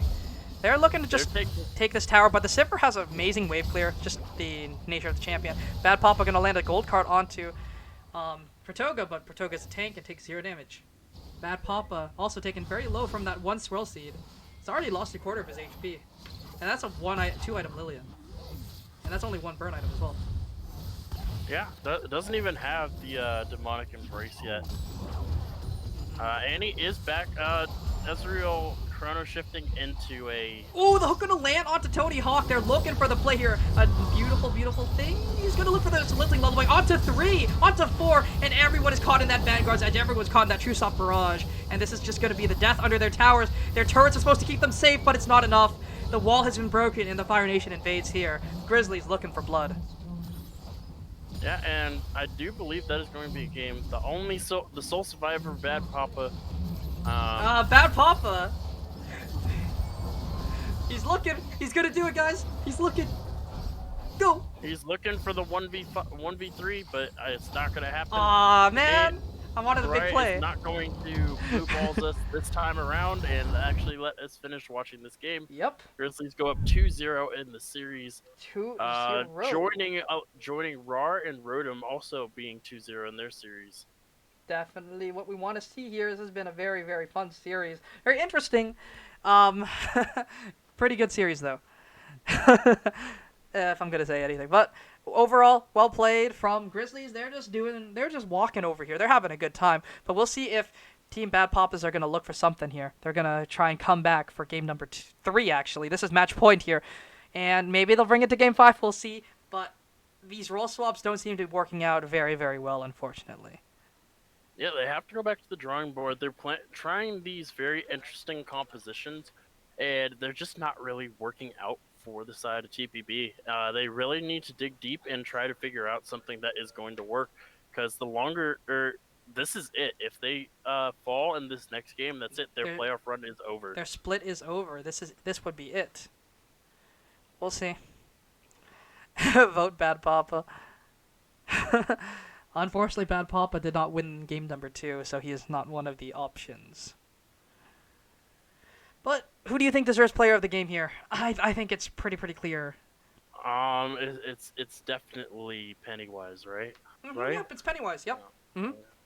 They're looking to just take this tower, but the Sipper has an amazing wave clear, just the nature of the champion. Bad Papa gonna land a gold card onto Pratoga, but Pratoga's a tank and takes 0 damage. Bad Papa also taken very low from that one swirl seed. He's already lost a quarter of his HP. And that's a 2 item Lillian. And that's only 1 burn item as well. Yeah, doesn't even have the demonic embrace yet. Annie is back. Ezreal chrono shifting into a... Ooh, the hook gonna land onto Tony Hawk. They're looking for the play here. A beautiful, beautiful thing. He's gonna look for the Littling Lullaby. Onto 3, onto 4, and everyone is caught in that Vanguard's Edge. Everyone's caught in that True Soft Barrage. And this is just gonna be the death under their towers. Their turrets are supposed to keep them safe, but it's not enough. The wall has been broken, and the Fire Nation invades here. Grizzlies looking for blood. Yeah, and I do believe that is going to be a game. The sole survivor, Bad Papa. Bad Papa. He's looking. He's gonna do it, guys. He's looking. Go. He's looking for the 1v3, but it's not gonna happen. Aw, man. I wanted a big play. It's not going to blue balls us this time around and actually let us finish watching this game. Yep. Grizzlies go up 2-0 in the series. 2-0. Joining RAR and Rotom also being 2-0 in their series. Definitely what we want to see here. This has been a very, very fun series. Very interesting. Pretty good series, though. If I'm gonna say anything. But overall, well played from Grizzlies. They're just walking over here. They're having a good time. But we'll see if Team Bad Papas are gonna look for something here. They're gonna try and come back for game number 3. Actually, this is match point here, and maybe they'll bring it to game 5. We'll see. But these role swaps don't seem to be working out very, very well, unfortunately. Yeah, they have to go back to the drawing board. They're trying these very interesting compositions, and they're just not really working out for the side of TPB. They really need to dig deep and try to figure out something that is going to work, because this is it. If they fall in this next game, that's it. Their playoff run is over. Their split is over. This would be it. We'll see. Vote Bad Papa. Unfortunately, Bad Papa did not win game number 2, so he is not one of the options. But who do you think deserves player of the game here? I think it's pretty clear. It's definitely Pennywise, right? Right? Yep, it's Pennywise. Yep.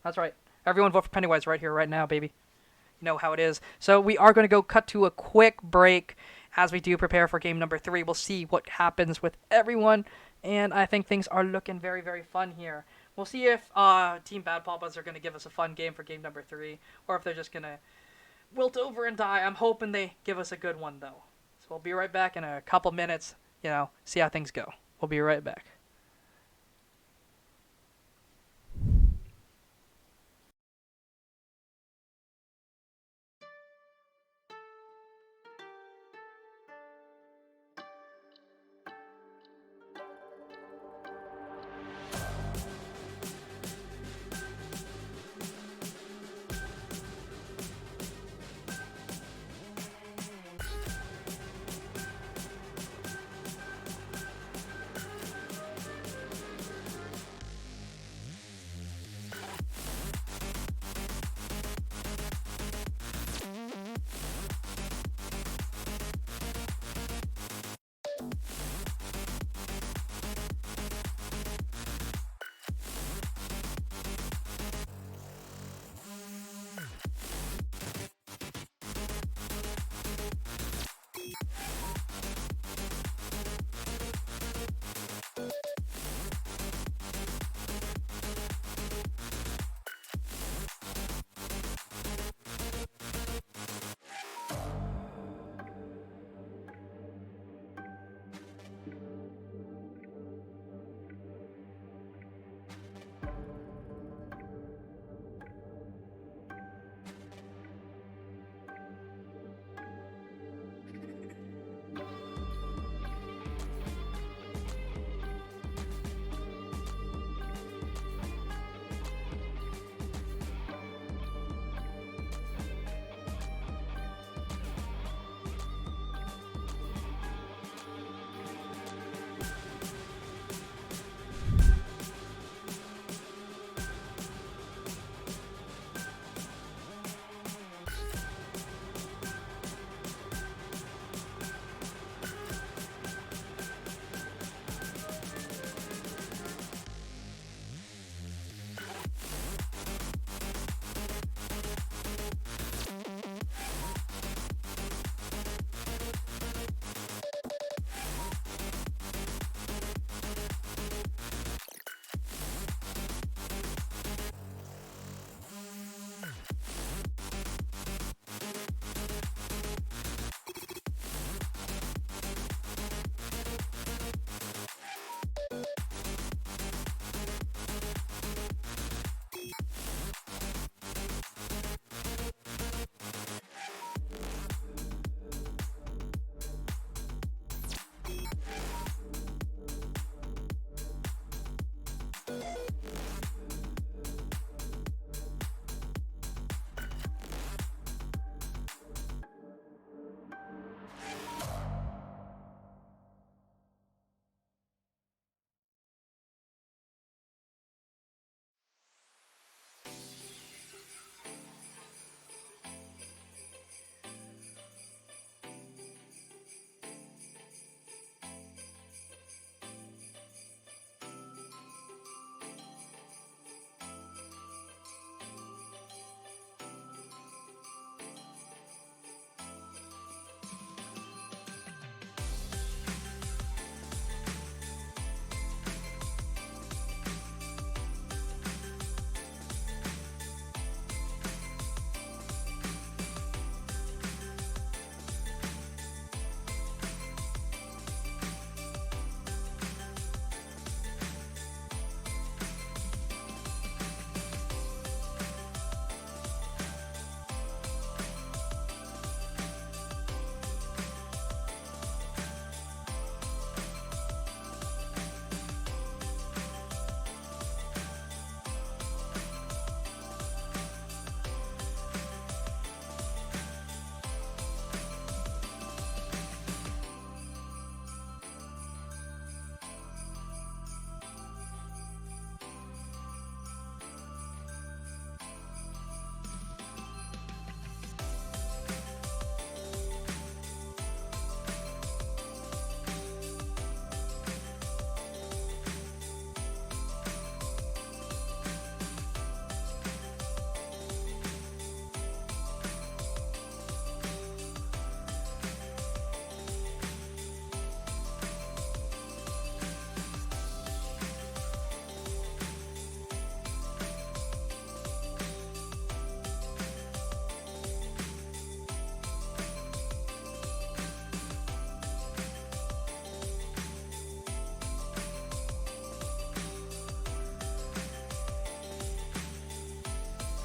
That's right. Everyone vote for Pennywise right here, right now, baby. You know how it is. So we are going to go cut to a quick break as we do prepare for game number 3. We'll see what happens with everyone, and I think things are looking very, very fun here. We'll see if Team Bad Papas are going to give us a fun game for game number 3, or if they're just going to wilt over and die. I'm hoping they give us a good one, though. So we'll be right back in a couple minutes, see how things go. We'll be right back.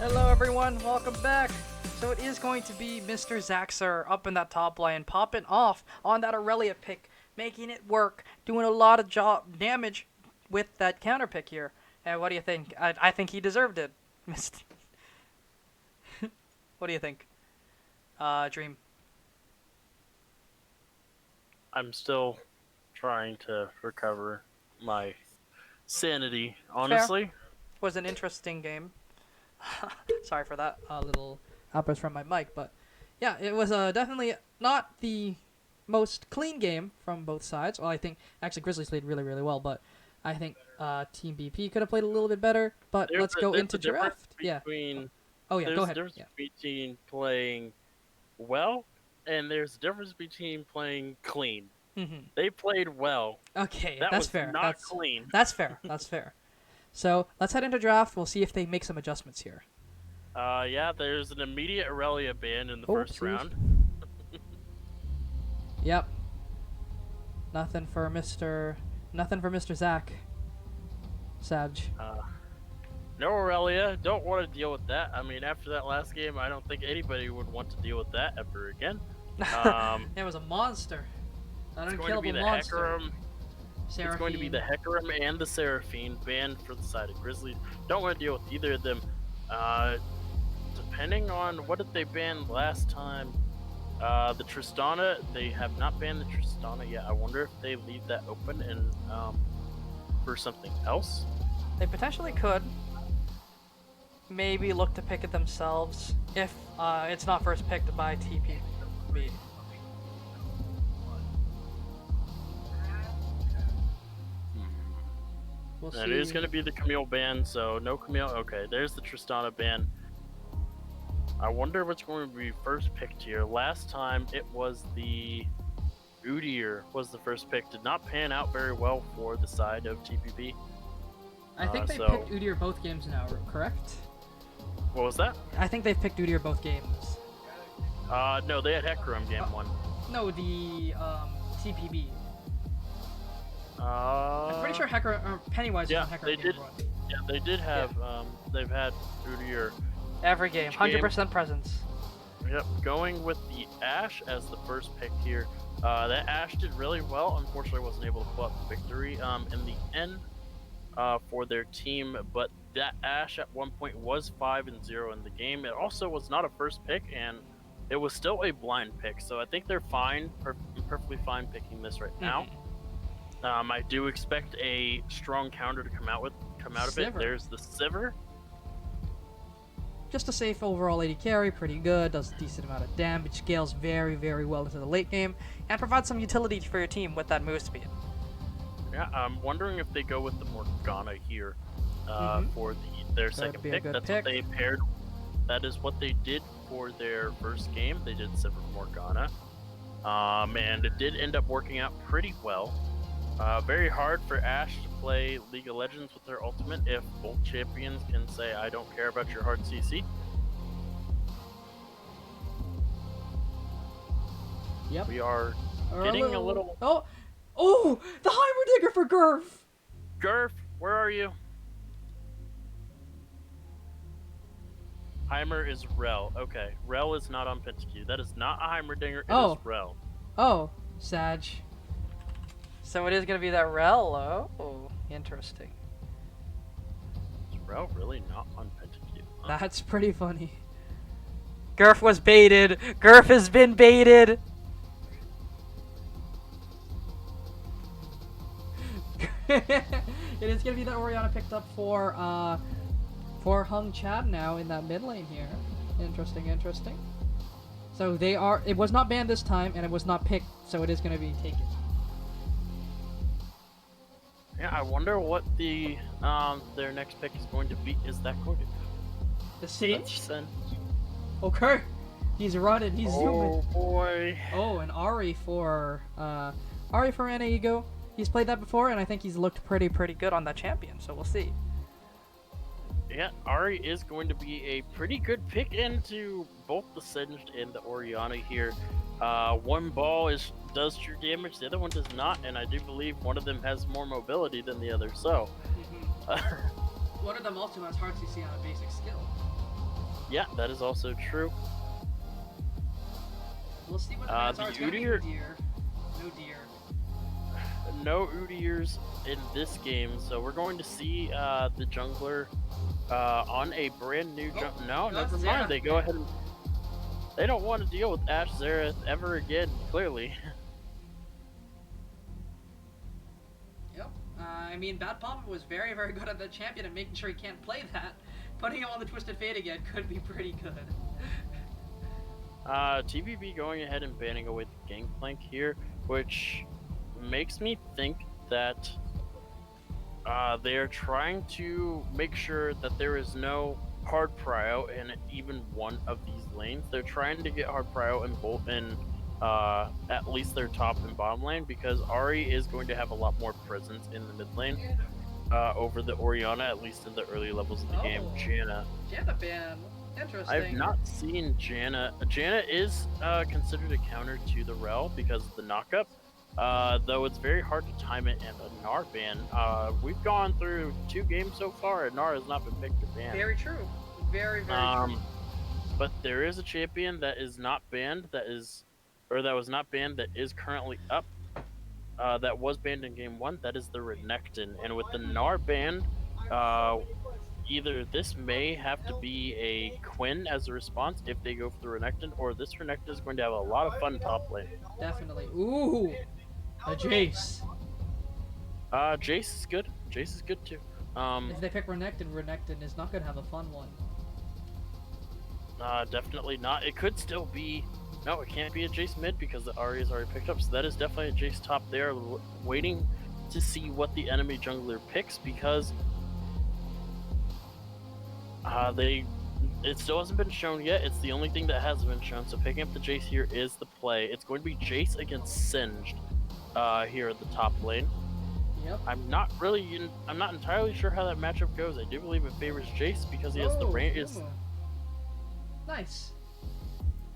Hello everyone, welcome back. So it is going to be Mr. Zaxxer up in that top lane, popping off on that Aurelia pick, making it work, doing a lot of damage with that counter pick here. And what do you think? I think he deserved it. What do you think? Dream. I'm still trying to recover my sanity, honestly. Was an interesting game. Sorry for that little outburst from my mic, but yeah, it was definitely not the most clean game from both sides. Well, I think actually Grizzlies played really, really well, but I think Team BP could have played a little bit better. But let's go into draft. Yeah. Oh yeah, go ahead. There's a difference between playing well, and there's a difference between playing clean. Mm-hmm. They played well. Okay, That that's was fair. not clean. That's fair. That's fair. So let's head into draft. We'll see if they make some adjustments here. Yeah, there's an immediate Aurelia ban in the first round. Yep. Nothing for Mr. Zach. Sag. No Aurelia. Don't want to deal with that. I mean, after that last game, I don't think anybody would want to deal with that ever again. It was a monster. An unkillable monster. Hecarim. It's going to be the Hecarim and the Seraphine banned for the side of Grizzlies. Don't want to deal with either of them. Depending on what did they ban last time, the Tristana, they have not banned the Tristana yet. I wonder if they leave that open and for something else. They potentially could. Maybe look to pick it themselves if it's not first picked by TBP. We'll see. It is going to be the Camille ban, so no Camille. Okay, there's the Tristana ban. I wonder what's going to be first picked here. Last time it was the Udyr was the first pick. Did not pan out very well for the side of TBP. I think they picked Udyr both games now, correct? What was that? I think they've picked Udyr both games. No, they had Hecarim game 1. No, the TPB. I'm pretty sure Pennywise was on Hecarim game 1. Yeah, they did have. They've had Udyr every game, 100% presence. Yep, going with the Ashe as the first pick here. That Ashe did really well. Unfortunately, wasn't able to pull out the victory in the end for their team. But that Ashe at one point was 5-0 in the game. It also was not a first pick, and it was still a blind pick. So I think they're fine, perfectly fine picking this right now. I do expect a strong counter to come out of it. There's the Sivir. Just a safe overall AD carry, pretty good, does a decent amount of damage, scales very, very well into the late game, and provides some utility for your team with that move speed. Yeah, I'm wondering if they go with the Morgana here for their second pick. That's what they paired. That is what they did for their first game. They did Sivir Morgana. And it did end up working out pretty well. Very hard for Ashe to play League of Legends with her ultimate if both champions can say, I don't care about your hard CC. Yep. We are getting a little... Oh! The Heimerdinger for Gurf! Gurf, where are you? Heimer is Rel. Okay, Rel is not on Pentakill. That is not a Heimerdinger, it is Rel. Oh, Sag. So it is going to be that Rel, oh, interesting. Is Rel really not on Pentakill? Huh? That's pretty funny. Gurf was baited! Gurf has been baited! It is going to be that Orianna picked up for Hung Chad now in that mid lane here. Interesting, interesting. So it was not banned this time, and it was not picked, so it is going to be taken. Yeah, I wonder what the their next pick is going to be. Is that going to be the Sage? Okay, he's running. He's zooming. Oh boy. Oh, and Ari for Ana Ego. He's played that before, and I think he's looked pretty good on that champion. So we'll see. Yeah, Ari is going to be a pretty good pick into both the Singed and the Orianna here. One ball does true damage, the other one does not, and I do believe one of them has more mobility than the other, so... One of them also has hard CC on a basic skill. Yeah, that is also true. We'll see what the Uh, bans the are. It's gonna be Udyr- deer. No deer. No Udyrs in this game, so we're going to see the jungler on a brand new Oh, No, no, never Xerath. mind. They go ahead and they don't want to deal with Ashe Xerath ever again. Clearly. Yep. I mean, Bad Papa was very, very good at the champion and making sure he can't play that. Putting him on the Twisted Fate again could be pretty good. TBP going ahead and banning away the Gangplank here, which makes me think that they are trying to make sure that there is no hard prio in even one of these lanes. They're trying to get hard prio in both in at least their top and bottom lane, because Ari is going to have a lot more presence in the mid lane over the Orianna, at least in the early levels of the game. Janna. Janna ban. Interesting. I've not seen Janna. Janna is considered a counter to the Rel because of the knockup. Though it's very hard to time it in a Gnar ban. We've gone through 2 games so far, and Gnar has not been picked or banned. Very true. Very, very true. But there is a champion that is not banned, that was not banned, that is currently up. That was banned in game 1. That is the Renekton, and with the Gnar ban, either this may have to be a Quinn as a response if they go for the Renekton, or this Renekton is going to have a lot of fun top lane. Definitely. Ooh, a Jace. Jace is good. Jace is good too. If they pick Renekton, Renekton is not gonna have a fun one. Definitely not. It could still be. No, it can't be a Jace mid because the Ahri is already picked up. So that is definitely a Jace top there, waiting to see what the enemy jungler picks, because it still hasn't been shown yet. It's the only thing that hasn't been shown. So picking up the Jace here is the play. It's going to be Jace against Singed here at the top lane. Yep. I'm not entirely sure how that matchup goes. I do believe it favors Jace because he has the range. Nice.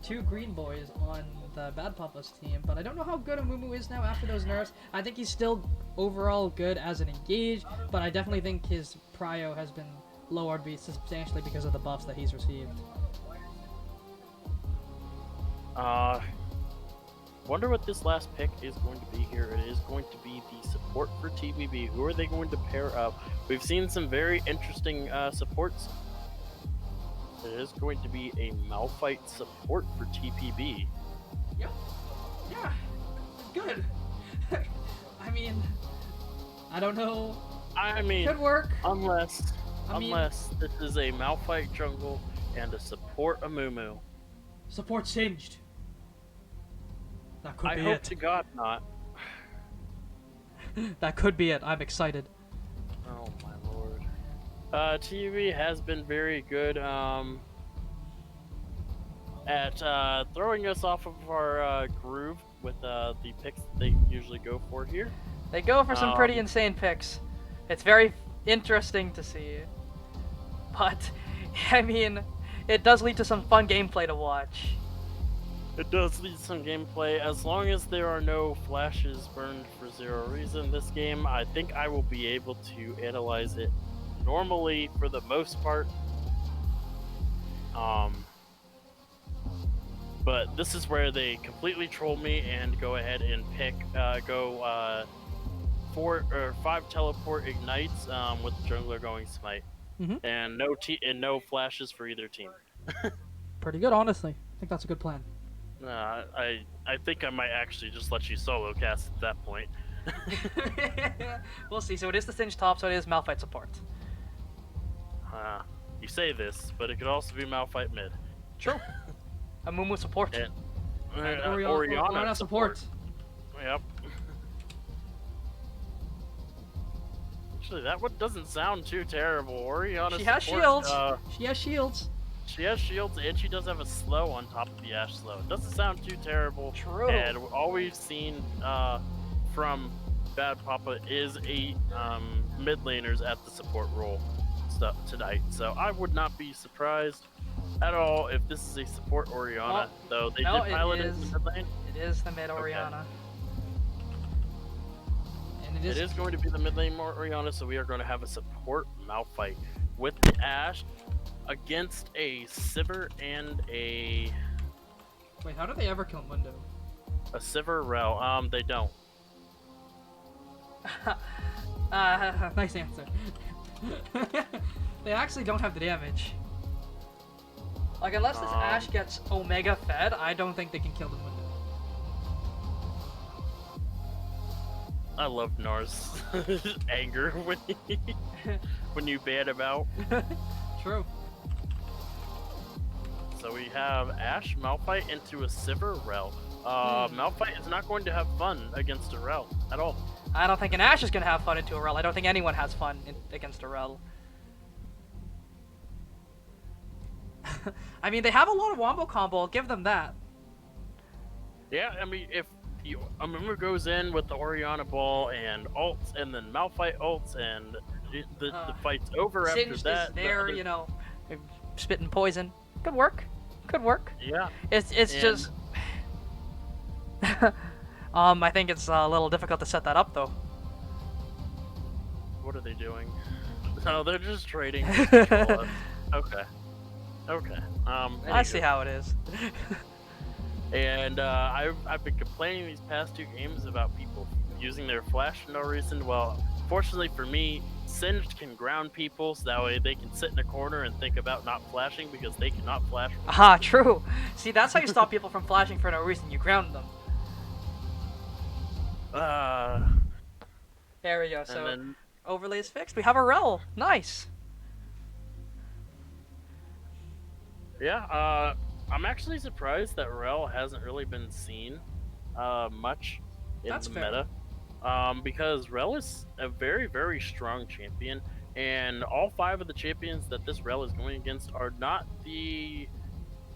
2 green boys on the Bad Papa's team, but I don't know how good Amumu is now after those nerfs. I think he's still overall good as an engage, but I definitely think his prio has been lowered substantially because of the buffs that he's received. Wonder what this last pick is going to be here. It is going to be the support for TBB. Who are they going to pair up? We've seen some very interesting supports. It is going to be a Malphite support for TPB. Yep. Yeah. Good. I mean, I don't know. I mean, Could work. Unless this is a Malphite jungle and a support Amumu. Support Singed. That could I be hope it. to God not. That could be it. I'm excited. Oh my lord. TV has been very good at throwing us off of our groove with the picks that they usually go for here. They go for some pretty insane picks. It's very interesting to see. But, I mean, it does lead to some fun gameplay to watch. It does lead to some gameplay. As long as there are no flashes burned for zero reason this game, I think I will be able to analyze it normally for the most part. But this is where they completely troll me and go ahead and pick, 4 or 5 teleport ignites with the jungler going smite, and no flashes for either team. Pretty good, honestly. I think that's a good plan. I think I might actually just let you solo cast at that point. We'll see. So it is the Singed top, so it is Malphite support. You say this, but it could also be Malphite mid. True. Amumu support. And Orianna support. Yep. Actually, that one doesn't sound too terrible. Orianna She has support, shields. She has shields. She has shields, and she does have a slow on top of the Ashe slow. It doesn't sound too terrible. True. And all we've seen from Bad Papa is 8 mid laners at the support role stuff tonight. So I would not be surprised at all if this is a support Orianna, though they did pilot it in the mid lane. It is the mid Orianna. Okay. And it is going to be the mid lane Orianna, so we are going to have a support Malphite. with the Ashe against a Sivir and a Wait, how do they ever kill Mundo? Sivir Rel. They don't. Nice answer. They actually don't have the damage. Like, unless this Ashe gets Omega fed, I don't think they can kill the Mundo. I love Nar's anger when you ban him out. True. So we have Ashe Malphite into a Sivir Rel. Malphite is not going to have fun against a Rel at all. I don't think an Ashe is going to have fun into a Rel. I don't think anyone has fun against a Rel. I mean, they have a lot of wombo combo. I'll give them that. Yeah, I mean, if Amumu goes in with the Orianna ball and ults, and then Malphite ults, and the fight's over after Singed that. is there, you know, spitting poison. Could work. Could work. Yeah. It's just. I think it's a little difficult to set that up though. What are they doing? No, they're just trading. Okay. Okay. I see how it is. And I've been complaining these past 2 games about people using their flash for no reason. Well, fortunately for me, Singed can ground people, so that way they can sit in a corner and think about not flashing because they cannot flash. Aha, true. See, that's how you stop people from flashing for no reason. You ground them. There we go. So then, overlay is fixed. We have a Rel. Nice. yeah, I'm actually surprised that Rel hasn't really been seen much in That's the fair. meta. Because Rel is a very, very strong champion, and all 5 of the champions that this Rel is going against are not the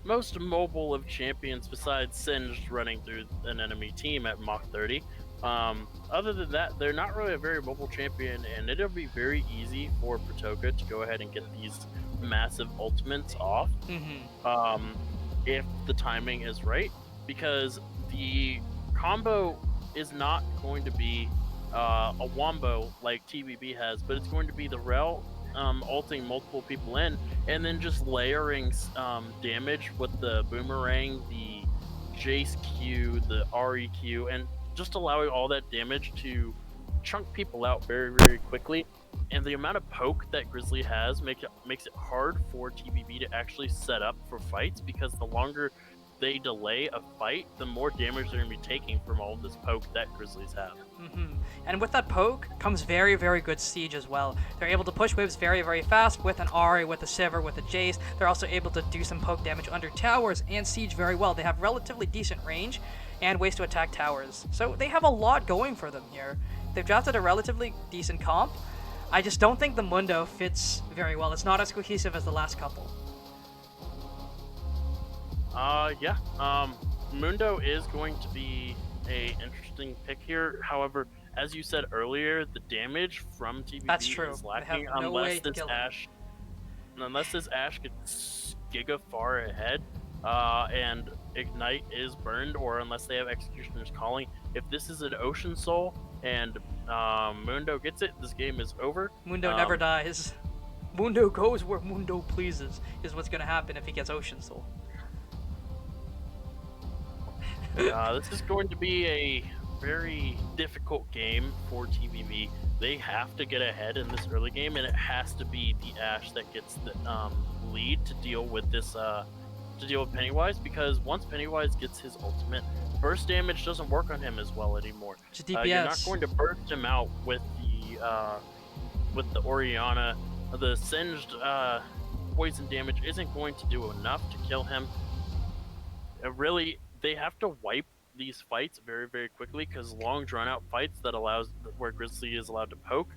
most mobile of champions besides Singed running through an enemy team at Mach 30. Other than that, they're not really a very mobile champion, and it'll be very easy for Pratoka to go ahead and get these massive ultimates off if the timing is right, because the combo is not going to be a wombo like TBP has, but it's going to be the Rel ulting multiple people in, and then just layering damage with the Boomerang, the Jace Q, the REQ, and just allowing all that damage to chunk people out very, very quickly. And the amount of poke that Grizzly has makes it hard for TBP to actually set up for fights, because the longer they delay a fight, the more damage they're going to be taking from all of this poke that Grizzlies have. And with that poke comes very, very good siege as well. They're able to push waves very, very fast with an Ahri, with a Sivir, with a Jace. They're also able to do some poke damage under towers and siege very well. They have relatively decent range and ways to attack towers. So they have a lot going for them here. They've drafted a relatively decent comp. I just don't think the Mundo fits very well. It's not as cohesive as the last couple. Yeah. Mundo is going to be a interesting pick here. However, as you said earlier, the damage from TBP That's true. is lacking They have no way unless to this kill him. Ashe gets giga far ahead, and Ignite is burned, or unless they have Executioner's Calling. If this is an Ocean Soul and Mundo gets it, this game is over. Mundo never dies. Mundo goes where Mundo pleases, is what's going to happen if he gets Ocean Soul. This is going to be a very difficult game for TBP. They have to get ahead in this early game, and it has to be the Ashe that gets the lead to deal with this, to deal with Pennywise, because once Pennywise gets his ultimate, burst damage doesn't work on him as well anymore. Just DPS. You're not going to burst him out with the Orianna. The Singed poison damage isn't going to do enough to kill him. Really, they have to wipe these fights very, very quickly, because long drawn-out fights where Grizzly is allowed to poke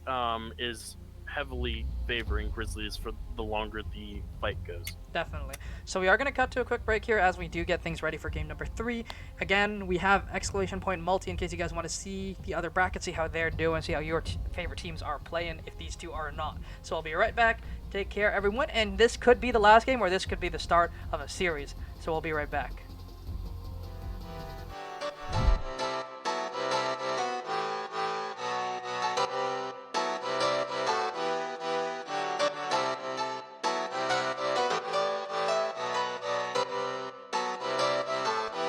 is heavily favoring Grizzlies for the longer the fight goes. Definitely. So we are going to cut to a quick break here as we do get things ready for game number 3. Again, we have exclamation point multi in case you guys want to see the other brackets, see how they're doing, see how your favorite teams are playing, if these two are not. So I'll be right back. Take care, everyone. And this could be the last game, or this could be the start of a series. So we'll be right back.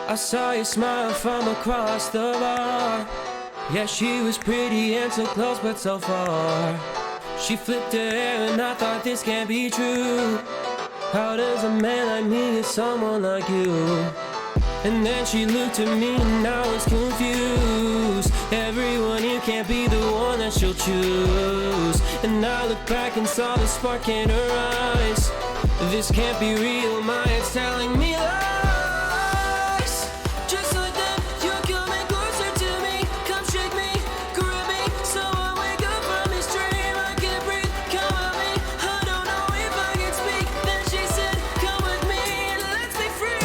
I saw you smile from across the bar. Yeah, she was pretty and so close but so far. She flipped her hair and I thought this can't be true. How does a man like me get someone like you? And then she looked at me and I was confused. Everyone here can't be the one that she'll choose. And I looked back and saw the spark in her eyes. This can't be real, my head's telling me lies. Just like them, you're coming closer to me. Come shake me, grab me, so I wake up from this dream. I can't breathe, come at me. I don't know if I can speak. Then she said, come with me and let's be free.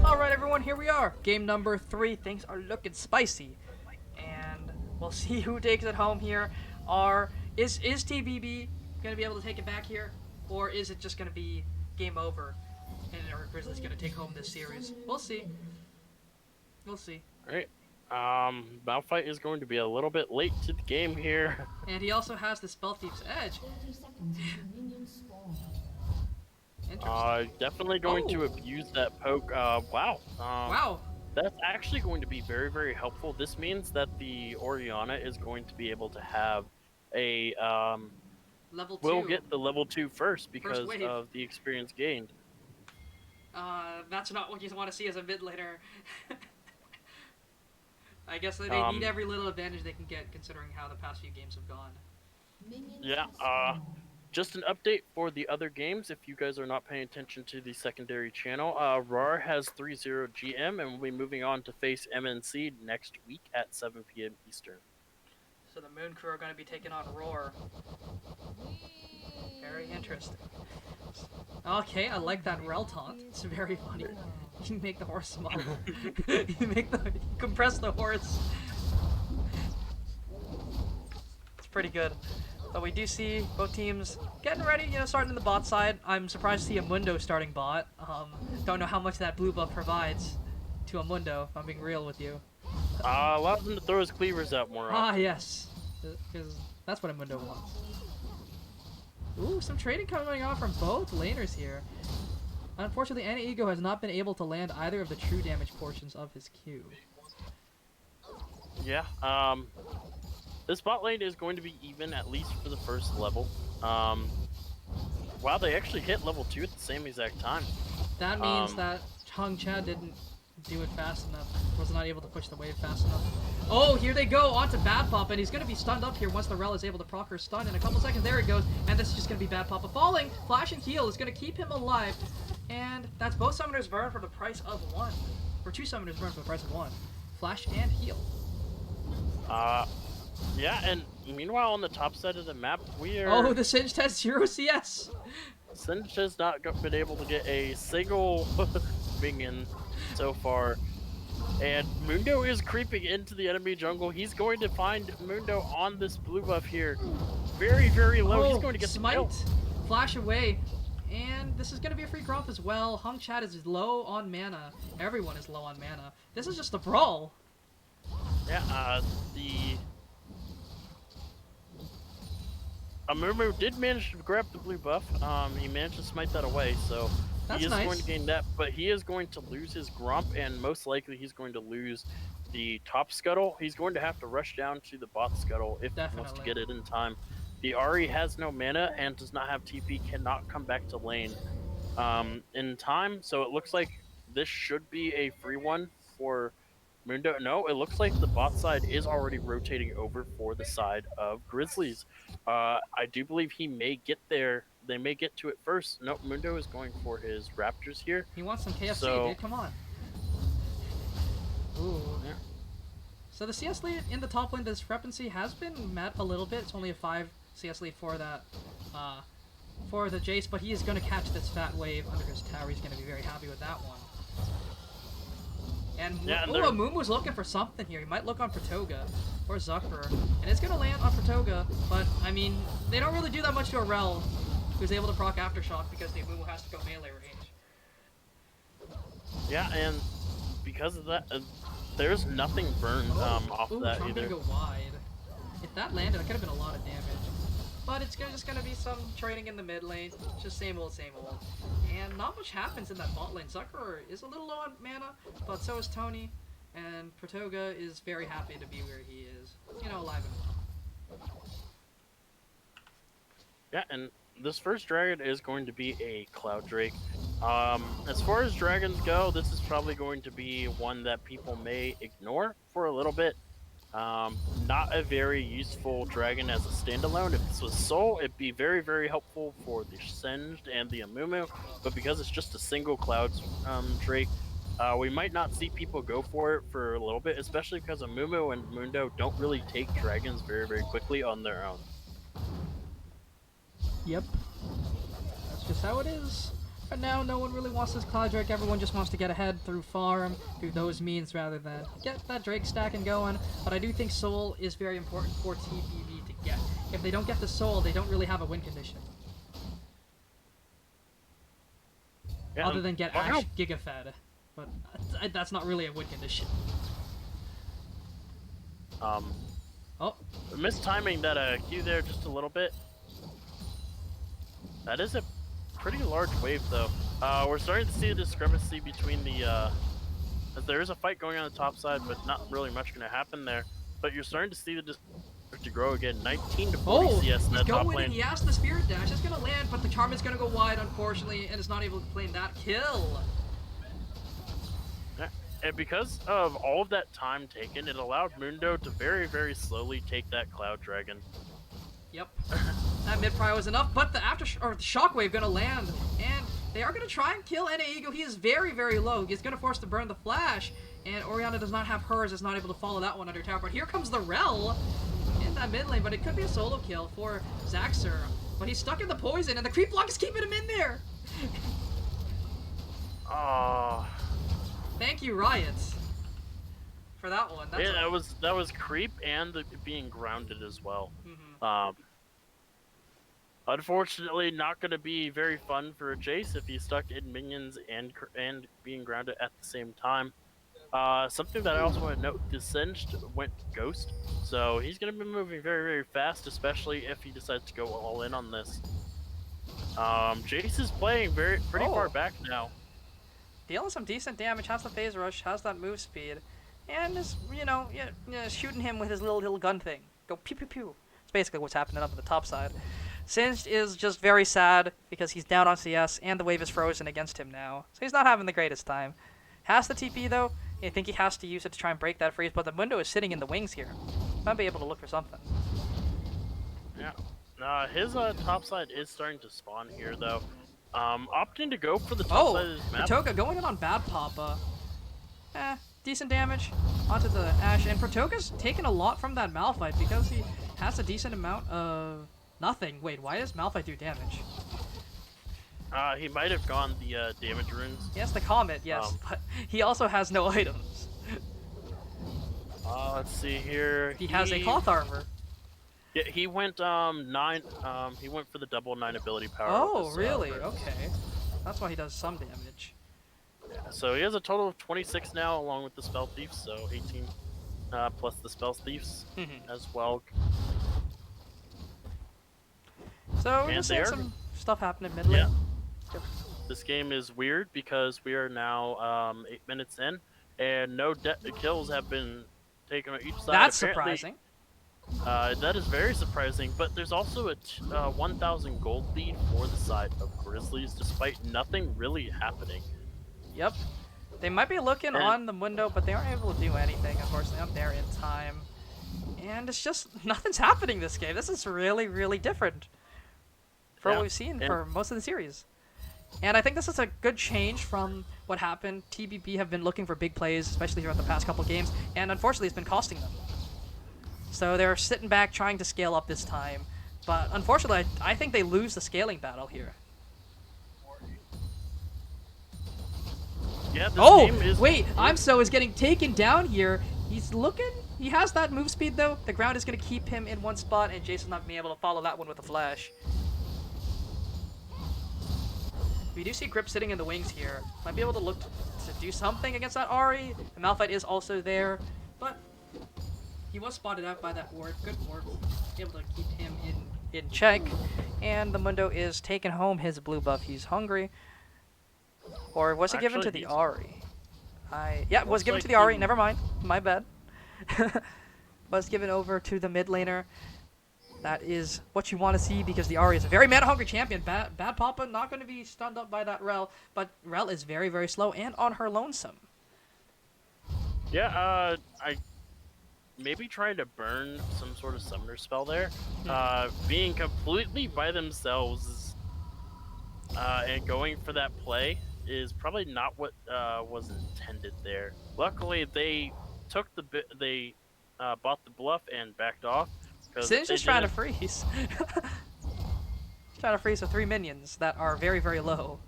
Alright everyone, here we are. Game number 3. Things are looking spicy. And we'll see who takes it home here. Is TBB going to be able to take it back here? Or is it just going to be game over? And our Grizzlies going to take home this series? We'll see. We'll see. Alright. Malphite is going to be a little bit late to the game here. And he also has the Spell Thief's Edge. Interesting. Definitely going to abuse that poke. Wow. Wow. That's actually going to be very, very helpful. This means that the Orianna is going to be able to have a Level 2. will get the level 2 first because wave. of the experience gained. That's not what you want to see as a mid laner. I guess they need every little advantage they can get considering how the past few games have gone. Yeah, just an update for the other games, if you guys are not paying attention to the secondary channel. RAR has 3-0 GM and will be moving on to face MNC next week at 7 p.m. Eastern. So the Moon Crew are going to be taking on Roar. Very interesting. Okay, I like that Rel taunt. It's very funny. You make the horse small. you compress the horse. It's pretty good. But we do see both teams getting ready, starting in the bot side. I'm surprised to see a Mundo starting bot. Don't know how much that blue buff provides to a Mundo, if I'm being real with you. Allows him to throw his cleavers out more often. Ah, yes. Because that's what a Mundo wants. Ooh, some trading coming off from both laners here. Unfortunately, Anti-Ego has not been able to land either of the true damage portions of his Q. Yeah, this bot lane is going to be even, at least for the first level. Wow, they actually hit level 2 at the same exact time. That means that Hung Chad didn't do it fast enough. Was not able to push the wave fast enough. Oh, here they go onto Bad Papa, and he's going to be stunned up here once the Rel is able to proc her stun in a couple seconds. There it goes, and this is just going to be Bad Papa falling. Flash and heal is going to keep him alive, and that's both Summoners burn for the price of 1. Or 2 Summoners burn for the price of 1. Flash and heal. Yeah, and meanwhile on the top side of the map, we are... Oh, the Singed has 0 CS! Singed has not been able to get a single minion so far. And Mundo is creeping into the enemy jungle. He's going to find Mundo on this blue buff here. Very, very low. Oh, He's going to get Smite, the kill. Flash away. And this is going to be a free gromp as well. Hung Chad is low on mana. Everyone is low on mana. This is just a brawl. Yeah, Amumu did manage to grab the blue buff. He managed to smite that away, so That's he is nice. going to gain that, but he is going to lose his Grump, and most likely he's going to lose the top scuttle. He's going to have to rush down to the bot scuttle if he wants to Definitely. get it in time. The Ahri has no mana and does not have TP, cannot come back to lane in time, so it looks like this should be a free one for Mundo, no, it looks like the bot side is already rotating over for the side of Grizzlies. I do believe he may get there. They may get to it first. No, Mundo is going for his Raptors here. He wants some KFC, So, dude. Come on. Ooh. yeah. So the CS lead in the top lane discrepancy has been met a little bit. It's only a 5 CS lead for that, for the Jace, but he is going to catch this fat wave under his tower. He's going to be very happy with that one. And Mumu's looking for something here. He might look on Pratoga or Zucker, and it's going to land on Pratoga, but, I mean, they don't really do that much to a Rel who's able to proc Aftershock because the Mumu has to go melee range. Yeah, and because of that, there's nothing burned off Ooh, that Trump either. gonna go wide. If that landed, it could have been a lot of damage. But it's just gonna be some trading in the mid lane. Just same old, same old. And not much happens in that bot lane. Zucker is a little low on mana, but so is Tony. And Pratoga is very happy to be where he is. You know, alive and well. Yeah, and this first dragon is going to be a Cloud Drake. As far as dragons go, this is probably going to be one that people may ignore for a little bit. Not a very useful dragon as a standalone. If this was Soul, it'd be very, very helpful for the Singed and the Amumu, but because it's just a single Cloud Drake, we might not see people go for it for a little bit, especially because Amumu and Mundo don't really take dragons very, very quickly on their own. Yep. That's just how it is. But now no one really wants this Cloud Drake. Everyone just wants to get ahead through farm, through those means, rather than get that Drake stacking going. But I do think Soul is very important for TBP to get. If they don't get the Soul, they don't really have a win condition. Yeah, Other than get Ash Gigafed. But that's not really a win condition. Oh. Mistiming that Q there just a little bit. That is a pretty large wave, though. We're starting to see a discrepancy between the, there is a fight going on the top side, but not really much going to happen there. But you're starting to see the to grow again. 19 to 40 CS in that top lane. He has the Spirit Dash. It's going to land, but the Charm is going to go wide, unfortunately, and is not able to claim that kill. Yeah. And because of all of that time taken, it allowed Mundo to very, very slowly take that Cloud Dragon. Yep. That mid prio was enough, but the Shockwave gonna land, and they are gonna try and kill Ego. He is very, very low. He's gonna force to burn the flash, and Orianna does not have hers, is not able to follow that one under tower. But here comes the Rel in that mid lane, but it could be a solo kill for Zaxxer. But he's stuck in the poison, and the creep block is keeping him in there. Thank you, Riot, for that one. That's yeah, that was creep and being grounded as well. Unfortunately, not going to be very fun for Jace if he's stuck in minions and being grounded at the same time. Something that I also want to note: the Singed went Ghost, so he's going to be moving very, very fast, especially if he decides to go all in on this. Jace is playing pretty far back now. Dealing some decent damage, has the phase rush, has that move speed, and is, shooting him with his little gun thing. Go pew pew pew. It's basically what's happening up on the top side. Singed is just very sad because he's down on CS and the wave is frozen against him now. So he's not having the greatest time. Has the TP though. I think he has to use it to try and break that freeze, but the Mundo is sitting in the wings here. Might be able to look for something. Yeah. His top side is starting to spawn here though. Opting to go for the top side of his map. Pratoga going in on Bad Papa. Decent damage onto the Ashe. And Pratoga's taken a lot from that Malphite because he has a decent amount of nothing. Wait, why does Malphite do damage? He might have gone the damage runes. He has the Comet, yes, but he also has no items. Let's see here. He has a cloth armor. Yeah, he went 9. He went for the double 9 ability power. Oh, really? Okay, that's why he does some damage. Yeah, so he has a total of 26 now, along with the spell thieves. So 18 plus the spell thieves as well. So we're just seeing some stuff happening mid lane. Yeah. This game is weird because we are now 8 minutes in, and no kills have been taken on each side. That's apparently, surprising. That is very surprising, but there's also a 1,000 gold lead for the side of Grizzlies, despite nothing really happening. Yep. They might be looking on the window, but they aren't able to do anything, unfortunately, up there in time. And it's just, nothing's happening this game. This is really, really different for what we've seen for most of the series. And I think this is a good change from what happened. TBP have been looking for big plays, especially throughout the past couple games, and unfortunately it's been costing them. So they're sitting back trying to scale up this time, but unfortunately I think they lose the scaling battle here. Yeah, this game is... wait, Imso is getting taken down here. He's looking, he has that move speed though. The ground is going to keep him in one spot, and Jason's not being able to follow that one with a flash. We do see Grip sitting in the wings here. Might be able to look to do something against that Ahri. The Malphite is also there, but he was spotted out by that ward. Good ward. Able to keep him in check. And the Mundo is taking home his blue buff. He's hungry. Or was it given to the Ahri? Yeah, it was given to the Ahri. Never mind. My bad. Was given over to the mid laner. That is what you want to see because the Ahri is a very mana-hungry champion. Bad Papa not going to be stunned up by that Rel, but Rel is very, very slow and on her lonesome. Yeah, I maybe trying to burn some sort of summoner spell there. Being completely by themselves is, and going for that play is probably not what was intended there. Luckily, they took bought the bluff and backed off. Sin's just trying to freeze. Trying to freeze with 3 minions that are very, very low.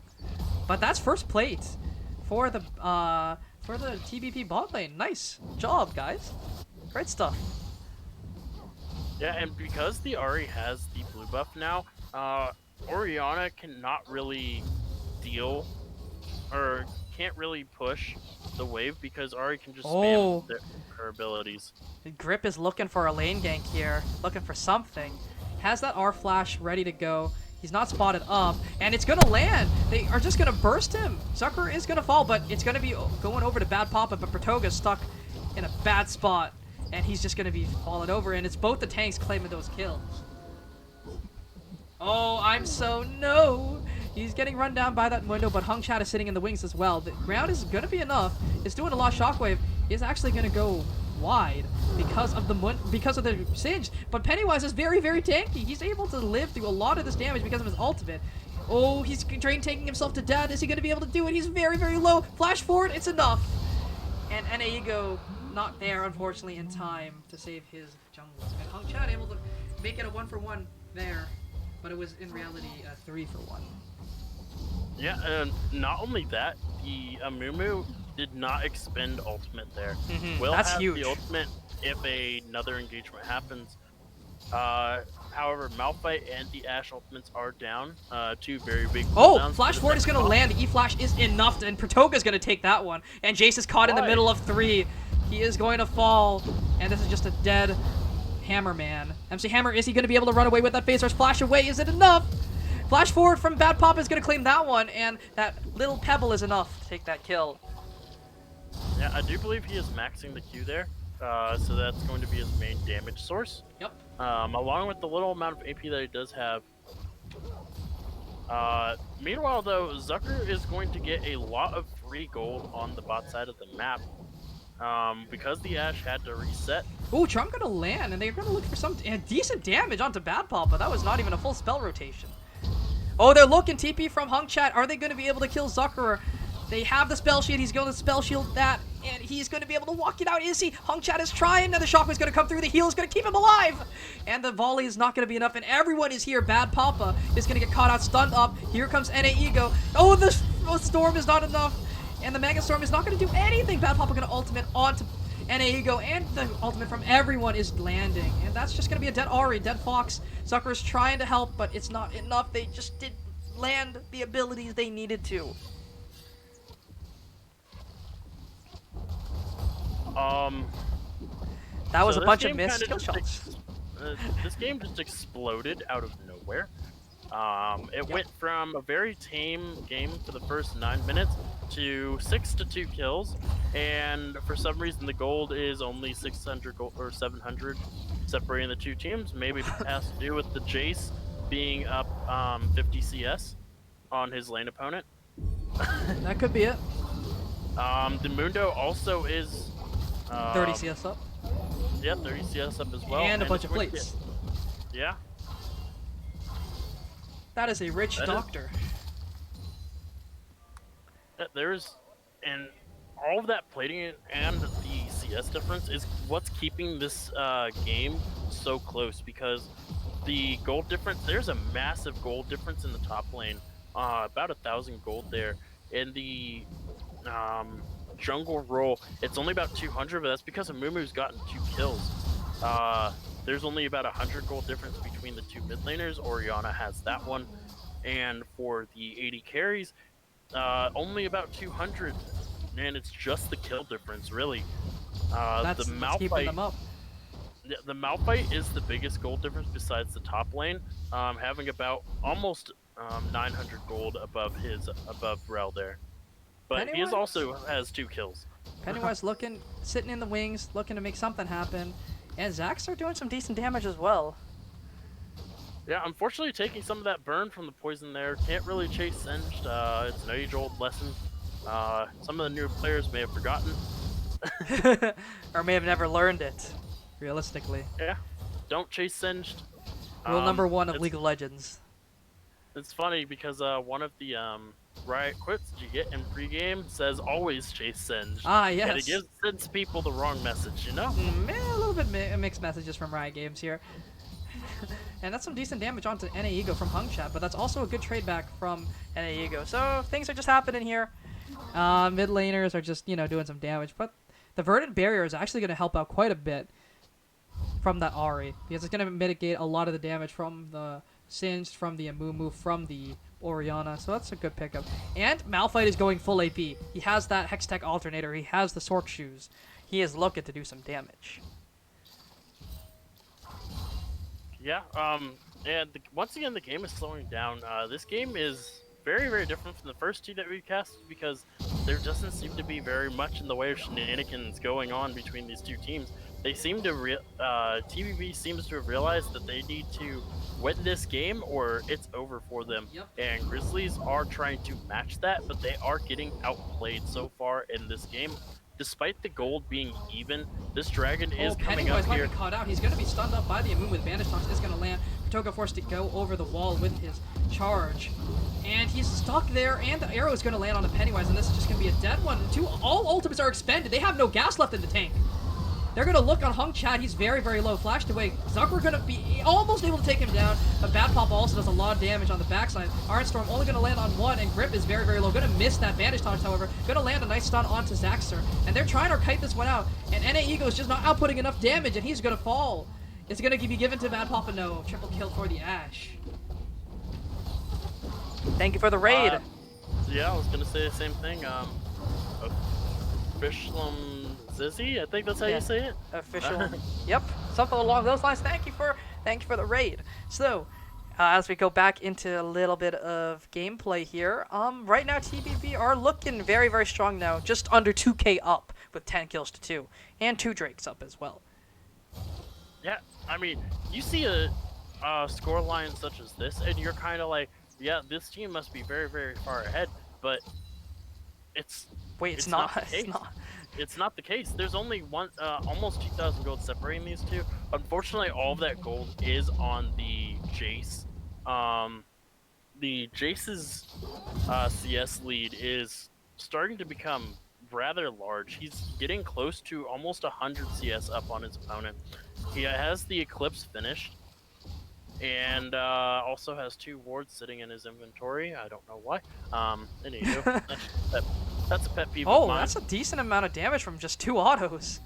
But that's first plate for the TBP bot lane. Nice job, guys. Great stuff. Yeah, and because the Ahri has the blue buff now, Orianna cannot really deal or can't really push the wave because Ahri can just spam her abilities. Grip is looking for a lane gank here, looking for something. Has that R flash ready to go. He's not spotted up, and it's gonna land. They are just gonna burst him. Zucker is gonna fall, but it's gonna be going over to Bad Papa, but Pratoga's stuck in a bad spot, and he's just gonna be falling over, and it's both the tanks claiming those kills. Oh, no! He's getting run down by that window, but Hung Chat is sitting in the wings as well. The ground is gonna be enough. It's doing a lot of shockwave. Is actually gonna go wide because of the Singe, but Pennywise is very, very tanky. He's able to live through a lot of this damage because of his ultimate. Oh, he's taking himself to death. Is he going to be able to do it? He's very, very low. Flash forward, it's enough. And Ego not there, unfortunately, in time to save his jungle. And Hung Chat able to make it a 1-for-1 there, but it was in reality a 3-for-1. Yeah, and not only that, the Amumu did not expend ultimate there. Will That's have huge. the ultimate if another engagement happens. However, Malphite and the Ashe ultimates are down. 2 very big cooldowns. Flash forward is going to land. The E-Flash is enough, and Pratoga's going to take that one. And Jace is caught in the middle of 3. He is going to fall, and this is just a dead Hammerman. MC Hammer, is he going to be able to run away with that phase rush? Flash away, is it enough? Flash forward from Bad Papa is going to claim that one, and that little pebble is enough to take that kill. Yeah, I do believe he is maxing the Q there, so that's going to be his main damage source. Yep. Along with the little amount of AP that he does have. Meanwhile, though, Zucker is going to get a lot of free gold on the bot side of the map. Because the Ashe had to reset. Ooh, Trump gonna land, and they're gonna look for some decent damage onto Bad Papa. That was not even a full spell rotation. Oh, they're looking TP from Hung Chat. Are they gonna be able to kill Zucker? They have the spell shield. He's going to spell shield that, and he's going to be able to walk it out. Is he? Hung Chat is trying. Now the shockwave's going to come through. The heal is going to keep him alive. And the volley is not going to be enough, and everyone is here. Bad Papa is going to get caught out, stunned up. Here comes NA Ego. Oh, the storm is not enough, and the Mega Storm is not going to do anything. Bad Papa going to ultimate onto NA Ego, and the ultimate from everyone is landing. And that's just going to be a dead Ahri, dead Fox. Zucker is trying to help, but it's not enough. They just didn't land the abilities they needed to. That was a bunch of missed kill shots. This game just exploded out of nowhere. It went from a very tame game for the first 9 minutes to 6-2 kills, and for some reason the gold is only 600 gold or 700, separating the two teams. Maybe it has to do with the Jace being up 50 CS on his lane opponent. That could be it. The Mundo also is 30 CS up. Yeah, 30 CS up as well. And a bunch of quick plates. hit. Yeah. That is a rich That is- doctor. There's, and all of that plating and the CS difference is what's keeping this game so close, because the gold difference, there's a massive gold difference in the top lane, about 1,000 gold there. In the jungle role, it's only about 200, but that's because Amumu's gotten 2 kills. There's only about 100 gold difference between the 2 mid laners. Orianna has that one, and for the 80 carries, only about 200, and it's just the kill difference, really. That's The keeping them Malphite, up. the Malphite is the biggest gold difference besides the top lane, having about almost 900 gold above Rel there. But he Pennywise? also has 2 kills. Pennywise looking, sitting in the wings, looking to make something happen. And Zax are doing some decent damage as well. Yeah, unfortunately, taking some of that burn from the poison there. Can't really chase Singed. It's an age-old lesson. Some of the new players may have forgotten. Or may have never learned it, realistically. Yeah, don't chase Singed. Rule number 1 of it's- League of Legends. It's funny because one of the Riot quits that you get in pregame says always chase Singed. Ah, yes. And it sends people the wrong message, you know? A little bit mixed messages from Riot Games here. And that's some decent damage onto NA Ego from Hung Chat, but that's also a good trade back from NA Ego. So things are just happening here. Mid laners are just, doing some damage, but the Verdant Barrier is actually going to help out quite a bit from that Ahri, because it's going to mitigate a lot of the damage from the Singed, from the Amumu, from the Orianna, so that's a good pickup. And Malphite is going full AP. He has that Hextech Alternator, he has the Sork Shoes. He is looking to do some damage. Yeah, and once again, the game is slowing down. This game is very, very different from the first 2 that we cast, because there doesn't seem to be very much in the way of shenanigans going on between these 2 teams. They seem to, TBP seems to have realized that they need to win this game or it's over for them. Yep. And Grizzlies are trying to match that, but they are getting outplayed so far in this game. Despite the gold being even, this dragon is coming up Pennywise might here. be caught out. He's going to be stunned up by the Amumu with Bandage Toss. Is going to land. Toga forced to go over the wall with his charge. And he's stuck there, and the arrow is going to land on the Pennywise, and this is just going to be a dead one. All ultimates are expended. They have no gas left in the tank. They're going to look on Hung Chat. He's very, very low. Flashed away. Zucker going to be almost able to take him down, but Bad Pop also does a lot of damage on the backside. Iron Storm only going to land on 1, and Grip is very, very low. Going to miss that Bandage Toss, however. Going to land a nice stun onto Zaxter, and they're trying to kite this one out, and NA Ego is just not outputting enough damage, and he's going to fall. It's going to be given to Bad Papa. No. Triple kill for the Ash. Thank you for the raid. Yeah, I was gonna say the same thing. Official Zizzy, I think that's how you say it. Official. Yep, something along those lines. Thank you for the raid. So, as we go back into a little bit of gameplay here, right now TBP are looking very, very strong now, just under 2k up with 10 kills to 2, and 2 Drakes up as well. Yeah, I mean, you see a score line such as this, and you're kind of like, yeah, this team must be very, very far ahead, but it's not. the case. It's not. It's not the case. There's only almost 2,000 gold separating these 2. Unfortunately, all of that gold is on the Jace. The Jace's CS lead is starting to become rather large. He's getting close to almost 100 CS up on his opponent. He has the Eclipse finished, and also has 2 wards sitting in his inventory. I don't know why. Anywho, that's a pet peeve of mine. That's a decent amount of damage from just 2 autos.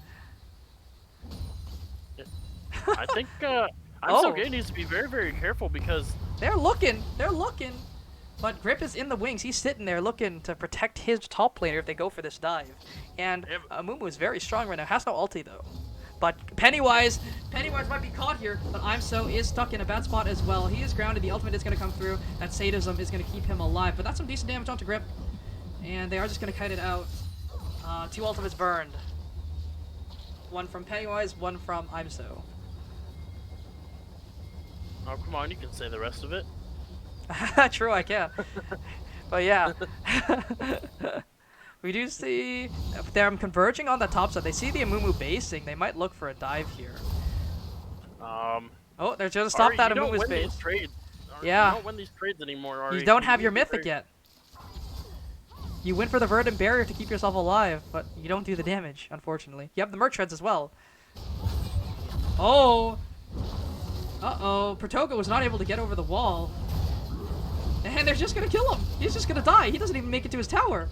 I think ImSoGay needs to be very, very careful, because They're looking. But Grip is in the wings. He's sitting there looking to protect his top laner if they go for this dive. And Amumu is very strong right now. Has no ulti though. But Pennywise might be caught here, but ImSo is stuck in a bad spot as well. He is grounded. The ultimate is going to come through. That sadism is going to keep him alive. But that's some decent damage onto Grip. And they are just going to kite it out. 2 ultimates burned. 1 from Pennywise, 1 from ImSo. oh, come on, you can say the rest of it. True, I can. But yeah. we do see them converging on the top side. They see the Amumu basing. They might look for a dive here. Oh, they're just stop Ari, that you don't Amumu's win base. these trades. Ari, Yeah. You don't win these trades anymore, Ari. You don't You have your need to be mythic very- yet. You win for the verdant barrier to keep yourself alive, but you don't do the damage, unfortunately. You have the merc treads as well. Oh! Uh-oh. Protoko was not able to get over the wall. And they're just gonna kill him. He's just gonna die. He doesn't even make it to his tower.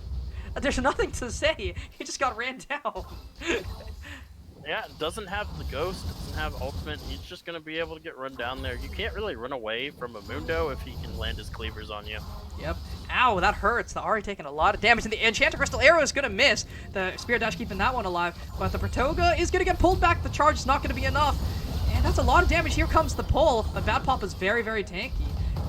There's nothing to say. He just got ran down. Yeah, doesn't have the ghost, doesn't have ultimate. He's just gonna be able to get run down there. You can't really run away from a Mundo if he can land his cleavers on you. Yep. Ow, that hurts. The Ahri taking a lot of damage, and the Enchanted Crystal Arrow is gonna miss. The Spirit Dash keeping that one alive, but the Pratoga is gonna get pulled back. The charge is not gonna be enough, and that's a lot of damage. Here comes the pull. The Bad Pop is very, very tanky.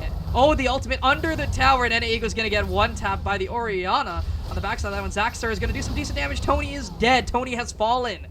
And, oh, the ultimate under the tower, and Ena is gonna get one tap by the Orianna. On the backside of that one, Zaxter is gonna do some decent damage. Tony is dead. Tony has fallen.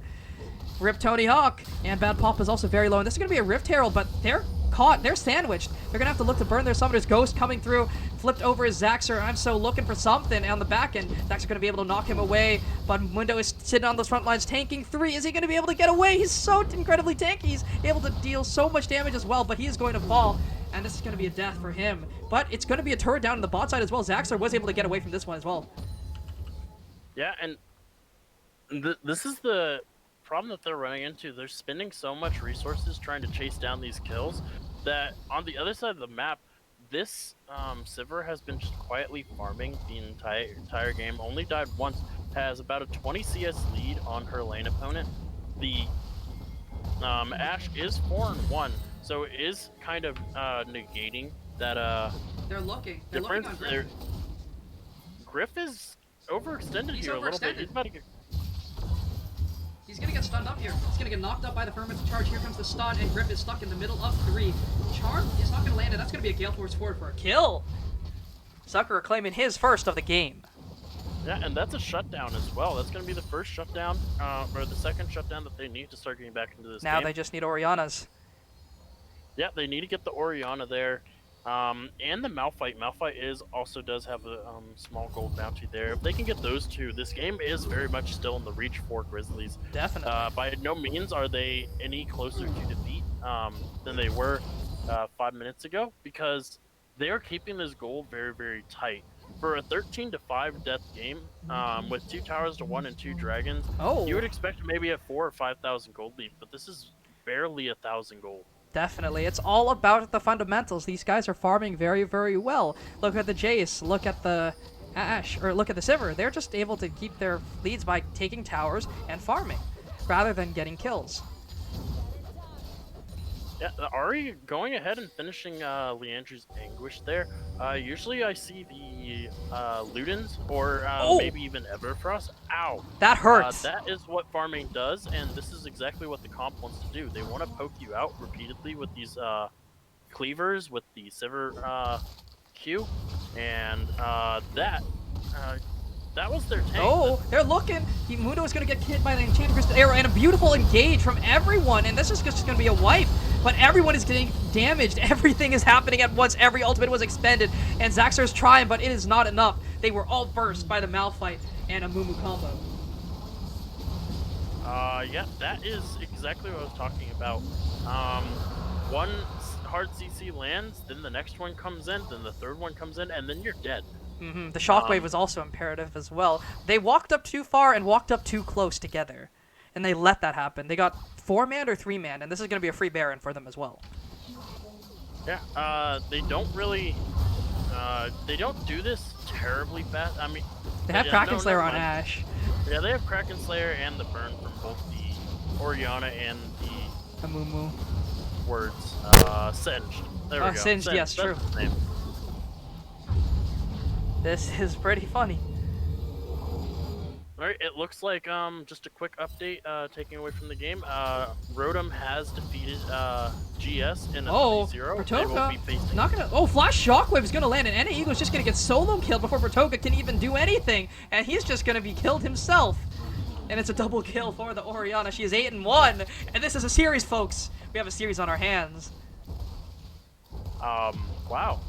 Rip Tony Hawk, and Bad Pop is also very low. And this is gonna be a Rift Herald, but they're caught. They're sandwiched. They're gonna have to look to burn their summoners. Ghost coming through, flipped over his Zaxter. I'm so looking for something on the back end. Zaxter gonna be able to knock him away, but Mundo is sitting on those front lines, tanking 3. Is he gonna be able to get away? He's so incredibly tanky. He's able to deal so much damage as well, but he is going to fall, and this is gonna be a death for him. But it's gonna be a turret down in the bot side as well. Zaxter was able to get away from this one as well. Yeah, and this is the problem that they're running into. They're spending so much resources trying to chase down these kills that on the other side of the map, this Sivir has been just quietly farming the entire game. Only died once. Has about a 20 CS lead on her lane opponent. The Ashe is 4-1, so it is kind of negating that They're looking. They're looking difference. on Griff. Griff is overextended He's here a little bit. overextended. He's about to get. He's gonna get stunned up here. He's gonna get knocked up by the Firmament charge. Here comes the stun, and Griff is stuck in the middle of 3. Charm is not gonna land it. That's gonna be a Gale Force forward for a kill. Sucker claiming his first of the game. Yeah, and that's a shutdown as well. That's going to be the first shutdown, or the second shutdown that they need to start getting back into this Now game. they just need Oriana's. Yeah, they need to get the Orianna there, and the Malphite. Malphite also does have a small gold bounty there. If they can get those two, this game is very much still in the reach for Grizzlies. Definitely. By no means are they any closer to defeat than they were 5 minutes ago, because they are keeping this goal very, very tight. For a 13-5 death game, with 2 towers to 1 and 2 dragons, Oh. you would expect maybe a 4,000 or 5,000 gold lead, but this is barely 1,000 gold. Definitely. It's all about the fundamentals. These guys are farming very, very well. Look at the Jace. Look at the Ashe. Or look at the Sivir. They're just able to keep their leads by taking towers and farming, rather than getting kills. Yeah, Ari going ahead and finishing Leandri's Anguish there. Usually I see the Ludens or Oh! maybe even Everfrost. Ow! That hurts. That is what farming does, and this is exactly what the comp wants to do. They want to poke you out repeatedly with these cleavers, with the Sivir Q, and that was their tank. Oh, they're looking. Mundo is going to get hit by the Enchanted Crystal Arrow, and a beautiful engage from everyone, and this is just going to be a wipe. But everyone is getting damaged. Everything is happening at once. Every ultimate was expended, and Zaxter is trying, but it is not enough. They were all burst by the Malphite and a Mumu combo. Yeah, that is exactly what I was talking about. One hard CC lands, then the next one comes in, then the third one comes in, and then you're dead. The shockwave was also imperative as well. They walked up too far and walked up too close together, and they let that happen. They got 4-man or 3-man, and this is going to be a free Baron for them as well. Yeah, they don't really, they don't do this terribly fast. I mean, They have yeah, Kraken no, Slayer never on mind. Ashe. Yeah, they have Kraken Slayer and the burn from both the Orianna and the A Mumu. words, Singed. There we Oh, go. Singed, yes, That's true. his name. This is pretty funny. Alright, it looks like, just a quick update, taking away from the game, Rotom has defeated, GS in a 3-0. They will Pratoga be facing... not gonna. Oh, Flash Shockwave is gonna land, and Ena Eagle is just gonna get solo killed before Pratoga can even do anything, and he's just gonna be killed himself. And it's a double kill for the Orianna. She is 8-1, and this is a series, folks. We have a series on our hands. Wow.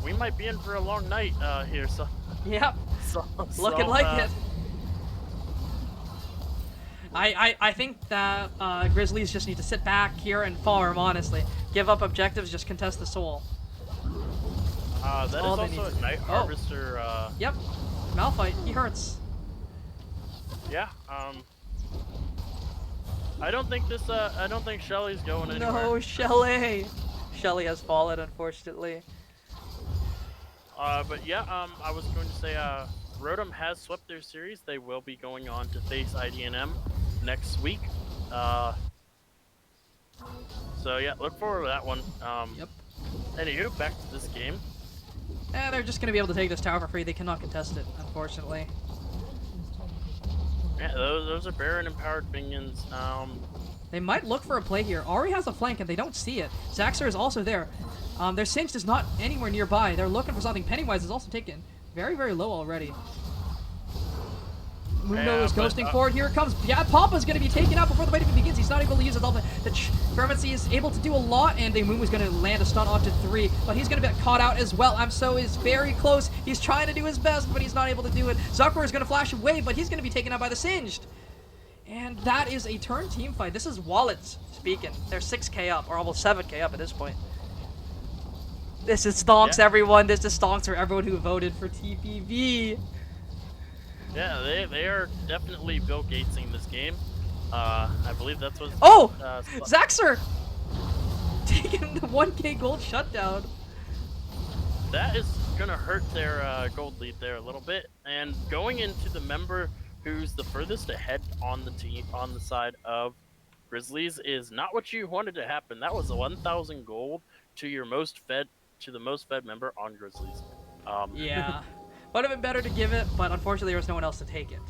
We might be in for a long night, here, so... Yep. Looking like it. I think that Grizzlies just need to sit back here and farm, honestly. Give up objectives, just contest the soul. That is all they also need. a Night Oh. Harvester. Yep. Malphite, he hurts. Yeah. I don't think this. I don't think Shelly's going anywhere. No, Shelly. Shelly has fallen, unfortunately. But yeah. I was going to say. Rotom has swept their series. They will be going on to face IDNM next week. So yeah, look forward to that one. Yep. Anywho, back to this game. They're just gonna be able to take this tower for free. They cannot contest it, unfortunately. Yeah, those are Baron empowered minions. They might look for a play here. Ari has a flank and they don't see it. Zaxxer is also there. Their Singed is not anywhere nearby. They're looking for something. Pennywise is also taken very, very low already. Mundo is ghosting forward. Here it comes. Yeah, Papa's going to be taken out before the fight even begins. He's not able to use his ultimate. The Fermency is able to do a lot, and the Mumu is going to land a stun onto 3, but he's going to get caught out as well. Amso is very close. He's trying to do his best, but he's not able to do it. Zucker is going to flash away, but he's going to be taken out by the Singed. And that is a turn team fight. This is Wallets speaking. They're 6k up, or almost 7k up at this point. This is stonks, everyone. This is stonks for everyone who voted for TPV. Yeah, they are definitely Bill Gatesing this game. I believe that's what. Oh, Zaxxer taking the 1k gold shutdown. That is gonna hurt their gold lead there a little bit, and going into the member who's the furthest ahead on the team on the side of Grizzlies is not what you wanted to happen. That was 1,000 gold to your most fed member on Grizzlies. Yeah, would have been better to give it, but unfortunately there was no one else to take it.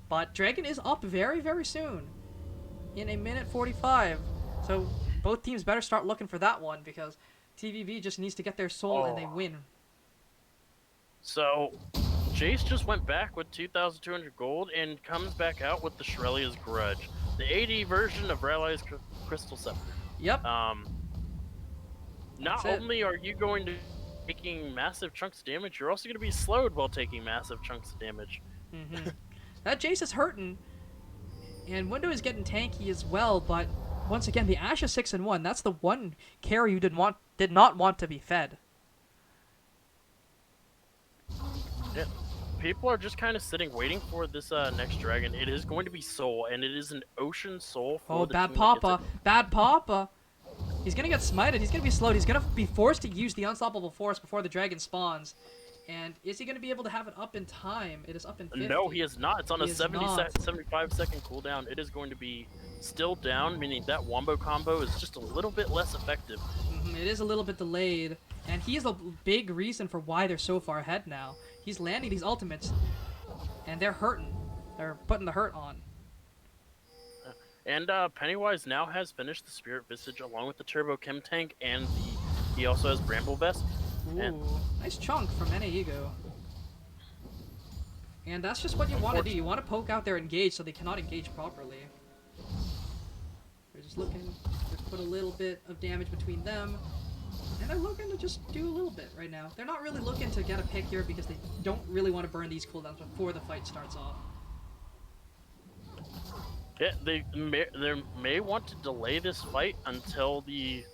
But Dragon is up very, very soon, in 1:45. So both teams better start looking for that one because TVV just needs to get their soul and they win. So Jace just went back with 2,200 gold and comes back out with the Shrelia's Grudge, the AD version of Rally's Crystal Scepter. Yep. Not only are you going to be taking massive chunks of damage, you're also going to be slowed while taking massive chunks of damage. That Jace is hurting, and Window is getting tanky as well. But once again, the Ashe is 6-1. That's the one carry you did not want to be fed. Yeah. People are just kind of sitting, waiting for this next dragon. It is going to be Soul, and it is an Ocean Soul. For the bad team Papa. Bad Papa. He's going to get smited. He's going to be slowed. He's going to be forced to use the Unstoppable Force before the dragon spawns. And is he going to be able to have it up in time? It is up in 50. No, he is not. It's on a 75-second cooldown. It is going to be still down, meaning that wombo combo is just a little bit less effective. It is a little bit delayed. And he is a big reason for why they're so far ahead now. He's landing these ultimates, and they're hurting. They're putting the hurt on. And Pennywise now has finished the Spirit Visage along with the Turbo Chem Tank, and he also has Bramble Vest. Ooh, nice chunk from NAEGO. And that's just what you want to do. You want to poke out their engage so they cannot engage properly. They're just looking to put a little bit of damage between them. And they're looking to just do a little bit right now. They're not really looking to get a pick here because they don't really want to burn these cooldowns before the fight starts off. Yeah, they may want to delay this fight until the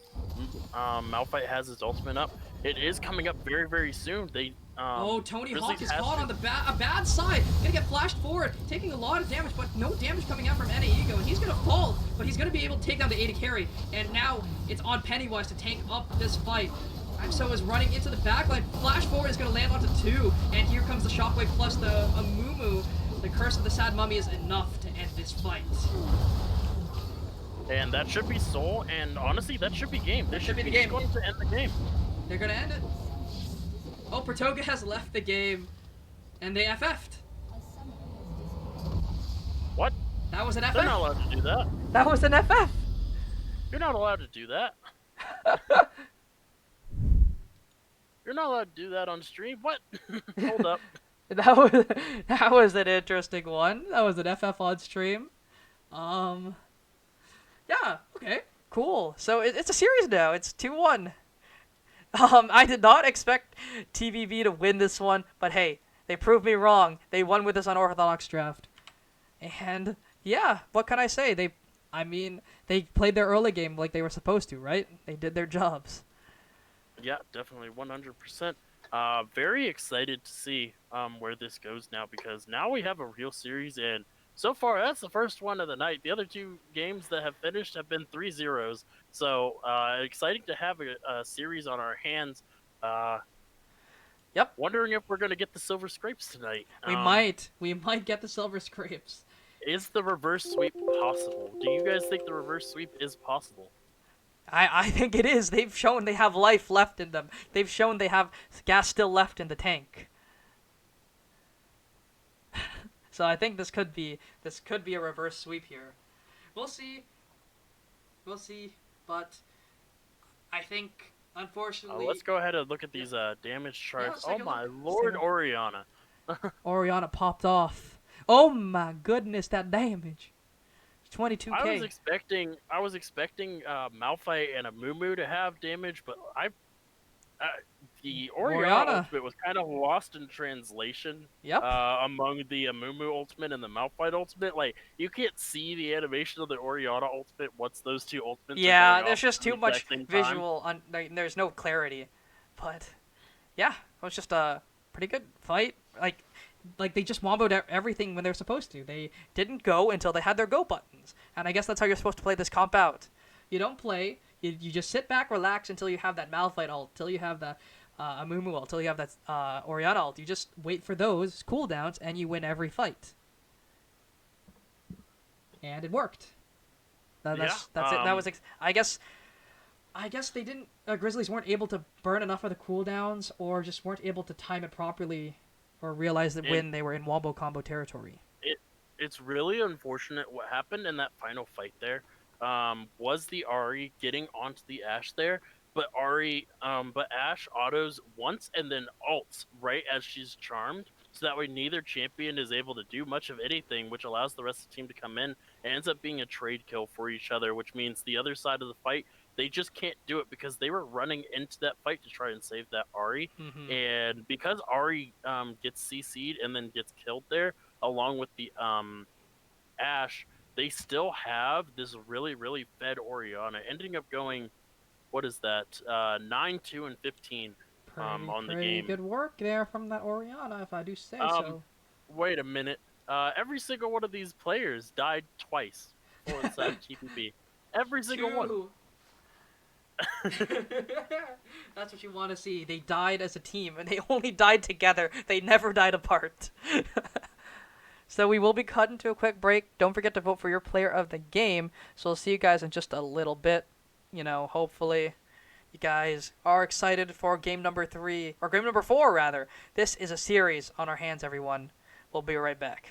Malphite has his ultimate up. It is coming up very, very soon. Tony Hawk is caught on a bad side. Gonna get flashed forward, taking a lot of damage, but no damage coming out from NAEGO, and he's gonna fall, but he's gonna be able to take down the AD carry. And now it's on Pennywise to tank up this fight. So is running into the backline. Flash forward is gonna land onto 2, and here comes the Shockwave plus the Amumu. The Curse of the Sad Mummy is enough to end this fight. And that should be Soul, and honestly, that should be game. This should be the game. Going to end the game. They're gonna end it. Oh, Pratoga has left the game, and they FF'd. What? That was an FF? They're not allowed to do that. That was an FF. You're not allowed to do that. You're not allowed to do that on stream. What? Hold up. That was an interesting one. That was an FF on stream. Yeah, okay, cool. So it's a series now. It's 2-1. I did not expect TBP to win this one, but hey, they proved me wrong. They won with this unorthodox draft. And yeah, what can I say? They played their early game like they were supposed to, right? They did their jobs. Yeah, definitely 100%. Very excited to see where this goes now, because now we have a real series, and so far that's the first one of the night. The other two games that have finished have been 3-0s. So exciting to have a series on our hands. Uh, Yep, Wondering if we're going to get the silver scrapes tonight. we might get the silver scrapes. Is the reverse sweep possible? Do you guys think the reverse sweep is possible? I think it is. They've shown they have life left in them. They've shown they have gas still left in the tank. So I think this could be a reverse sweep here. We'll see. We'll see. But I think unfortunately Let's go ahead and look at these damage charts. let's Oh take a my look. lord, Oriana. Oriana popped off. Oh my goodness, that damage. 22k. I was expecting Malphite and a Mumu to have damage, but the Oriana ultimate was kind of lost in translation. Yep. Among the Mumu ultimate and the Malphite ultimate, like you can't see the animation of the Oriana ultimate once those two ultimates. Yeah, are going there's off just at the too much exact same time. visual. There's no clarity. But yeah, it was just a pretty good fight. Like they just womboed everything when they're supposed to. They didn't go until they had their go buttons. And I guess that's how you're supposed to play this comp out. You don't play. You just sit back, relax until you have that Malphite ult, till you have the Amumu ult, till you have that Oriana ult. You just wait for those cooldowns, and you win every fight. And it worked. That's it. That was. I guess they didn't. Grizzlies weren't able to burn enough of the cooldowns, or just weren't able to time it properly, or realize that when they were in wombo combo territory. It's really unfortunate what happened in that final fight there. Was the Ahri getting onto the Ashe there, but Ashe autos once and then ults right as she's charmed, so that way neither champion is able to do much of anything, which allows the rest of the team to come in. It ends up being a trade kill for each other, which means the other side of the fight, they just can't do it because they were running into that fight to try and save that Ahri. Mm-hmm. And because Ahri gets CC'd and then gets killed there, along with the Ashe, they still have this really, really fed Oriana, ending up going, what is that, 9-2 and 15 on the game. Pretty good work there from that Oriana, if I do say so. Wait a minute. Every single one of these players died twice for the side of TBP. Every single one. That's what you want to see. They died as a team, and they only died together. They never died apart. So we will be cutting to a quick break. Don't forget to vote for your player of the game. So we'll see you guys in just a little bit. Hopefully you guys are excited for game number 3, or game number 4 rather. This is a series on our hands, everyone. We'll be right back.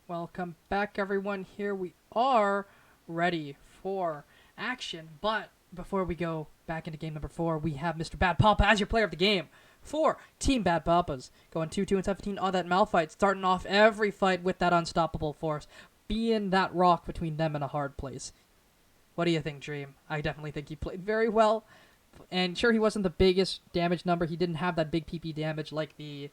Welcome back, everyone. Here we are, ready for action. But before we go back into game number 4, we have Mr. Bad Papa as your player of the game for Team Bad Papas. Going 2-2-17 on that Malphite, starting off every fight with that unstoppable force, being that rock between them and a hard place. What do you think, Dream? I definitely think he played very well. And sure, he wasn't the biggest damage number. He didn't have that big PP damage like the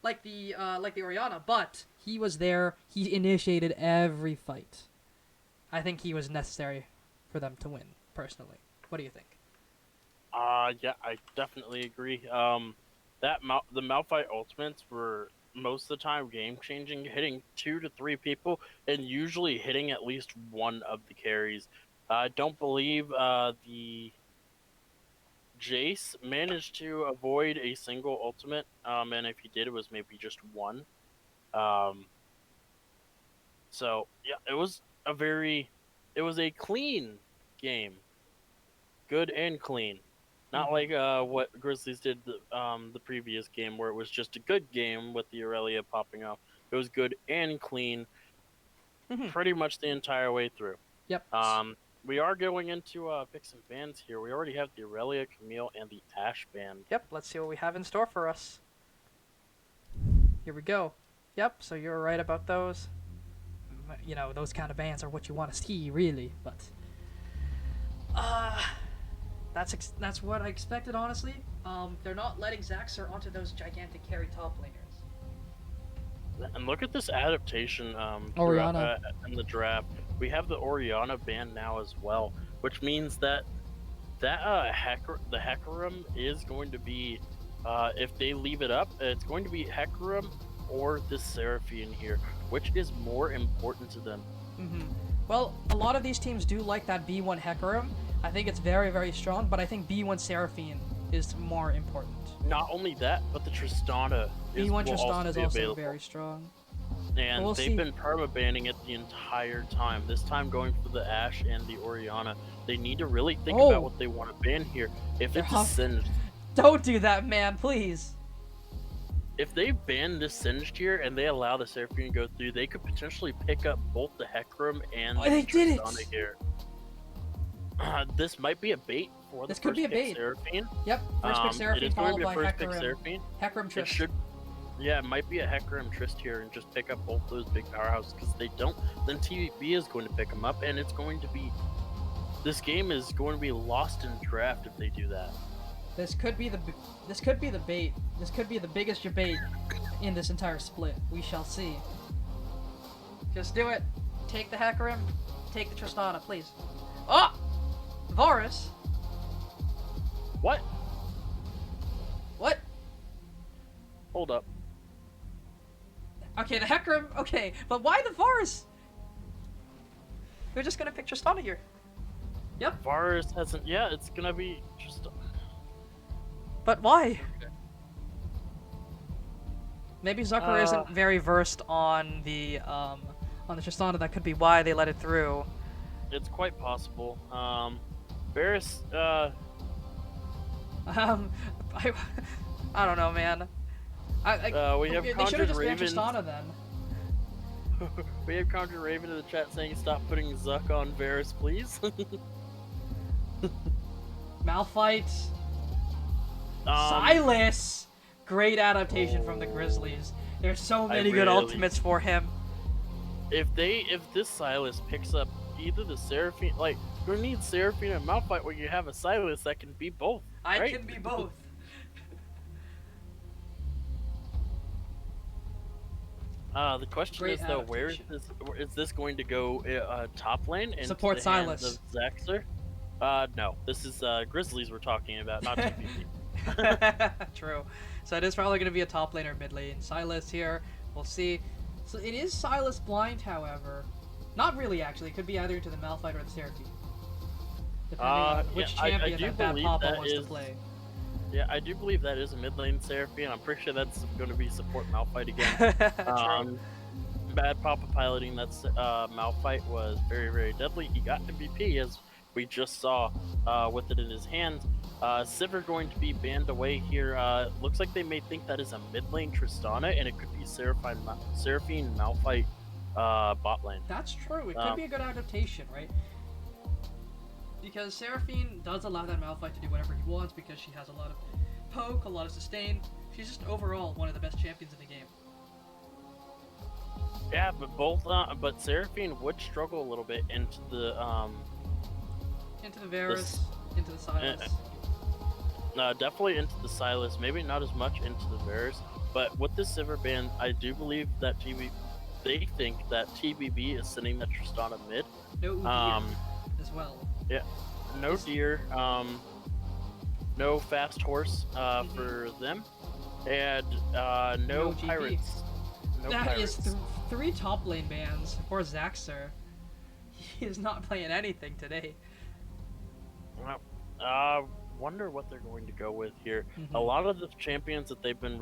Orianna, but he was there. He initiated every fight. I think he was necessary for them to win, personally. What do you think? Yeah, I definitely agree. The Malphite ultimates were most of the time game changing, hitting 2 to 3 people, and usually hitting at least one of the carries. I don't believe the Jace managed to avoid a single ultimate, and if he did, it was maybe just one. So yeah, it was a clean game, good and clean, not like what Grizzlies did the previous game where it was just a good game with the Aurelia popping off. It was good and clean, pretty much the entire way through. Yep. We are going into pick some bans here. We already have the Aurelia, Camille, and the Ashe band. Yep, let's see what we have in store for us. Here we go. Yep, so you're right about those. You know, those kind of bans are what you want to see, really, but... That's what I expected, honestly. They're not letting Zaxxer onto those gigantic carry top laners. And look at this adaptation Orianna. In the draft. We have the Orianna band now as well, which means that the Hecarim is going to be, if they leave it up, it's going to be Hecarim or the Seraphine here, which is more important to them. Well, a lot of these teams do like that B1 Hecarim. I think it's very, very strong, but I think B1 Seraphine is more important. Not only that, but the Tristana B1 Tristana is also available. very strong. And we'll they've been perma-banning it the entire time. This time going for the Ashe and the Orianna. They need to really think about what they want to ban here. If it's a Singed... Don't do that, man, please. If they ban this Singed here and they allow the Seraphine to go through, they could potentially pick up both the Hecarim and the Tristana here. This might be a bait for the This could be a bait. Seraphine. Yep, first pick Seraphine followed by Hecarim. Hecarim. Hecarim Trist. Yeah, it might be a Hecarim Trist here and just pick up both those big powerhouses, because if they don't, then TBP is going to pick them up, and it's going to be... This game is going to be lost in draft if they do that. This could be the bait. This could be the biggest debate in this entire split. We shall see. Just do it. Take the Hecarim. Take the Tristana, please. Oh! Varus? What? What? Hold up. Okay, the Hecarim, okay, but why the Varus? We're just gonna pick Tristana here. Yep. Varus hasn't... Yeah, it's gonna be just... But why? Okay. Maybe Zucker isn't very versed on the Tristana. That could be why they let it through. It's quite possible. Varus, I don't know, man. we have they should have Conjured just banned Raven. Tristana then. We have Conjured Raven in the chat saying stop putting Zuck on Varus, please. Malphite. Silas! Great adaptation from the Grizzlies. There's so many good ultimates for him. If this Silas picks up either the Seraphine, like, you need Seraphine and Malphite when you have a Silas that can be both. I right? can be both. The question Great is though, where is this going to go? Top lane and support Silas. Of Zaxxer? No, this is Grizzlies we're talking about, not TBP. True. So it is probably going to be a top lane or mid lane. Silas here. We'll see. So it is Silas blind, however. Not really, actually. It could be either to the Malphite or the Seraphine. Depending on which champion that Bad Papa wants to play. Yeah, I do believe that is a mid lane Seraphine. I'm pretty sure that's going to be support Malphite again. Bad Papa piloting that Malphite was very, very deadly. He got MVP, as we just saw, with it in his hand. Sivir going to be banned away here. Looks like they may think that is a mid lane Tristana, and it could be Seraphine Malphite bot lane. That's true. It could be a good adaptation, right? Because Seraphine does allow that Malphite to do whatever he wants because she has a lot of poke, a lot of sustain. She's just overall one of the best champions in the game. Yeah, but Seraphine would struggle a little bit into the Into the Varus, into the Sylas. definitely into the Sylas. Maybe not as much into the Varus, but with this Sivir ban, I do believe that they think that TBB is sending the Tristana mid. No Udyr as well. Yeah, no deer, no fast horse for them, and no GB. pirates. No That pirates. is 3 top lane bans for Zaxxer. He is not playing anything today. Wonder what they're going to go with here. A lot of the champions that they've been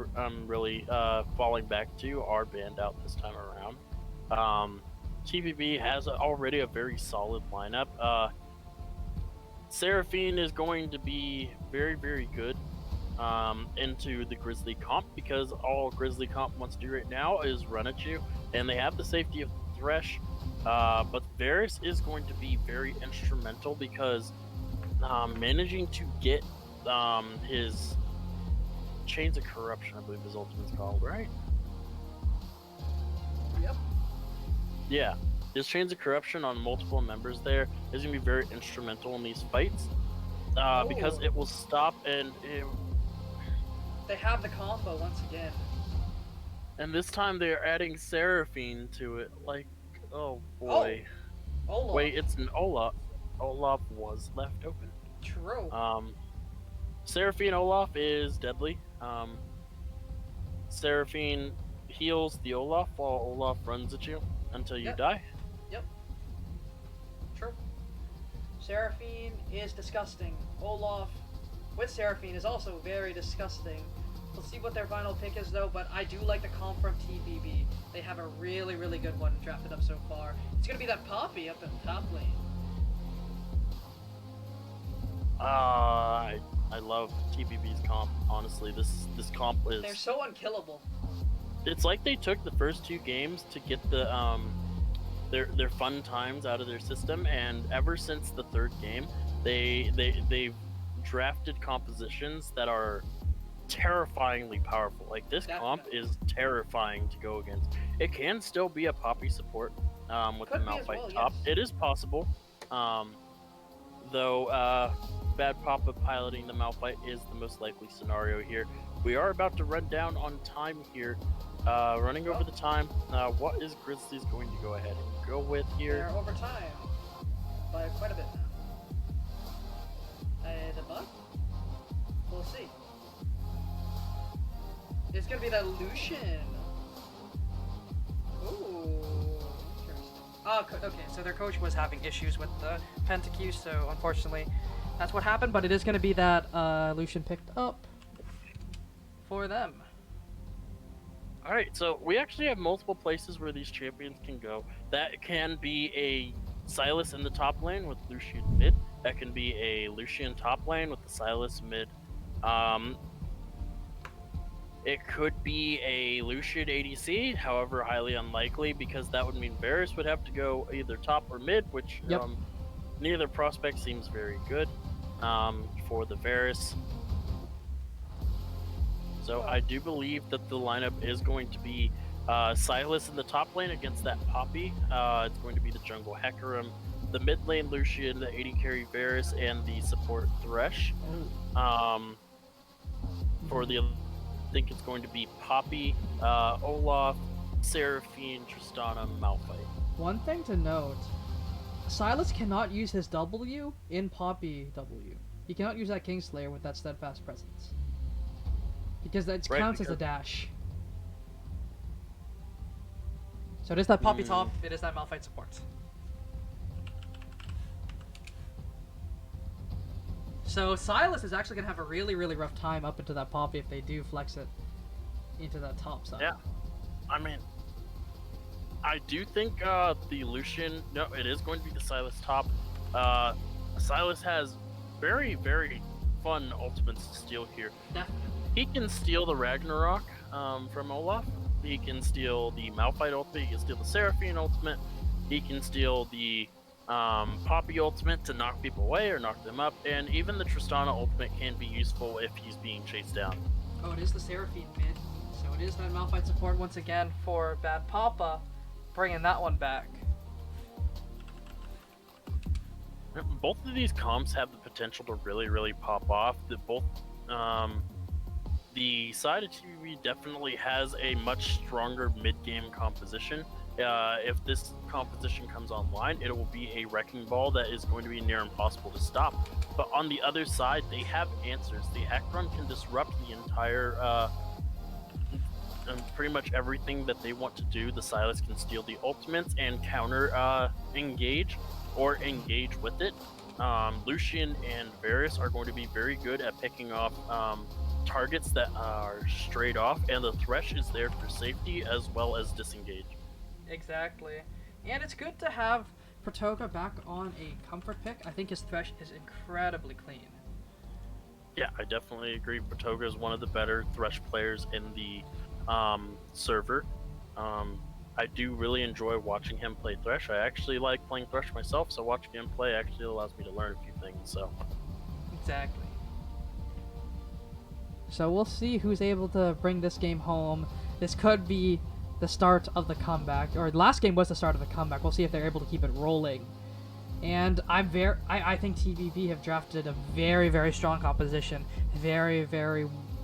really falling back to are banned out this time around. TBB has already a very solid lineup. Seraphine is going to be very, very good into the Grizzly comp because all Grizzly comp wants to do right now is run at you, and they have the safety of Thresh. But Varus is going to be very instrumental because managing to get his Chains of Corruption, I believe his ultimate's called, right? Yep. Yeah, his Chains of Corruption on multiple members there is going to be very instrumental in these fights because it will stop and They have the combo once again. and this time they're adding Seraphine to it. Like, oh boy. Olaf. Wait, it's an Olaf. Olaf was left open. True. Seraphine Olaf is deadly. Seraphine heals the Olaf while Olaf runs at you until you die. Yep. True. Seraphine is disgusting. Olaf with Seraphine is also very disgusting. We'll see what their final pick is though, but I do like the comp from TBB. They have a really, really good one drafted up so far. It's gonna be that Poppy up in the top lane. I love TBB's comp. Honestly, this comp is. They're so unkillable. It's like they took the first 2 games to get the their fun times out of their system, and ever since the 3rd game, they've drafted compositions that are terrifyingly powerful. Like this comp is terrifying to go against. It can still be a Poppy support with the Malphite top. Yes. It is possible, though. Bad Papa piloting the Malphite is the most likely scenario here. We are about to run down on time here. Running over the time. What is Grizzlies going to go ahead and go with here? They're over time by quite a bit now. The bug? We'll see. It's gonna be that Lucian. Ooh, interesting. Okay, so their coach was having issues with the PentaQ, so unfortunately that's what happened, but it is gonna be that Lucian picked up for them. Alright, so we actually have multiple places where these champions can go. That can be a Sylas in the top lane with Lucian mid. That can be a Lucian top lane with the Sylas mid. It could be a Lucian ADC, however highly unlikely, because that would mean Varus would have to go either top or mid, which neither prospect seems very good for the Varus. So I do believe that the lineup is going to be Sylas in the top lane against that Poppy. It's going to be the jungle Hecarim, the mid lane Lucian, the AD carry Varus, and the support Thresh. For the, I think it's going to be Poppy, Olaf, Seraphine, Tristana, Malphite. One thing to note, Sylas cannot use his W in Poppy W. He cannot use that Kingslayer with that steadfast presence. Because that counts as a dash. So it is that Poppy top, it is that Malphite support. So Sylas is actually going to have a really, really rough time up into that Poppy if they do flex it into that top side. Yeah, I mean, I do think the Lucian, no, it is going to be the Sylas top. Sylas has very, very fun ultimates to steal here. Definitely. He can steal the Ragnarok from Olaf, he can steal the Malphite ultimate, he can steal the Seraphine ultimate, he can steal the Poppy ultimate to knock people away or knock them up, and even the Tristana ultimate can be useful if he's being chased down. Oh, it is the Seraphine mid, so it is that Malphite support once again for Bad Papa, bringing that one back. Both of these comps have the potential to really pop off. The side of TBP definitely has a much stronger mid-game composition. If this composition comes online, it will be a wrecking ball that is going to be near impossible to stop. But on the other side, they have answers. The Ekron can disrupt the entire, pretty much everything that they want to do. The Sylas can steal the ultimates and counter engage or engage with it. Lucian and Varus are going to be very good at picking off targets that are straight off, and the Thresh is there for safety as well as disengage. Exactly. And it's good to have Pratoga back on a comfort pick. I think his Thresh is incredibly clean. Yeah, I definitely agree. Pratoga is one of the better Thresh players in the server. I do really enjoy watching him play Thresh. I actually like playing Thresh myself, so watching him play actually allows me to learn a few things. So Exactly. So we'll see who's able to bring this game home. This could be the start of the comeback, or last game was the start of the comeback. We'll see if they're able to keep it rolling. And I think TBP have drafted a very strong composition, very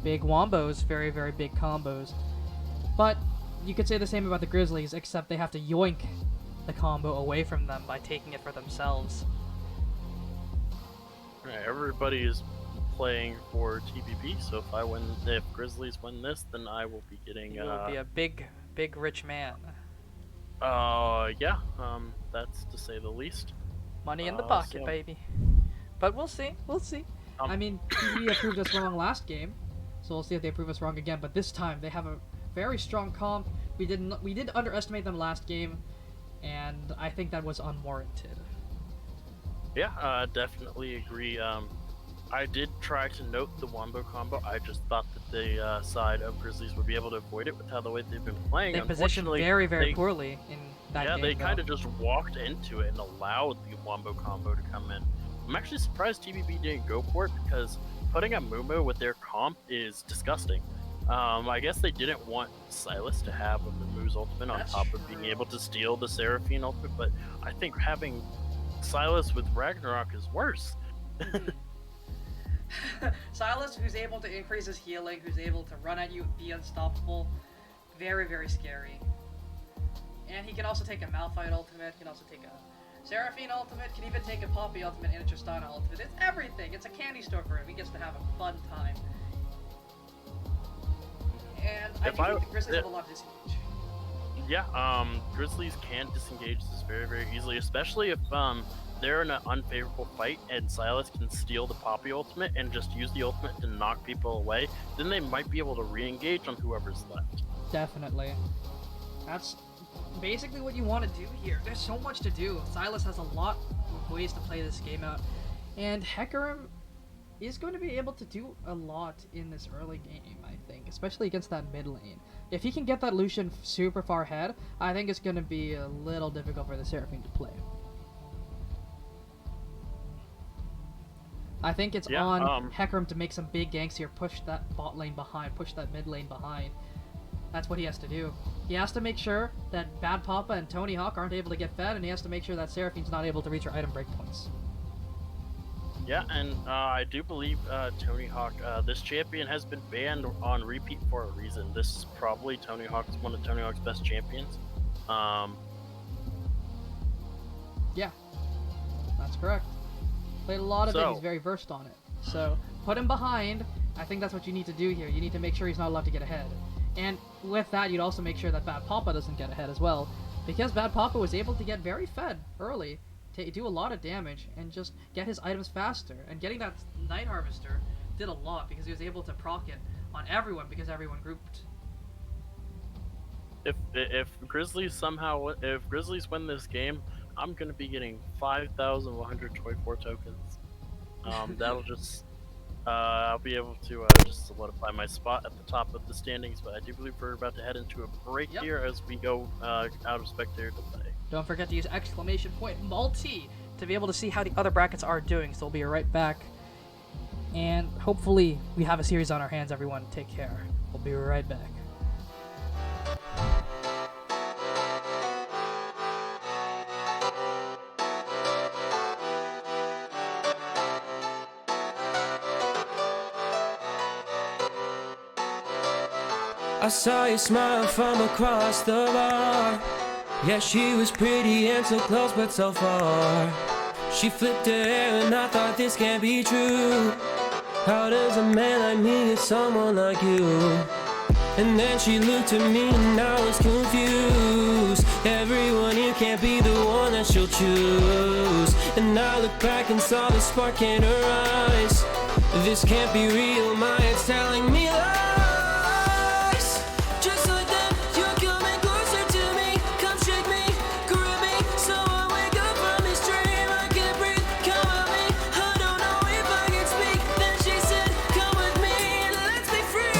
big wombos, very big combos. But you could say the same about the Grizzlies, except they have to yoink the combo away from them by taking it for themselves. Alright, everybody is playing for TBP, so if Grizzlies win this, then I will be getting You will be a big rich man. Yeah, that's to say the least. Money in the pocket, baby. But we'll see. I mean, TBP proved us wrong last game, so we'll see if they prove us wrong again. But this time they have a very strong comp. We did underestimate them last game, and I think that was unwarranted. Yeah, definitely agree. I did try to note the Wombo combo. I just thought that the side of Grizzlies would be able to avoid it with how the way they've been playing. They positioned very poorly in that game. Yeah, they kind of just walked into it and allowed the Wombo combo to come in. I'm actually surprised TBP didn't go for it, because putting a Mumu with their comp is disgusting. I guess they didn't want Sylas to have a Mumu's ultimate on top of being able to steal the Seraphine ultimate, but I think having Sylas with Ragnarok is worse. Sylas, who's able to increase his healing, who's able to run at you, be unstoppable, very scary. And he can also take a Malphite ultimate, can also take a Seraphine ultimate, can even take a Poppy ultimate and a Tristana ultimate. It's everything. It's a candy store for him. He gets to have a fun time. And I think the Grizzlies have a lot of disengage. Yeah, Grizzlies can disengage this very easily, especially if they're in an unfavorable fight and Sylas can steal the Poppy ultimate and just use the ultimate to knock people away. Then they might be able to re-engage on whoever's left. Definitely. That's basically what you want to do here. There's so much to do. Sylas has a lot of ways to play this game out, and Hecarim is going to be able to do a lot in this early game, I think, especially against that mid lane. If he can get that Lucian super far ahead, I think it's going to be a little difficult for the Seraphine to play. I think it's on Hecarim to make some big ganks here, push that bot lane behind, push that mid lane behind. That's what he has to do. He has to make sure that Bad Papa and Tony Hawk aren't able to get fed, and he has to make sure that Seraphine's not able to reach her item breakpoints. Yeah, and I do believe Tony Hawk, this champion has been banned on repeat for a reason. This is probably one of Tony Hawk's best champions. Yeah, that's correct. Played a lot of it, he's very versed on it. So, put him behind. I think that's what you need to do here. You need to make sure he's not allowed to get ahead. And with that, you'd also make sure that Bad Papa doesn't get ahead as well. Because Bad Papa was able to get very fed early, to do a lot of damage, and just get his items faster. And getting that Night Harvester did a lot, because he was able to proc it on everyone, because everyone grouped. If Grizzlies win this game, I'm gonna be getting 5,124 tokens. That'll just I'll be able to just solidify my spot at the top of the standings, but I do believe we're about to head into a break Yep. here as we go out of spectator delay. Don't forget to use exclamation point multi to be able to see how the other brackets are doing. So we'll be right back. And hopefully we have a series on our hands, everyone. Take care. We'll be right back. I saw you smile from across the bar. Yeah, she was pretty and so close but so far. She flipped her hair and I thought this can't be true. How does a man like me get someone like you? And then she looked at me and I was confused. Everyone here can't be the one that she'll choose. And I looked back and saw the spark in her eyes. This can't be real, my head's telling me lies. Just like that, you're coming closer to me. Come shake me, grab me, so I wake up from this dream. I can't breathe, come at me. I don't know if I can speak. Then she said, come with me and let's be free.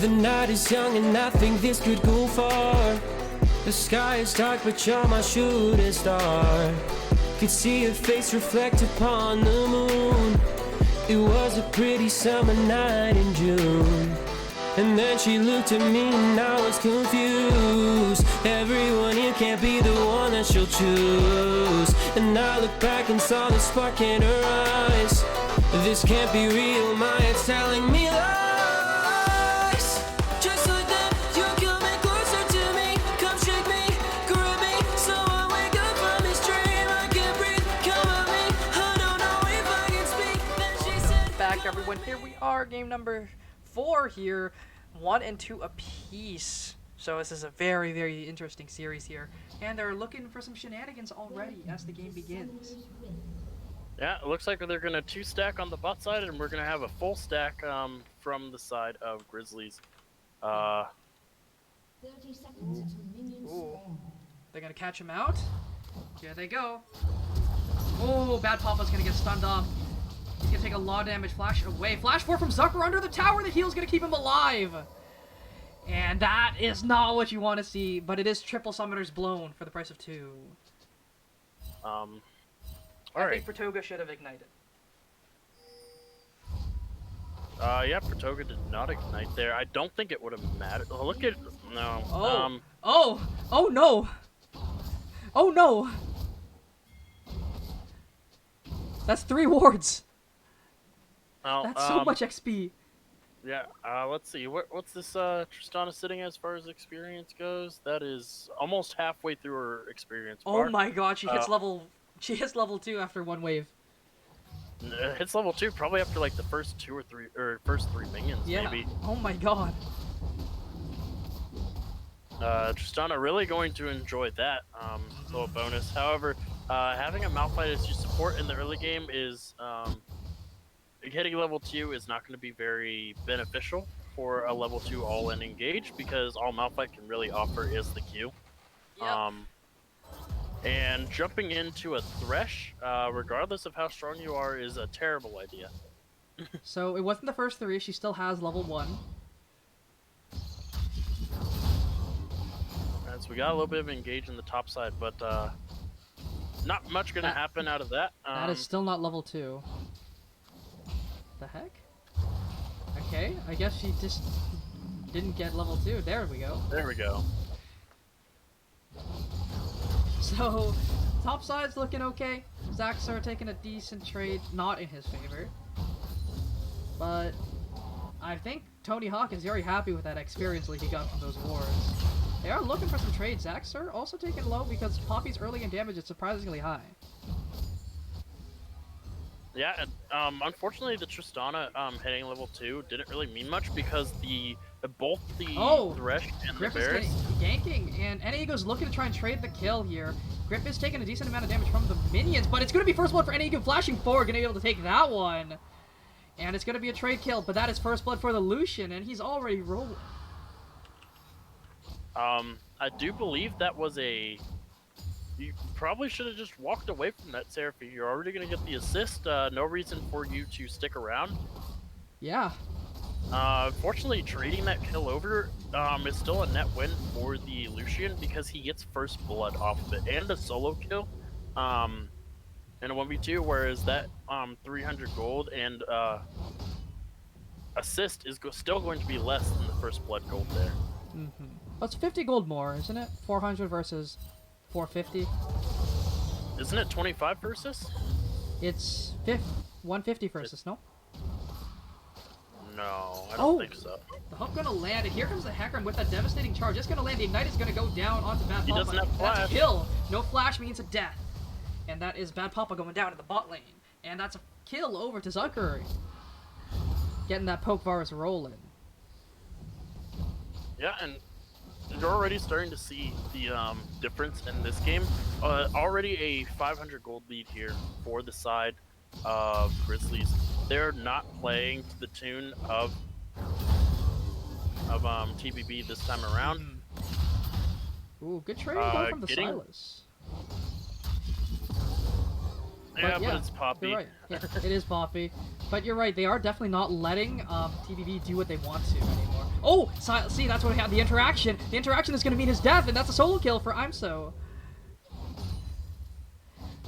The night is young and I think this could go far. The sky is dark but you're my shooting star. Could see your face reflect upon the moon. It was a pretty summer night in June. And then she looked at me and I was confused. Everyone here can't be the one that she'll choose. And I looked back and saw the spark in her eyes. This can't be real, my head's telling me lies. Just like that, you're coming closer to me. Come shake me, grab me, so I wake up from this dream. I can't breathe, come at me. I don't know if I can speak. Then she said, Back, everyone. Here we are, game number 4 here. 1 and 2 apiece. So this is a very, very interesting series here. And they're looking for some shenanigans already as the game begins. Yeah, it looks like they're going to 2-stack on the bot side, and we're going to have a full stack from the side of Grizzlies. 30 seconds until minions Ooh. spawn. They're gonna catch him out. Here they go. Oh, Bad Papa's gonna get stunned off. He's gonna take a lot of damage. Flash away. Flash 4 from Zucker under the tower. The heal's gonna keep him alive. And that is not what you want to see, but it is triple summoners blown for the price of 2. I Alright. think Pratoga should have ignited. Yeah, Pratoga did not ignite there. I don't think it would have mattered. Oh, look at... No. Oh! Oh no! Oh no! That's 3 wards! Well, That's so much XP. Yeah, let's see. What's this Tristana sitting as far as experience goes? That is almost halfway through her experience bar. Oh my god, she hits level 2 after 1 wave. Hits level 2 probably after like the first 2 or 3 or first 3 minions Yeah. maybe. Oh my god. Tristana really going to enjoy that little bonus. However, having a Malphite as your support in the early game is hitting level 2 is not going to be very beneficial for a level 2 all-in engage because all Malphite can really offer is the Q. Yep. And jumping into a Thresh, regardless of how strong you are, is a terrible idea. So it wasn't the first 3, she still has level 1. So we got a little bit of engage in the top side, but not much going to happen out of that. That is still not level 2. The heck? Okay, I guess she just didn't get level 2. There we go. There we go. So, top side's looking okay. Zaxxer taking a decent trade, not in his favor. But I think Tony Hawk is very happy with that experience lead he got from those wars. They are looking for some trades. Zaxxer also taking low because Poppy's early in damage is surprisingly high. Yeah, and unfortunately the Tristana hitting level 2 didn't really mean much because both the Thresh and Grip the is Bears. ganking, and NAEGO's looking to try and trade the kill here. Grip is taking a decent amount of damage from the minions, but it's going to be first blood for NAEGO flashing forward, going to be able to take that one. And it's going to be a trade kill, but that is first blood for the Lucian, and he's already rolling. I do believe that was a... You probably should have just walked away from that, Seraphine. You're already going to get the assist. No reason for you to stick around. Yeah. Unfortunately, trading that kill over is still a net win for the Lucian because he gets first blood off of it and a solo kill in a 1v2, whereas that 300 gold and assist is still going to be less than the first blood gold there. Mm-hmm. Well, it's 50 gold more, isn't it? 400 versus 450. Isn't it 25 versus? It's 150 versus, no? No, I don't think so. The hook gonna land, and here comes the Hecarim with that devastating charge. It's gonna land, the Ignite is gonna go down onto Bad Papa. He doesn't have flash. That's a kill. No flash means a death. And that is Bad Papa going down to the bot lane. And that's a kill over to Zucker. Getting that poke virus rolling. Yeah, and you're already starting to see the difference in this game. Already a 500 gold lead here for the side of Grizzlies. They're not playing to the tune of TBP this time around. Ooh, good trade going from the Silas. Yeah, but it's Poppy. You're right. Yeah, it is Poppy. But you're right, they are definitely not letting TBP do what they want to anymore. Oh! See, that's what we had, the interaction. The interaction is going to mean his death, and that's a solo kill for IMSO.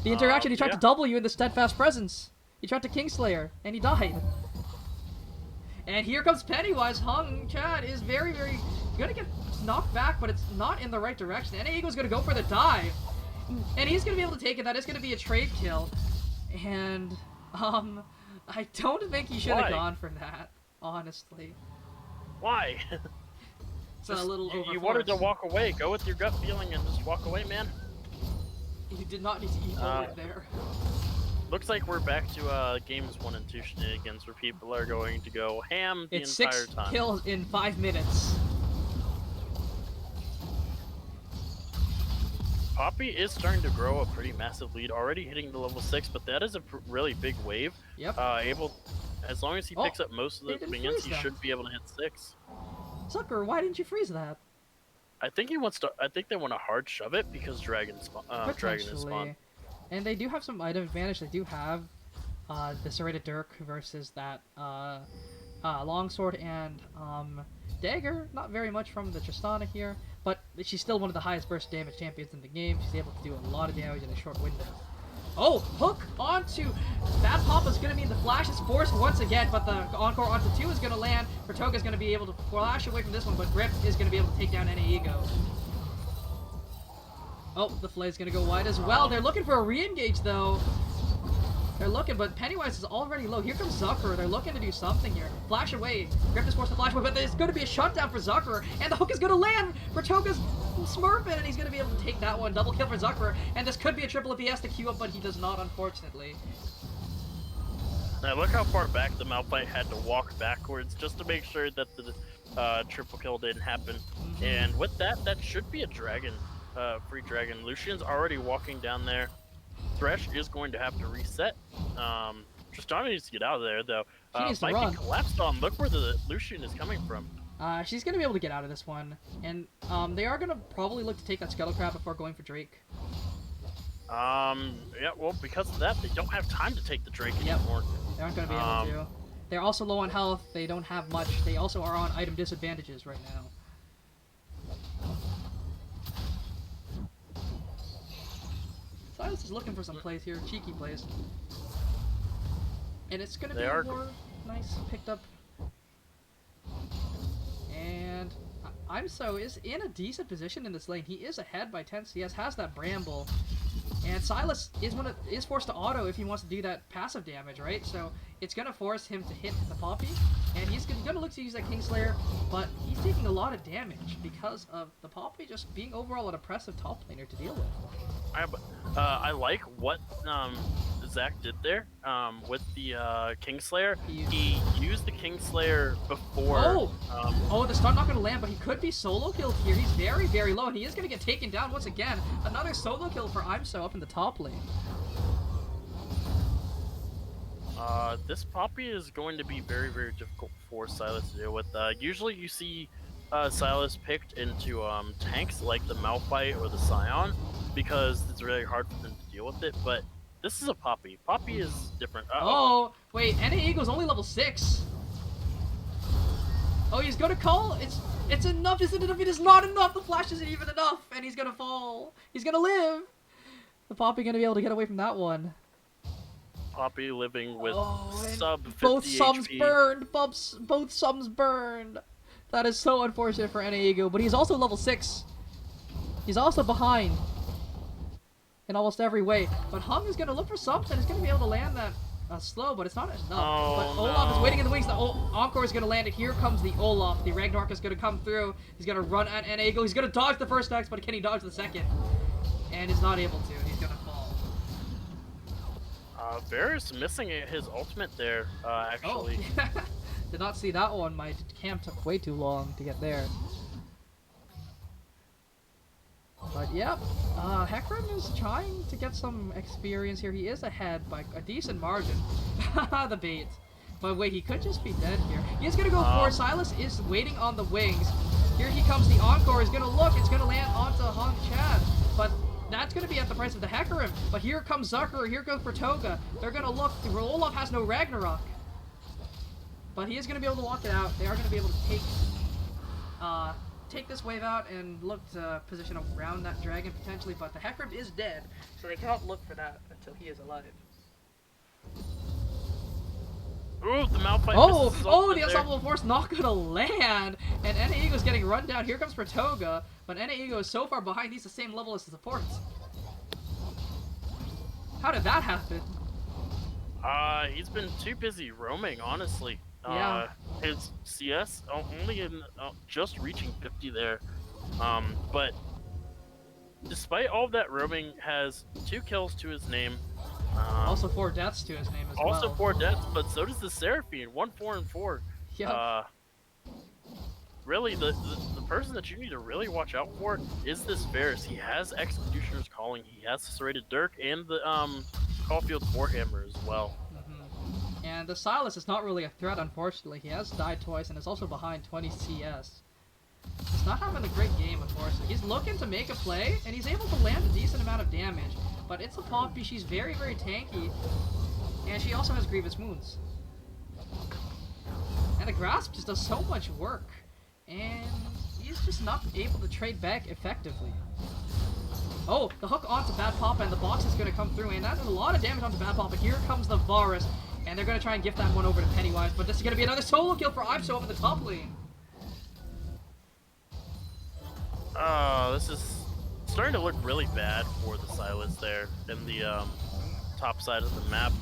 The interaction, he tried to W in the Steadfast Presence. He tried to Kingslayer, and he died. And here comes Pennywise. Hung Chad is very, very going to get knocked back, but it's not in the right direction. NAEGO's going to go for the dive. And he's going to be able to take it. That is going to be a trade kill. And, I don't think he should have gone for that, honestly. Why? It's a little overforced. You wanted to walk away. Go with your gut feeling and just walk away, man. You did not need to eat over there. Looks like we're back to games 1 and 2 shenanigans where people are going to go ham the entire time. It's 6 kills in 5 minutes. Poppy is starting to grow a pretty massive lead, already hitting the level 6, but that is a really big wave. Yep. As long as he picks up most of the minions, he should be able to hit 6. Zucker, why didn't you freeze that? I think he wants to. I think they want to hard shove it because Dragon is spawn. And they do have some item advantage. They do have the Serrated Dirk versus that Longsword and Dagger. Not very much from the Tristana here, but she's still one of the highest burst damage champions in the game. She's able to do a lot of damage in a short window. Oh, hook onto Bad Papa's going to mean the flash is forced once again, but the encore onto 2 is going to land. Bertoga's going to be able to flash away from this one, but Grip is going to be able to take down NAEGO. Oh, the flay's going to go wide as well. They're looking for a re-engage, though. They're looking, but Pennywise is already low. Here comes Zucker. They're looking to do something here. Flash away. Grip is forced to flash away, but there's going to be a shutdown for Zucker, and the hook is going to land. Bertoga's smurfing, and he's going to be able to take that one. Double kill for Zucker, and this could be a triple if he has to queue up, but he does not, unfortunately. Now look how far back the Malphite had to walk backwards just to make sure that the triple kill didn't happen. And with that, that should be a dragon, free dragon. Lucian's already walking down there. Thresh is going to have to reset. Tristana needs to get out of there, though. She needs to might run. be collapsed on. Look where the Lucian is coming from. She's going to be able to get out of this one. And they are going to probably look to take that Scuttle Crab before going for Drake. Yeah, well, because of that, they don't have time to take the Drake anymore. They aren't going to be able to. They're also low on health. They don't have much. They also are on item disadvantages right now. Silas is looking for some plays here, cheeky plays. And it's going to be more nice picked up IMSO is in a decent position in this lane. He is ahead by 10 CS, has that Bramble. And Silas is forced to auto if he wants to do that passive damage, right? So it's going to force him to hit the Poppy. And he's going to look to use that Kingslayer, but he's taking a lot of damage because of the Poppy just being overall an oppressive top laner to deal with. I like what Zach did there with the Kingslayer. He used the Kingslayer before. Oh, the stun not going to land, but he could be solo killed here. He's very, very low, and he is going to get taken down once again. Another solo kill for IMSO up in the top lane. This Poppy is going to be very, very difficult for Silas to deal with. Usually you see Silas picked into tanks like the Malphite or the Scion because it's really hard for them to deal with it, but this is a Poppy. Poppy is different. Oh, wait, NA Eagle's only level 6. Oh, he's gonna call? It's enough, is it enough? It is not enough! The flash isn't even enough, and he's gonna fall. He's gonna live! The Poppy gonna be able to get away from that one. Poppy living with sub 50 both sums HP. burned! Both sums burned! That is so unfortunate for NA Eagle, but he's also level 6. He's also behind in almost every way. But Hung is going to look for something. He's going to be able to land that slow, but it's not enough. But Olaf is waiting in the wings. The Encore is going to land it. Here comes the Olaf. The Ragnarok is going to come through. He's going to run at NA Eagle. He's going to dodge the first X, but can he dodge the second? And is not able to. He's going to fall. Varus missing his ultimate there, actually. Oh. Did not see that one. My cam took way too long to get there. But yep, Hecarim is trying to get some experience here. He is ahead by a decent margin. The bait. But wait, he could just be dead here. He's gonna go for Silas is waiting on the wings. Here he comes, the Encore is gonna look, it's gonna land onto Hung Chad. But that's gonna be at the price of the Hecarim. But here comes Zucker, here goes Pratoga. They're gonna look, Olaf has no Ragnarok. But he is gonna be able to walk it out. They are gonna be able to take this wave out and look to position around that dragon potentially, but the Hecarim is dead, so they cannot look for that until he is alive. Ooh, the Malphite the Unstoppable Force not gonna land, and NA Ego's getting run down. Here comes Pratoga, but NA Ego is so far behind, he's the same level as the supports. How did that happen? He's been too busy roaming, honestly. Yeah. His CS only in just reaching 50 there. But despite all of that roaming, has 2 kills to his name. Also 4 deaths to his name as well. Also 4 deaths, but so does the Seraphine. 1, 4, and 4. Yeah. Really, the person that you need to really watch out for is this Varus. He has Executioner's Calling. He has Serrated Dirk and the Caulfield's Warhammer as well. And the Silas is not really a threat, unfortunately. He has died twice and is also behind 20 CS. He's not having a great game, unfortunately. He's looking to make a play, and he's able to land a decent amount of damage. But it's a Poppy. She's very, very tanky. And she also has Grievous Wounds. And the Grasp just does so much work. And he's just not able to trade back effectively. Oh, the hook onto Bad Papa, and the box is going to come through. And that does a lot of damage onto Bad Papa. Here comes the Varus. And they're going to try and gift that one over to Pennywise, but this is going to be another solo kill for IMSO over the top lane. This is starting to look really bad for the Silas there in the top side of the map.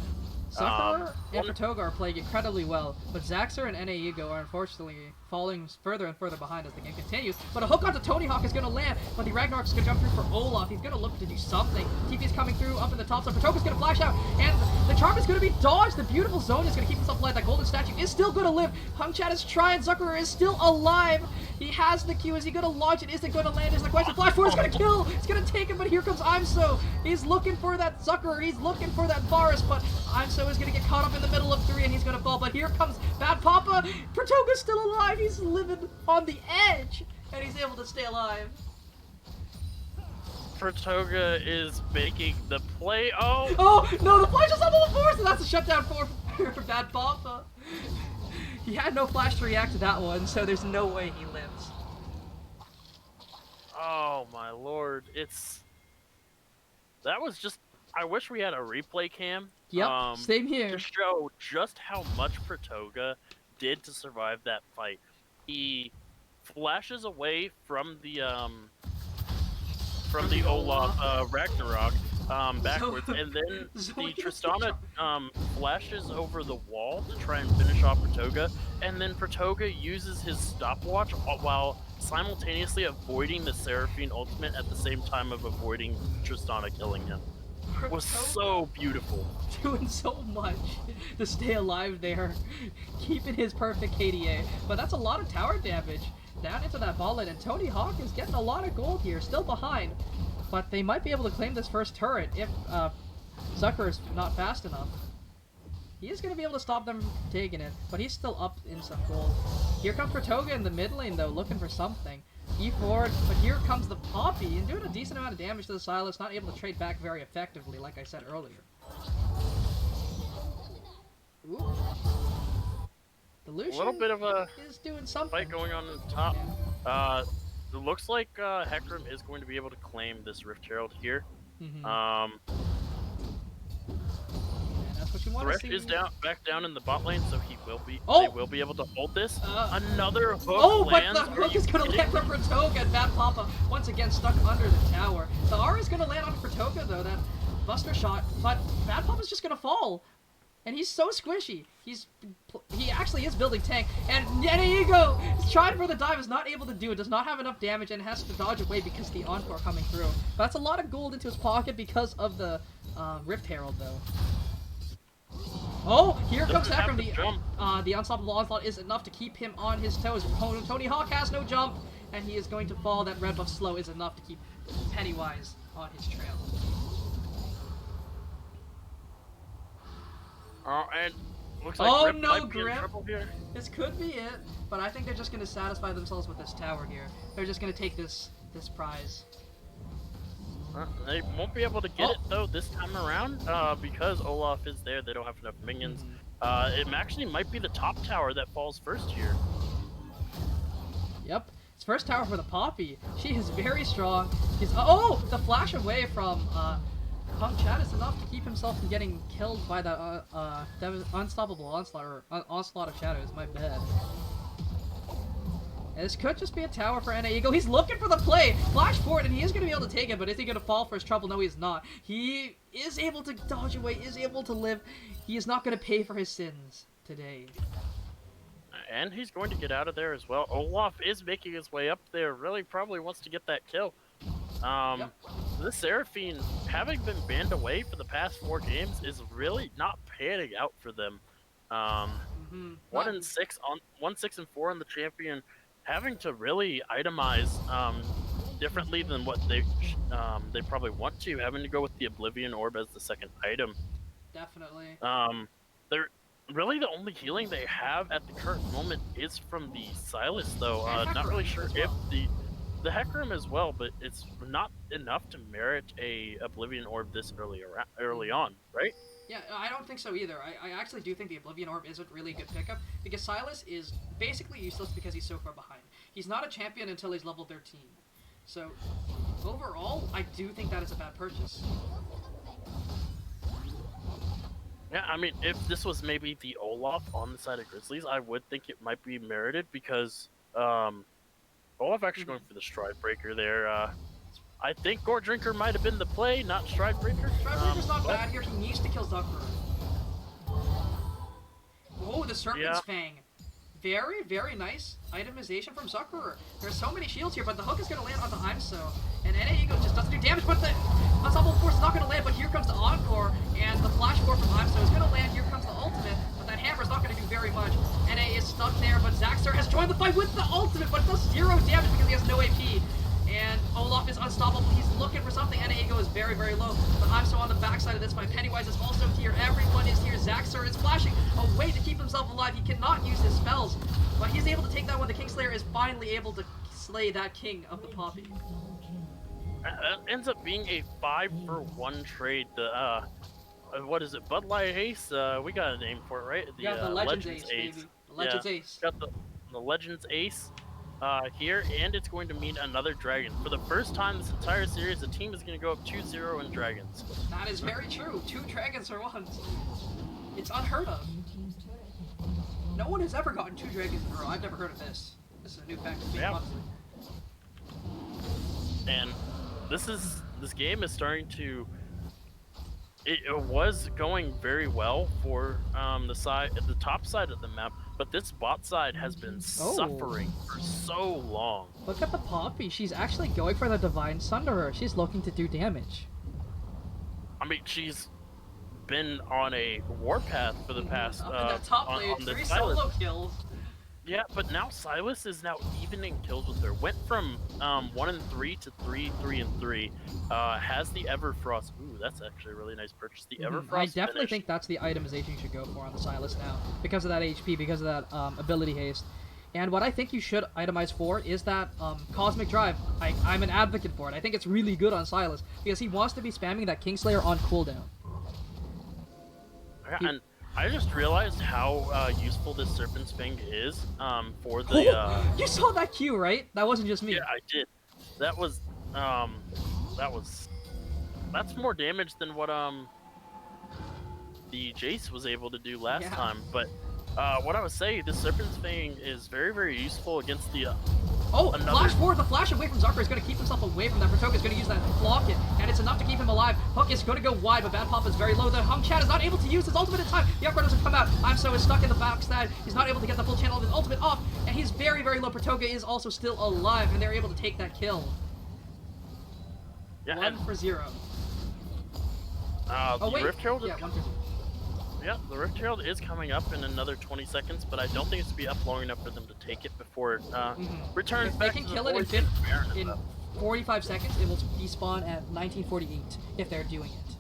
Zucker and Pratoga are playing incredibly well, but Zaxxer and NA Ego are unfortunately falling further and further behind as the game continues. But a hook onto Tony Hawk is going to land, but the Ragnarok is going to come through for Olaf. He's going to look to do something. TP is coming through up in the top side. Pratoga's going to flash out, and the charm is going to be dodged. The beautiful zone is going to keep himself alive. That golden statue is still going to live. Hung Chat is trying. Zucker is still alive. He has the Q. Is he going to launch it? Is it going to land? Is the question. Flash forward is going to kill. It's going to take him, but here comes IMSO. He's looking for that Zucker. He's looking for that Varus, but IMSO is going to get caught up in the middle of 3, and he's going to fall. But here comes Bad Papa. Pratoga's still alive. He's living on the edge, and he's able to stay alive. Pratoga is making the play. Oh! Oh, no, the flash is on the force, and that's a shutdown for Bad Papa. He had no flash to react to that one, so there's no way he lives. Oh, my lord. That was just... I wish we had a replay cam. Yep, same here. To show just how much Pratoga did to survive that fight. He flashes away from the Olaf Ragnarok backwards, and then Zoe the has to Tristana jump. flashes over the wall to try and finish off Pratoga, and then Pratoga uses his stopwatch while simultaneously avoiding the Seraphine ultimate at the same time of avoiding Tristana killing him. It was so beautiful. Doing so much to stay alive there, keeping his perfect KDA. But that's a lot of tower damage down into that ball lane, and Tony Hawk is getting a lot of gold here, still behind. But they might be able to claim this first turret if Zucker is not fast enough. He is going to be able to stop them from taking it, but he's still up in some gold. Here comes Pratoga in the mid lane, though, looking for something. E4, but here comes the Poppy, and doing a decent amount of damage to the Silas, not able to trade back very effectively, like I said earlier. Ooh. The Lucian A little bit of a is doing something. fight going on the top. It looks like Hecarim is going to be able to claim this Rift Herald here. And that's what you want to Thresh see. is back down in the bot lane, so he will be. Oh! They will be able to hold this. Another hook Oh, but lands. the hook is going to land from Pratoga, and Bad Papa once again stuck under the tower. The R is going to land on Pratoga, though, that buster shot, but Bad Papa's just going to fall. And he's so squishy. He actually is building tank, and Ego is trying for the dive, is not able to do it, does not have enough damage, and has to dodge away because of the Encore coming through. But that's a lot of gold into his pocket because of the Rift Herald, though. Oh, here comes Hecarim. The Unstoppable Onslaught is enough to keep him on his toes. Tony Hawk has no jump, and he is going to fall. That red buff slow is enough to keep Pennywise on his trail. And looks like Rip no, might be in Grip. trouble here. This could be it, but I think they're just going to satisfy themselves with this tower here. They're just going to take this prize. They won't be able to get it though this time around because Olaf is there. They don't have enough minions. It actually might be the top tower that falls first here. Yep, it's first tower for the Poppy. She is very strong. She's the flash away from Punk Chat is enough to keep himself from getting killed by the Unstoppable Onslaught, or Onslaught of Shadows. My bad. And this could just be a tower for NA Eagle. He's looking for the play! Flash forward, and he is going to be able to take it, but is he going to fall for his trouble? No, he is not. He is able to dodge away, is able to live. He is not going to pay for his sins today. And he's going to get out of there as well. Olaf is making his way up there. Really probably wants to get that kill. This Seraphine, having been banned away for the past 4 games, is really not panning out for them. 1-6 and 4 on the champion, having to really itemize differently than what they probably want to, having to go with the Oblivion Orb as the second item. Definitely. They're really the only healing they have at the current moment is from the Silas, though. Not really sure if the Hecarim as well, but it's not enough to merit a Oblivion Orb this early on, right? Yeah, I don't think so either. I actually do think the Oblivion Orb isn't really a good pickup, because Silas is basically useless because he's so far behind. He's not a champion until he's level 13. So, overall, I do think that is a bad purchase. Yeah, I mean, if this was maybe the Olaf on the side of Grizzlies, I would think it might be merited, because Olaf actually going for the Stride Breaker there. I think Gore Drinker might have been the play, not Stride Breaker. Stride Breaker's not bad here. He needs to kill Zucker. Oh, the Serpent's Fang. Very, very nice itemization from Zuckerer. There's so many shields here, but the hook is going to land onto Imso. And NA Eagle just doesn't do damage, but the Unstoppable Force is not going to land, but here comes the Encore, and the Flash Core from Imso is going to land. Here comes the ultimate, but that hammer is not going to do very much. NA is stuck there, but Zaxxer has joined the fight with the ultimate, but it does 0 damage because he has no AP. And Olaf is unstoppable. He's looking for something. NA Eagle is very, very low. But Imso on the backside of this fight. Pennywise is also here. Everyone is here. Zaxxer is flashing a way to keep himself alive. He cannot use his spells, but he's able to take that one. The Kingslayer is finally able to slay that king of the Poppy. Ends up being a 5-for-1 trade. The what is it? Bud Light Ace? We got a name for it, right? The Legends Ace, baby. The Legends Ace. Got the Legends Ace here, and it's going to mean another dragon. For the first time this entire series, the team is going to go up 2-0 in dragons. That is very true. 2 dragons for once. It's unheard of. No one has ever gotten 2 dragons in a row. I've never heard of this. This is a new pack to Yeah. honestly. And this game is starting to. It was going very well for the top side of the map, but this bot side has been suffering for so long. Look at the Poppy. She's actually going for the Divine Sunderer. She's looking to do damage. I mean, she's been on a warpath for the past Up in that top lane, on the 3 Silas. solo kills. Yeah, but now Silas is now evening kills with her. Went from 1 and 3 to 3, 3 and 3. Has the Everfrost. Ooh, that's actually a really nice purchase. The Everfrost. I definitely finished. think that's the itemization you should go for on the Silas now, because of that HP, because of that ability haste. And what I think you should itemize for is that Cosmic Drive. I'm an advocate for it. I think it's really good on Silas, because he wants to be spamming that Kingslayer on cooldown. Yeah, and I just realized how useful this Serpent's Fang is for the. You saw that Q, right? That wasn't just me. Yeah, I did. That was that's more damage than what the Jace was able to do last time. But what I was saying, the Serpent's Fang is very, very useful against the. Flash forward! The flash away from Zucker is going to keep himself away from that. Protog is going to use that block it, and it's enough to keep him alive. Hook is going to go wide, but Bad Papa is very low. The Hung Chat is not able to use his ultimate in time. The upgrade doesn't come out. ImSo is stuck in the backside. He's not able to get the full channel of his ultimate off, and he's very, very low. Protoga is also still alive, and they're able to take that kill. Yeah, 1 for 0. The Rift Herald. Yeah, 1 for 0. Yeah, the Rift Herald is coming up in another 20 seconds, but I don't think it's to be up long enough for them to take it before it returns If they back can to kill the it in voice. 45 seconds, it will despawn at 1948 if they're doing it.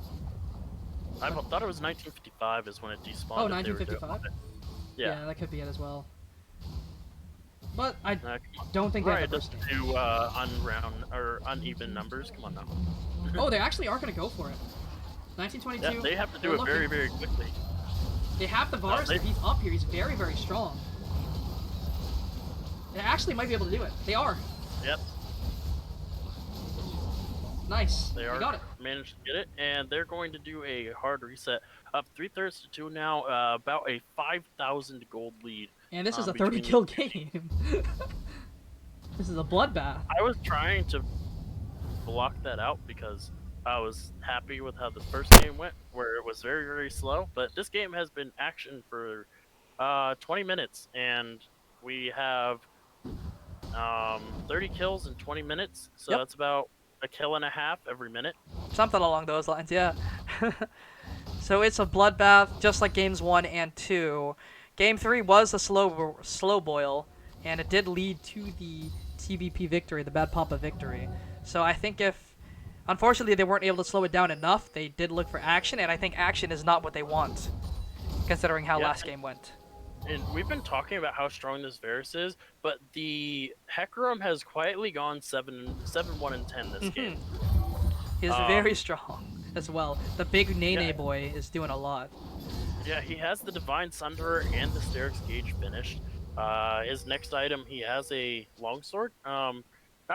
I thought it was 1955 is when it despawned. Oh, if they were doing 1955? it. Yeah. That could be it as well. But I Come on. don't think they Right, have the let's burst. do uneven numbers. Come on now. Oh, they actually are going to go for it. 1922. Yeah, they have to do they're it very, looking. very quickly. They have the Varus. If he's up here, he's very, very strong. They actually might be able to do it. They are. Yep, Nice. they are. got it. Managed to get it, and they're going to do a hard reset. Up 3/3 to 2 now. About a 5,000 gold lead. And this is a between 30 kill game. This is a bloodbath. I was trying to block that out because I was happy with how the first game went, where it was very, very slow. But this game has been action for 20 minutes, and we have 30 kills in 20 minutes. So that's about a kill and a half every minute. Something along those lines, yeah. So it's a bloodbath, just like games 1 and 2. Game 3 was a slow boil, and it did lead to the TBP victory, the Bad Papa victory. So I think if, unfortunately, they weren't able to slow it down enough, they did look for action, and I think action is not what they want, considering how last game went. And we've been talking about how strong this Varus is, but the Hecarim has quietly gone 7-1 and 10 this game. He's very strong as well. The big Nene Yeah. boy is doing a lot. Yeah, he has the Divine Sunderer and the Sterix Gauge finished. His next item, he has a longsword. Not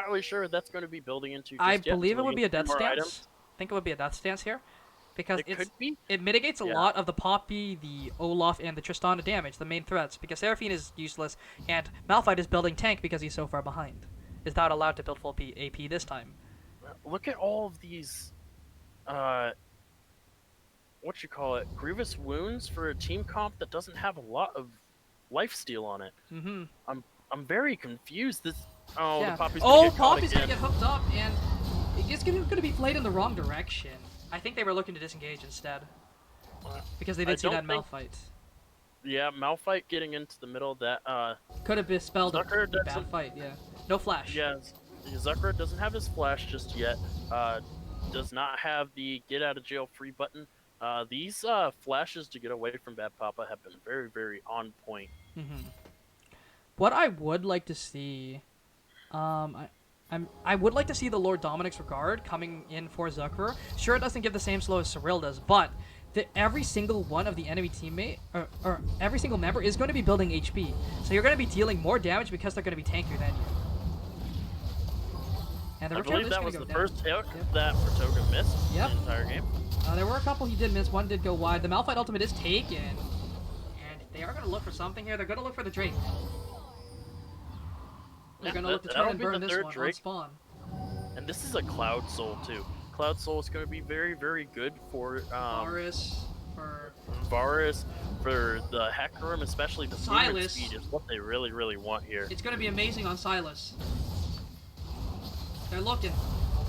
really sure what that's going to be building into just I yet, believe until it would we be a get death more stance. items. I think it would be a death stance here. Because It could be. it mitigates a lot of the Poppy, the Olaf, and the Tristana damage, the main threats, because Seraphine is useless, and Malphite is building tank because he's so far behind. Is not allowed to build full AP this time. Look at all of these, grievous wounds for a team comp that doesn't have a lot of lifesteal on it. Mm-hmm. I'm very confused. The Poppy's Poppy's gonna gonna get hooked up, and it's gonna be played in the wrong direction. I think they were looking to disengage instead, because they did see that Malphite. Yeah, Malphite getting into the middle of that. Could have dispelled a Zucker bad doesn't- fight, yeah. No flash. Yeah, Zucker doesn't have his flash just yet. Does not have the get out of jail free button. These flashes to get away from Bad Papa have been very, very on point. Mm-hmm. What I would like to see, I would like to see the Lord Dominic's Regard coming in for Zucker. Sure, it doesn't give the same slow as Cyril does, but every single one of the enemy teammate, or every single member is going to be building HP. So you're going to be dealing more damage because they're going to be tankier than you. And I believe that was the first hit that Protoga missed the entire game. There were a couple he did miss. One did go wide. The Malphite ultimate is taken. And they are going to look for something here. They're going to look for the Drake. They're Yeah, gonna look to that'll turn and be the burn this third one on Drake. spawn. And this is a Cloud Soul too. Cloud Soul is going to be very, very good for Varus, for Varus, for the Hecarim, especially the movement Silas. speed is what they really, really want here. It's gonna be amazing on Silas. They're looking.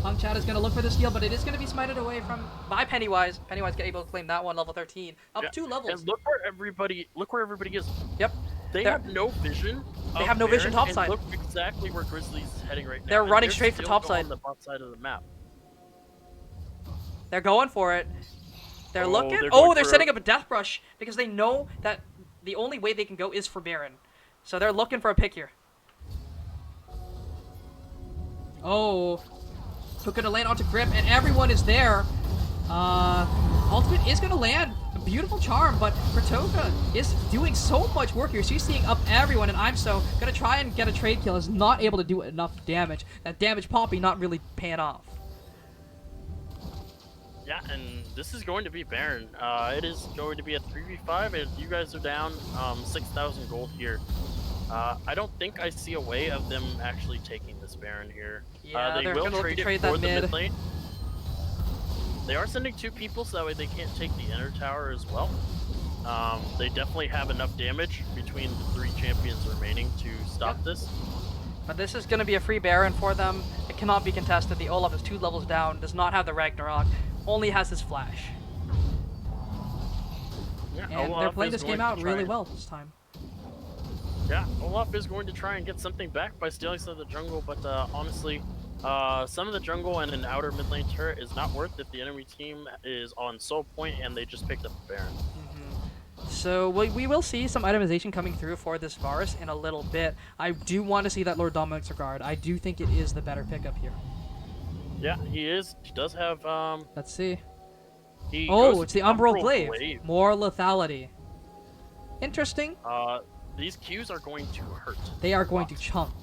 Punk Chat is gonna look for the steal, but it is gonna be smited away by Pennywise. Pennywise get able to claim that one, level 13. Up Yeah, 2 levels. And look where everybody is. Yep. They They're- have no vision. They have no vision Baron, topside. and look exactly where Grizzly's heading right now. They're and running straight for still topside. on the bot side of the map. They're going for it. They're Oh, looking. they're Oh, going they're for setting up a death brush because they know that the only way they can go is for Baron. So they're looking for a pick here. Oh, hook gonna land onto Grip, and everyone is there. Ultimate is gonna land. A beautiful charm, but Pratoka is doing so much work here. She's seeing up everyone, and I'm so gonna try and get a trade kill. Is not able to do enough damage. That damage Poppy not really paying off. Yeah, and this is going to be Baron. It is going to be a 3v5, and you guys are down 6,000 gold here. I don't think I see a way of them actually taking this Baron here. Yeah, they they're will gonna look to trade trade it that for the mid. mid lane. They are sending 2 people, so that way they can't take the inner tower as well. They definitely have enough damage between the 3 champions remaining to stop this. But this is going to be a free Baron for them. It cannot be contested. The Olaf is 2 levels down, does not have the Ragnarok, only has his flash. Yeah, And Olaf they're playing is this game going to out try really and- well this time. Yeah, Olaf is going to try and get something back by stealing some of the jungle, but honestly, some of the jungle and an outer mid lane turret is not worth if the enemy team is on soul point and they just picked up a Baron. So we will see some itemization coming through for this Varus in a little bit. I do want to see that Lord Dominic's Regard. I do think it is the better pickup here. Yeah, he is. He does have Let's see. he Oh, goes it's the to Umbral Umbral Glaive. More lethality. Interesting. These Qs are going to hurt. They are going to chunk.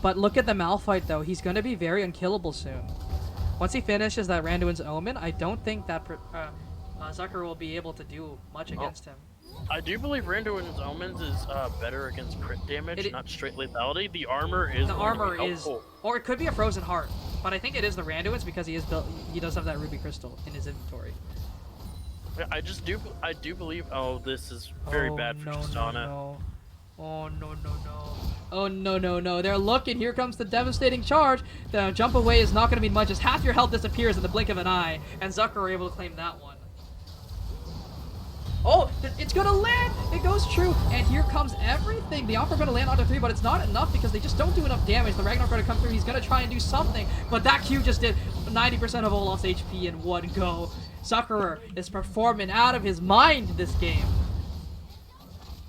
But look at the Malphite, though. He's going to be very unkillable soon. Once he finishes that Randuin's Omen, I don't think that Zucker will be able to do much against him. I do believe Randuin's Omens is better against crit damage, It- not straight lethality. The armor is The going to be armor is, helpful. or it could be a Frozen Heart, but I think it is the Randuin's because he is built. He does have that Ruby Crystal in his inventory. Yeah, I do believe. Oh, this is very bad for Tristana. No. Oh no. Oh no. They're looking. Here comes the devastating charge. The jump away is not going to mean much as half your health disappears in the blink of an eye, and Zucker are able to claim that one. Oh, it's gonna land! It goes true, and here comes everything. The offer gonna land onto 3, but it's not enough because they just don't do enough damage. The Ragnarok gonna come through, he's gonna try and do something, but that Q just did 90% of Olaf's HP in one go. Zuckerer is performing out of his mind this game.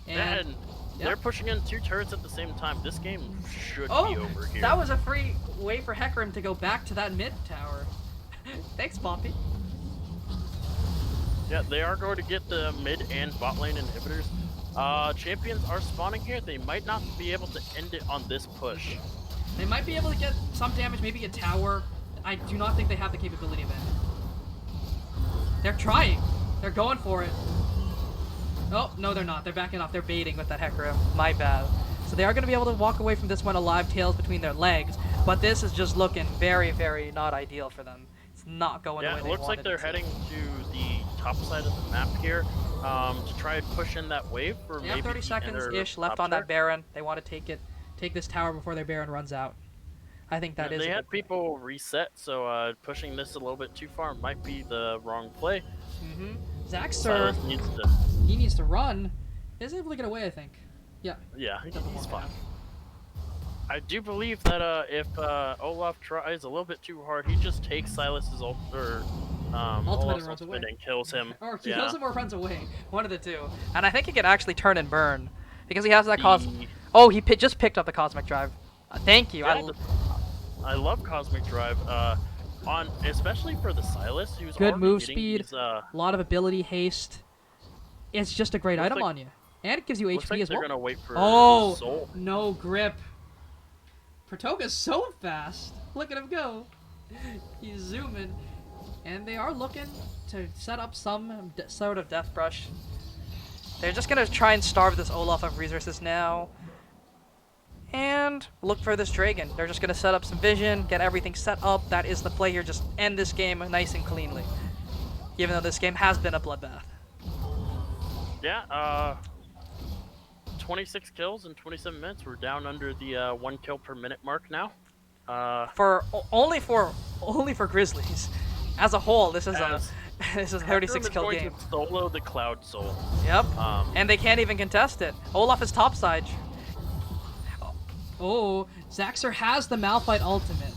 And yep. they're pushing in 2 turrets at the same time. This game should be Oh, over here. that was a free way for Hecarim to go back to that mid tower. Thanks, Poppy. Yeah, they are going to get the mid and bot lane inhibitors. Champions are spawning here. They might not be able to end it on this push. They might be able to get some damage, maybe a tower. I do not think they have the capability of it. They're trying. They're going for it. Oh, no, they're not. They're backing off. They're baiting with that Hecarim. My bad. So they are going to be able to walk away from this one alive, tails between their legs. But this is just looking very, very not ideal for them. It's not going the Yeah, way it they looks like wanted they're it to. heading to the top side of the map here to try and push in that wave for They maybe have 30 the seconds-ish inner left top on that tier. Baron. They want to take this tower before their Baron runs out. I think that is. They a had good play. people reset, so pushing this a little bit too far might be the wrong play. Zaxxer, Silas needs to. he needs to run. He's able to get away, I think. Yeah. Yeah, Doesn't he's work fine. out. I do believe that if Olaf tries a little bit too hard, he just takes Silas's Ultimate Olaf's and runs ultimate away. and kills him. Or he Yeah. kills him or runs away. One of the two. And I think he can actually turn and burn. Because he has that Oh, he just picked up the Cosmic Drive. Thank you. Yeah, I love Cosmic Drive. Especially for the Silas, who's Good already move getting speed. these, A lot of ability, haste. It's just a great Looks item like- on you. And it gives you looks HP like as they're well. gonna wait for Oh, Soul. no grip. Pratoka's so fast. Look at him go. He's zooming. And they are looking to set up some sort of death brush. They're just going to try and starve this Olaf of resources now. and look for this Dragon. They're just going to set up some vision, get everything set up. That is the play here. Just end this game nice and cleanly. Even though this game has been a bloodbath. Yeah, 26 kills in 27 minutes. We're down under the 1 kill per minute mark now. Only for Grizzlies. As a whole, this is a 36 kill going game. to solo the Cloud Soul. Yep. And they can't even contest it. Olaf is topside. Oh, Zaxxer has the Malphite ultimate.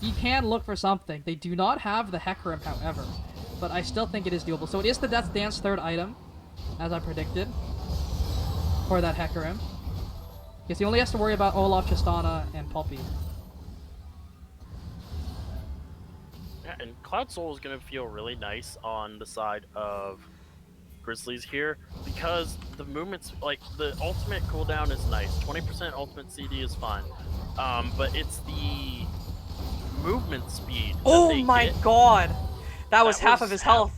He can look for something. They do not have the Hecarim, however. But I still think it is doable. So it is the Death Dance third item, as I predicted, for that Hecarim. Because he only has to worry about Olaf, Tristana, and Poppy. Yeah, and Cloud Soul is going to feel really nice on the side of Grizzlies here because the movements, like the ultimate cooldown is nice. 20% ultimate CD is fine. But it's the movement speed. Oh my god! That was half of his half. health.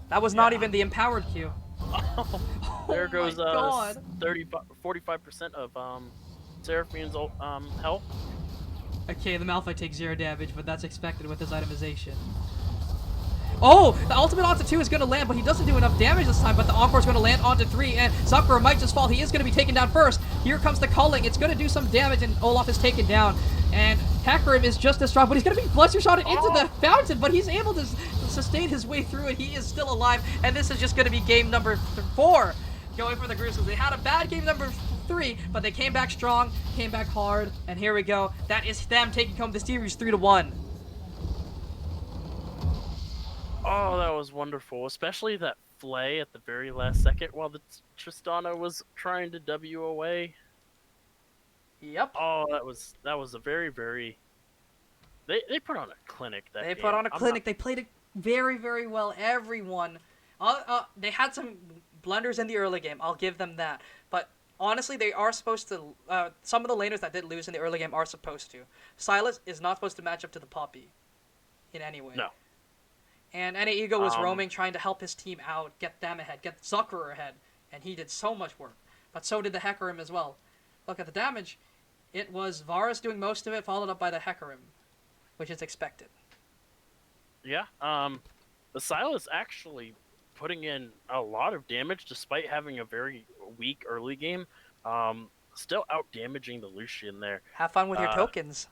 That was not even the empowered Q. There goes my god. 45% of Seraphine's health. Okay, the Malphite takes 0 damage, but that's expected with his itemization. Oh, the ultimate onto 2 is going to land, but he doesn't do enough damage this time, but the Encore is going to land onto 3, and Sakura might just fall. He is going to be taken down first. Here comes the culling. It's going to do some damage, and Olaf is taken down. And Hecarim is just as strong, but he's going to be Blessure Shotted into the fountain, but he's able to sustain his way through it. He is still alive, and this is just going to be game number 4 going for the Grizzlies. They had a bad game number 3, but they came back strong, came back hard, and here we go. That is them taking home the series 3-1. Oh, that was wonderful, especially that flay at the very last second while the Tristana was trying to W away. Yep. Oh, that was a very, very... They put on a clinic that They game. put on a clinic. They played it very, very well. Everyone. They had some blunders in the early game. I'll give them that. But honestly, they are supposed to... some of the laners that did lose in the early game are supposed to. Sylas is not supposed to match up to the Poppy in any way. No. And NAEGO was roaming, trying to help his team out, get them ahead, get Zuckerer ahead. And he did so much work. But so did the Hecarim as well. Look at the damage. It was Varus doing most of it, followed up by the Hecarim, which is expected. Yeah, the Sylas actually putting in a lot of damage despite having a very weak early game. Still out-damaging the Lucian there. Have fun with your tokens.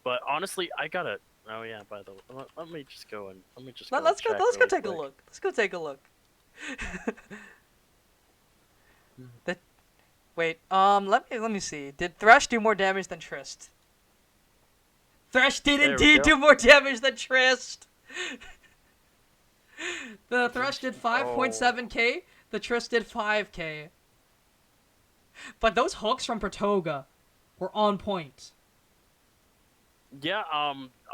But honestly, I gotta... Oh yeah, by the way, let me just go and Let's go take a look. Let's go take a look. Wait, let me see. Did Thresh do more damage than Trist? Thresh did indeed do more damage than Trist. The Thresh did 5.7k, the Trist did 5k. But those hooks from Pratoga were on point. Yeah,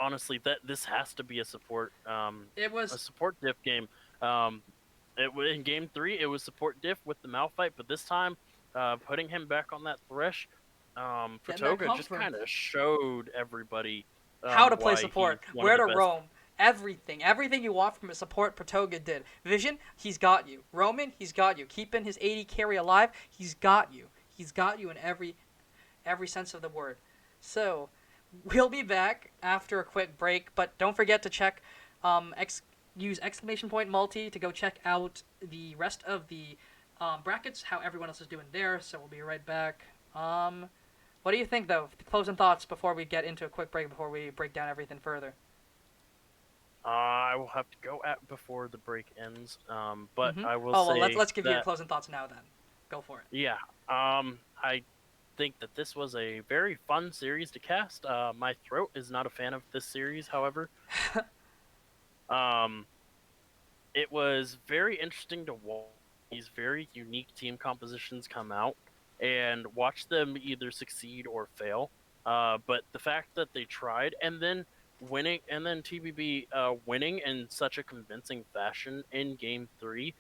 honestly, this has to be a support. It was a support diff game. In game 3, it was support diff with the Malphite, but this time, putting him back on that Thresh, Pratoga just kind of showed everybody how to play support, where to roam, everything you want from a support. Pratoga did. Vision, he's got you. Roman, he's got you. Keeping his 80 carry alive, he's got you. He's got you in every sense of the word. So. We'll be back after a quick break, but don't forget to check, use !multi to go check out the rest of the brackets, how everyone else is doing there, so we'll be right back. What do you think, though? Closing thoughts before we get into a quick break, before we break down everything further. I will have to go before the break ends, but I will say... Oh, well, let's give you your closing thoughts now, then. Go for it. Yeah, I think that this was a very fun series to cast. My throat is not a fan of this series, however. It was very interesting to watch these very unique team compositions come out and watch them either succeed or fail. But the fact that they tried and then winning, and then TBP winning in such a convincing fashion in Game 3,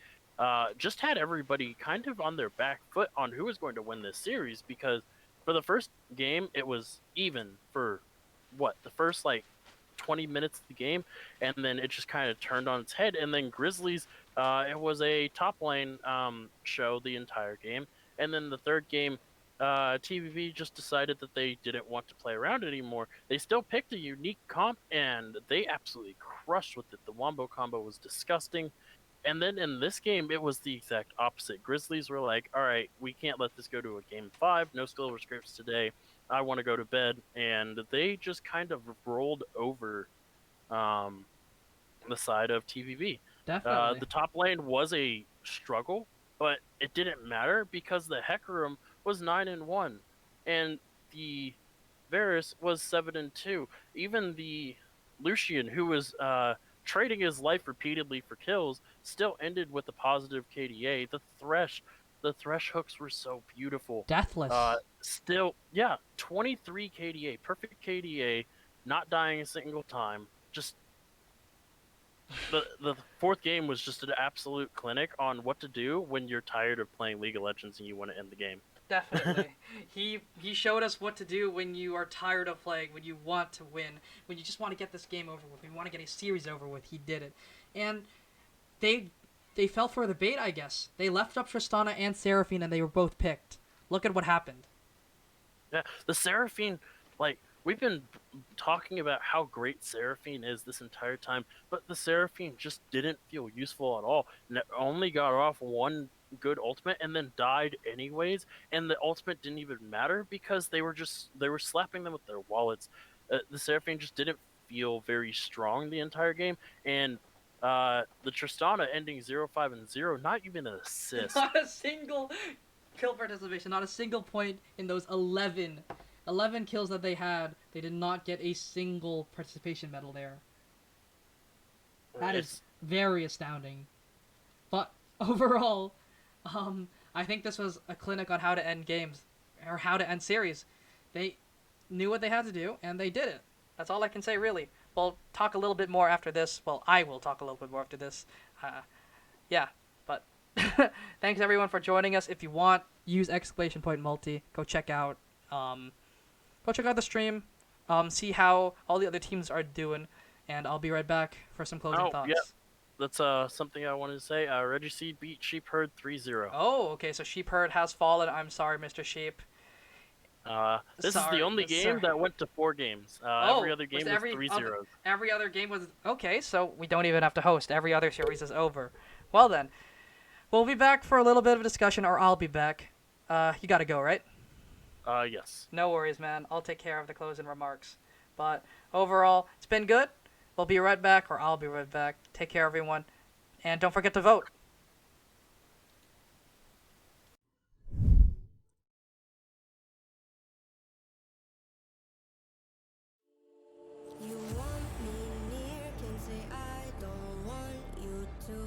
just had everybody kind of on their back foot on who was going to win this series, because for the first game, it was even for, the first, 20 minutes of the game, and then it just kind of turned on its head, and then Grizzlies, it was a top lane show the entire game, and then the third game, TBP just decided that they didn't want to play around anymore. They still picked a unique comp, and they absolutely crushed with it. The Wombo combo was disgusting. And then in this game, it was the exact opposite. Grizzlies were like, all right, we can't let this go to a game 5. No skill over scripts today. I want to go to bed. And they just kind of rolled over the side of TVB. Definitely. The top lane was a struggle, but it didn't matter because the Hecarim was 9-1, and the Varus was 7-2. Even the Lucian, who was trading his life repeatedly for kills, still ended with a positive KDA. The Thresh hooks were so beautiful. Deathless. Still, yeah, 23 KDA, perfect KDA, not dying a single time. Just the fourth game was just an absolute clinic on what to do when you're tired of playing League of Legends and you want to end the game. Definitely. He showed us what to do when you are tired of playing, when you want to win, when you just want to get this game over with, when you want to get a series over with. He did it. And they fell for the bait, I guess. They left up Tristana and Seraphine, and they were both picked. Look at what happened. Yeah, the Seraphine, like, we've been talking about how great Seraphine is this entire time, but the Seraphine just didn't feel useful at all. And it only got off one good ultimate and then died anyways, and the ultimate didn't even matter because they were slapping them with their wallets. The Seraphine just didn't feel very strong the entire game, and the Tristana ending 0-5-0, not even an assist. Not a single kill participation, not a single point in those 11 kills that they had. They did not get a single participation medal there. That is very astounding. But overall, I think this was a clinic on how to end games, or how to end series. They knew what they had to do, and they did it. That's all I can say, really. We'll talk a little bit more after this. Well, I will talk a little bit more after this. Yeah, but thanks everyone for joining us. If you want, use !multi. Go check out the stream. See how all the other teams are doing, and I'll be right back for some closing thoughts. Yeah. That's something I wanted to say. Reggie beat Sheepherd 3-0. Oh, okay, so Sheepherd has fallen. I'm sorry, Mr. Sheep. This is the only game that went to 4 games. Every other game was 3-0. Every other game was... Okay, so we don't even have to host. Every other series is over. Well then, we'll be back for a little bit of a discussion, or I'll be back. You gotta go, right? Yes. No worries, man. I'll take care of the closing remarks. But overall, it's been good. We'll be right back, or I'll be right back. Take care, everyone. And don't forget to vote. You want me near, can say I don't want you to.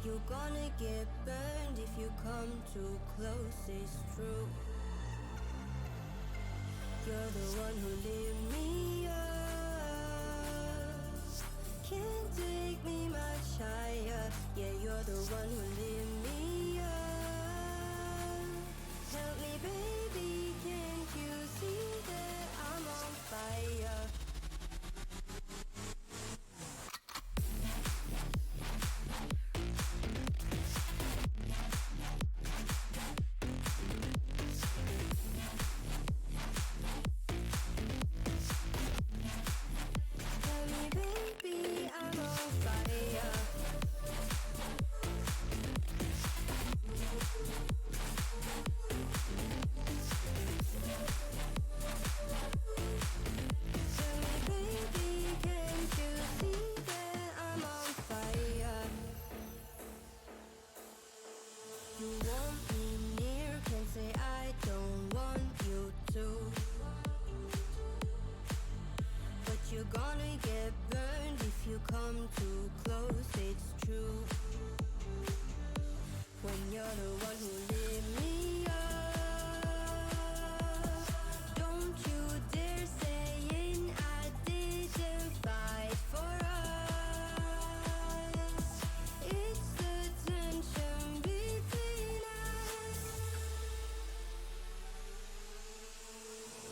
You're gonna get burned if you come too close, it's true. You're the one who lit me up. Can't take me much higher. Yeah, you're the one who lit me up. Help me, baby, can't you see that I'm on fire? Tell me, baby, I'm on fire. Tell me, baby, can't you see that I'm on fire? You want me near, can say I don't want you to. But you're gonna get burned if you come too close, it's true. When you're the one who lit me up, don't you dare saying I didn't fight for us. It's the tension between us.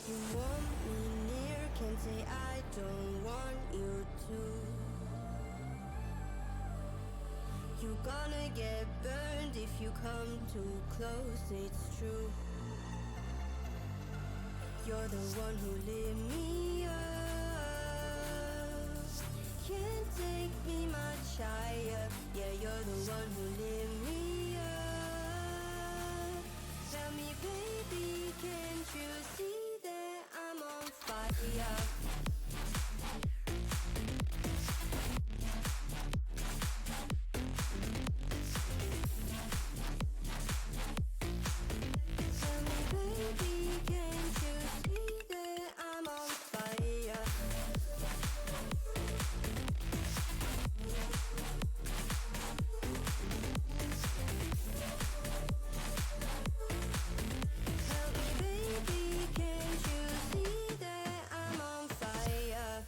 You want me near, can say I don't want you to. You're gonna get burned if you come come too close, it's true. You're the one who lit me up. Can't take me much higher. Yeah, you're the one who lit me up. Tell me, baby, can't you see that I'm on fire? Tell me, baby, can't you see that I'm on fire? Tell me, baby, can't you see that I'm on fire?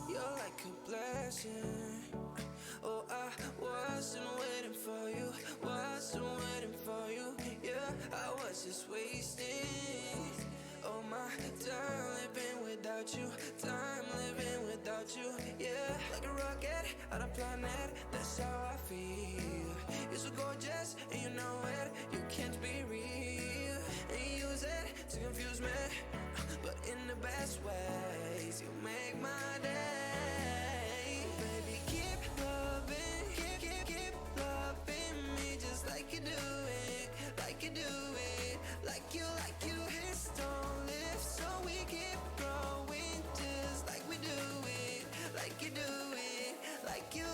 You're like a blessing. Oh, I wasn't waiting for you, wasn't waiting for you. Yeah, I was just wasting all my time living without you, time living without you. Yeah, like a rocket on a planet, that's how I feel. You're so gorgeous and you know it, you can't be real. And you use it to confuse me, but in the best ways. You make my day. Baby, keep loving, keep loving me just like you do it, like you do it, like you. Hips don't lift, so we keep growing just like we do it, like you do it, like you.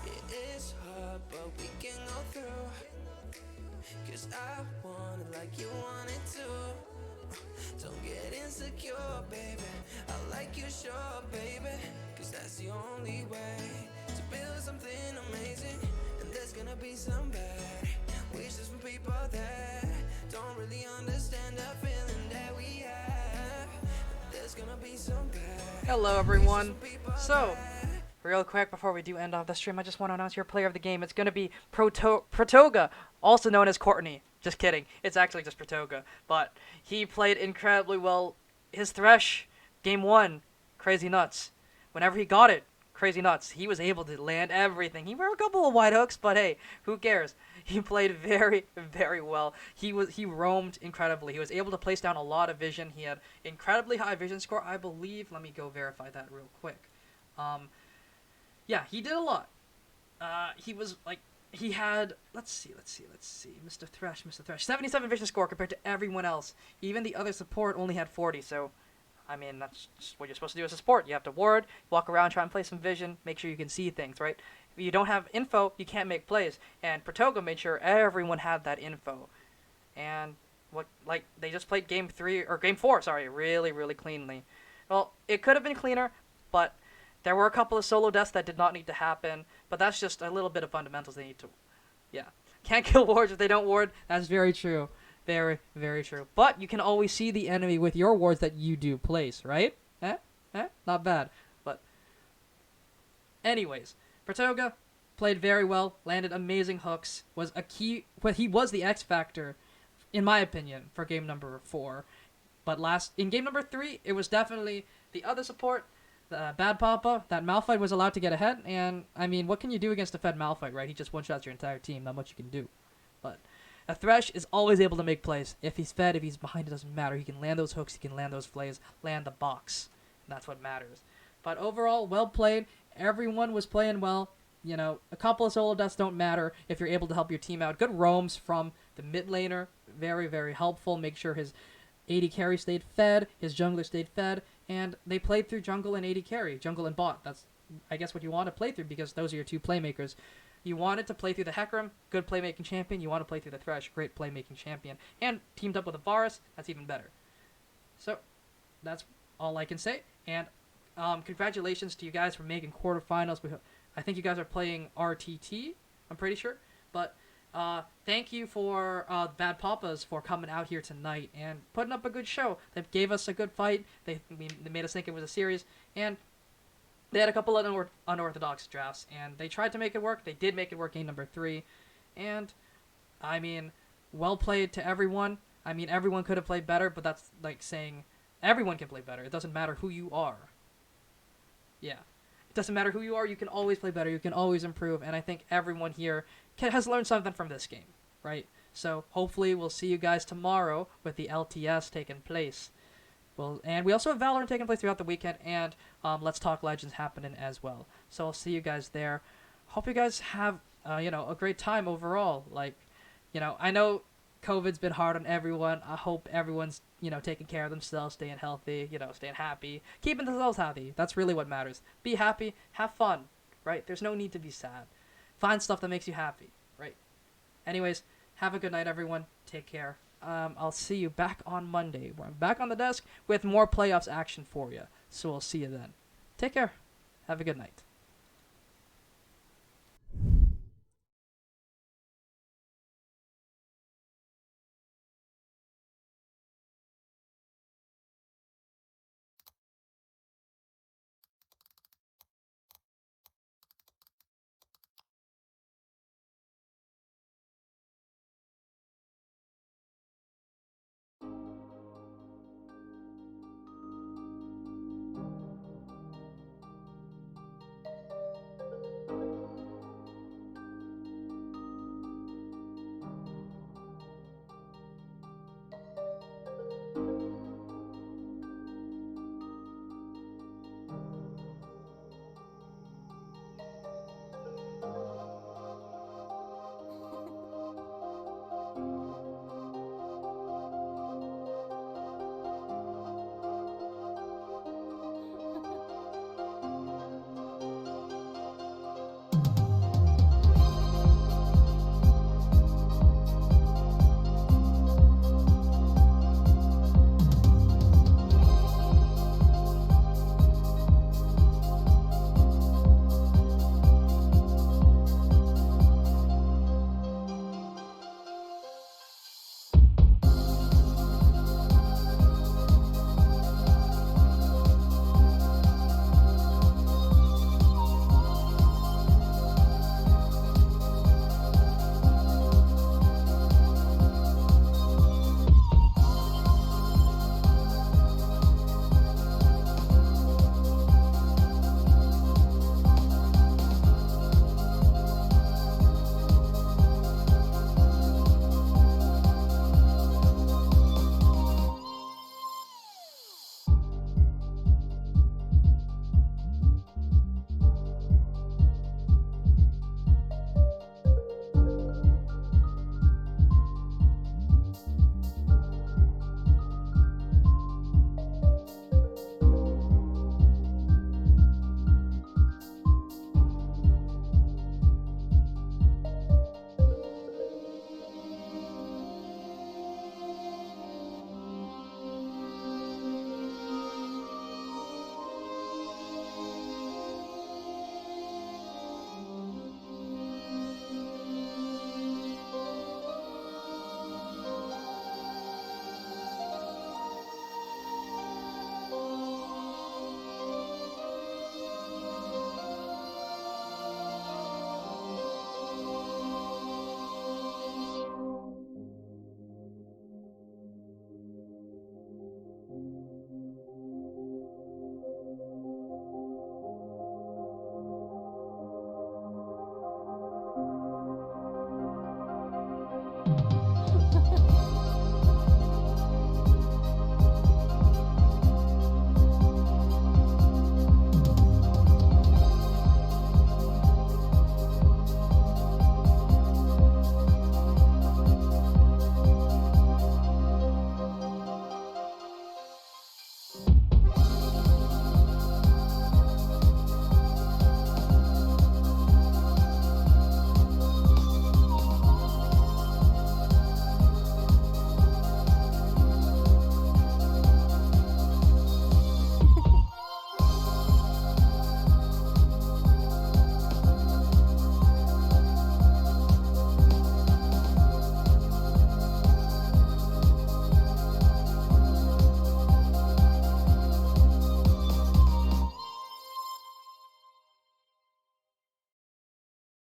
It is hard, but we can go through. 'Cause I want it like you want it too. Don't get insecure, baby. I like you, sure, baby. 'Cause that's the only way to build something amazing. And there's gonna be some bad wishes from people that don't really understand the feeling that we have. There's gonna be some bad. Hello, everyone. So, real quick before we do end off the stream, I just want to announce your player of the game. It's going to be Protoga, also known as Courtney. Just kidding. It's actually just Protoga. But he played incredibly well. His Thresh, game 1, crazy nuts. Whenever he got it, crazy nuts. He was able to land everything. He were a couple of wide hooks, but hey, who cares? He played very, very well. He roamed incredibly. He was able to place down a lot of vision. He had incredibly high vision score, I believe. Let me go verify that real quick. Yeah, he did a lot. He was like, he had, let's see, Mr. Thresh, 77 vision score compared to everyone else. Even the other support only had 40, so, I mean, that's just what you're supposed to do as a support. You have to ward, walk around, try and play some vision, make sure you can see things, right? If you don't have info, you can't make plays, and Protoga made sure everyone had that info. And, they just played game 4, really, really cleanly. Well, it could have been cleaner, but there were a couple of solo deaths that did not need to happen, but that's just a little bit of fundamentals they need to, yeah. Can't kill wards if they don't ward. That's very true. Very, very true. But you can always see the enemy with your wards that you do place, right? Not bad. But anyways, Protoga played very well, landed amazing hooks, was a key, but he was the X factor, in my opinion, for game number 4. But in game number 3, it was definitely the other support, Bad Papa, that Malphite was allowed to get ahead, and, I mean, what can you do against a fed Malphite, right? He just one-shots your entire team, not much you can do. But a Thresh is always able to make plays. If he's fed, if he's behind, it doesn't matter. He can land those hooks, he can land those flays, land the box. And that's what matters. But overall, well played. Everyone was playing well. You know, a couple of solo deaths don't matter if you're able to help your team out. Good roams from the mid laner. Very, very helpful. Make sure his AD carry stayed fed, his jungler stayed fed, and they played through jungle and AD carry, jungle and bot. That's, I guess, what you want to play through, because those are your two playmakers. You wanted to play through the Hecarim, good playmaking champion. You want to play through the Thresh, great playmaking champion. And teamed up with a Varus, that's even better. So, that's all I can say. And congratulations to you guys for making quarterfinals. I think you guys are playing RTT, I'm pretty sure. But thank you for Bad Papas for coming out here tonight and putting up a good show. They gave us a good fight. They made us think it was a series. And they had a couple of unorthodox drafts, and they tried to make it work. They did make it work game number 3. And, I mean, well played to everyone. I mean, everyone could have played better, but that's like saying everyone can play better. It doesn't matter who you are. Yeah. It doesn't matter who you are. You can always play better. You can always improve. And I think everyone here has learned something from this game, right? So, hopefully, we'll see you guys tomorrow with the LTS taking place. Well, and we also have Valorant taking place throughout the weekend, and Let's Talk Legends happening as well. So I'll see you guys there. Hope you guys have, a great time overall. Like, I know COVID's been hard on everyone. I hope everyone's, taking care of themselves, staying healthy, staying happy, keeping themselves happy. That's really what matters. Be happy, have fun, right? There's no need to be sad. Find stuff that makes you happy, right? Anyways, have a good night, everyone. Take care. I'll see you back on Monday, where I'm back on the desk with more playoffs action for you. So we'll see you then. Take care. Have a good night.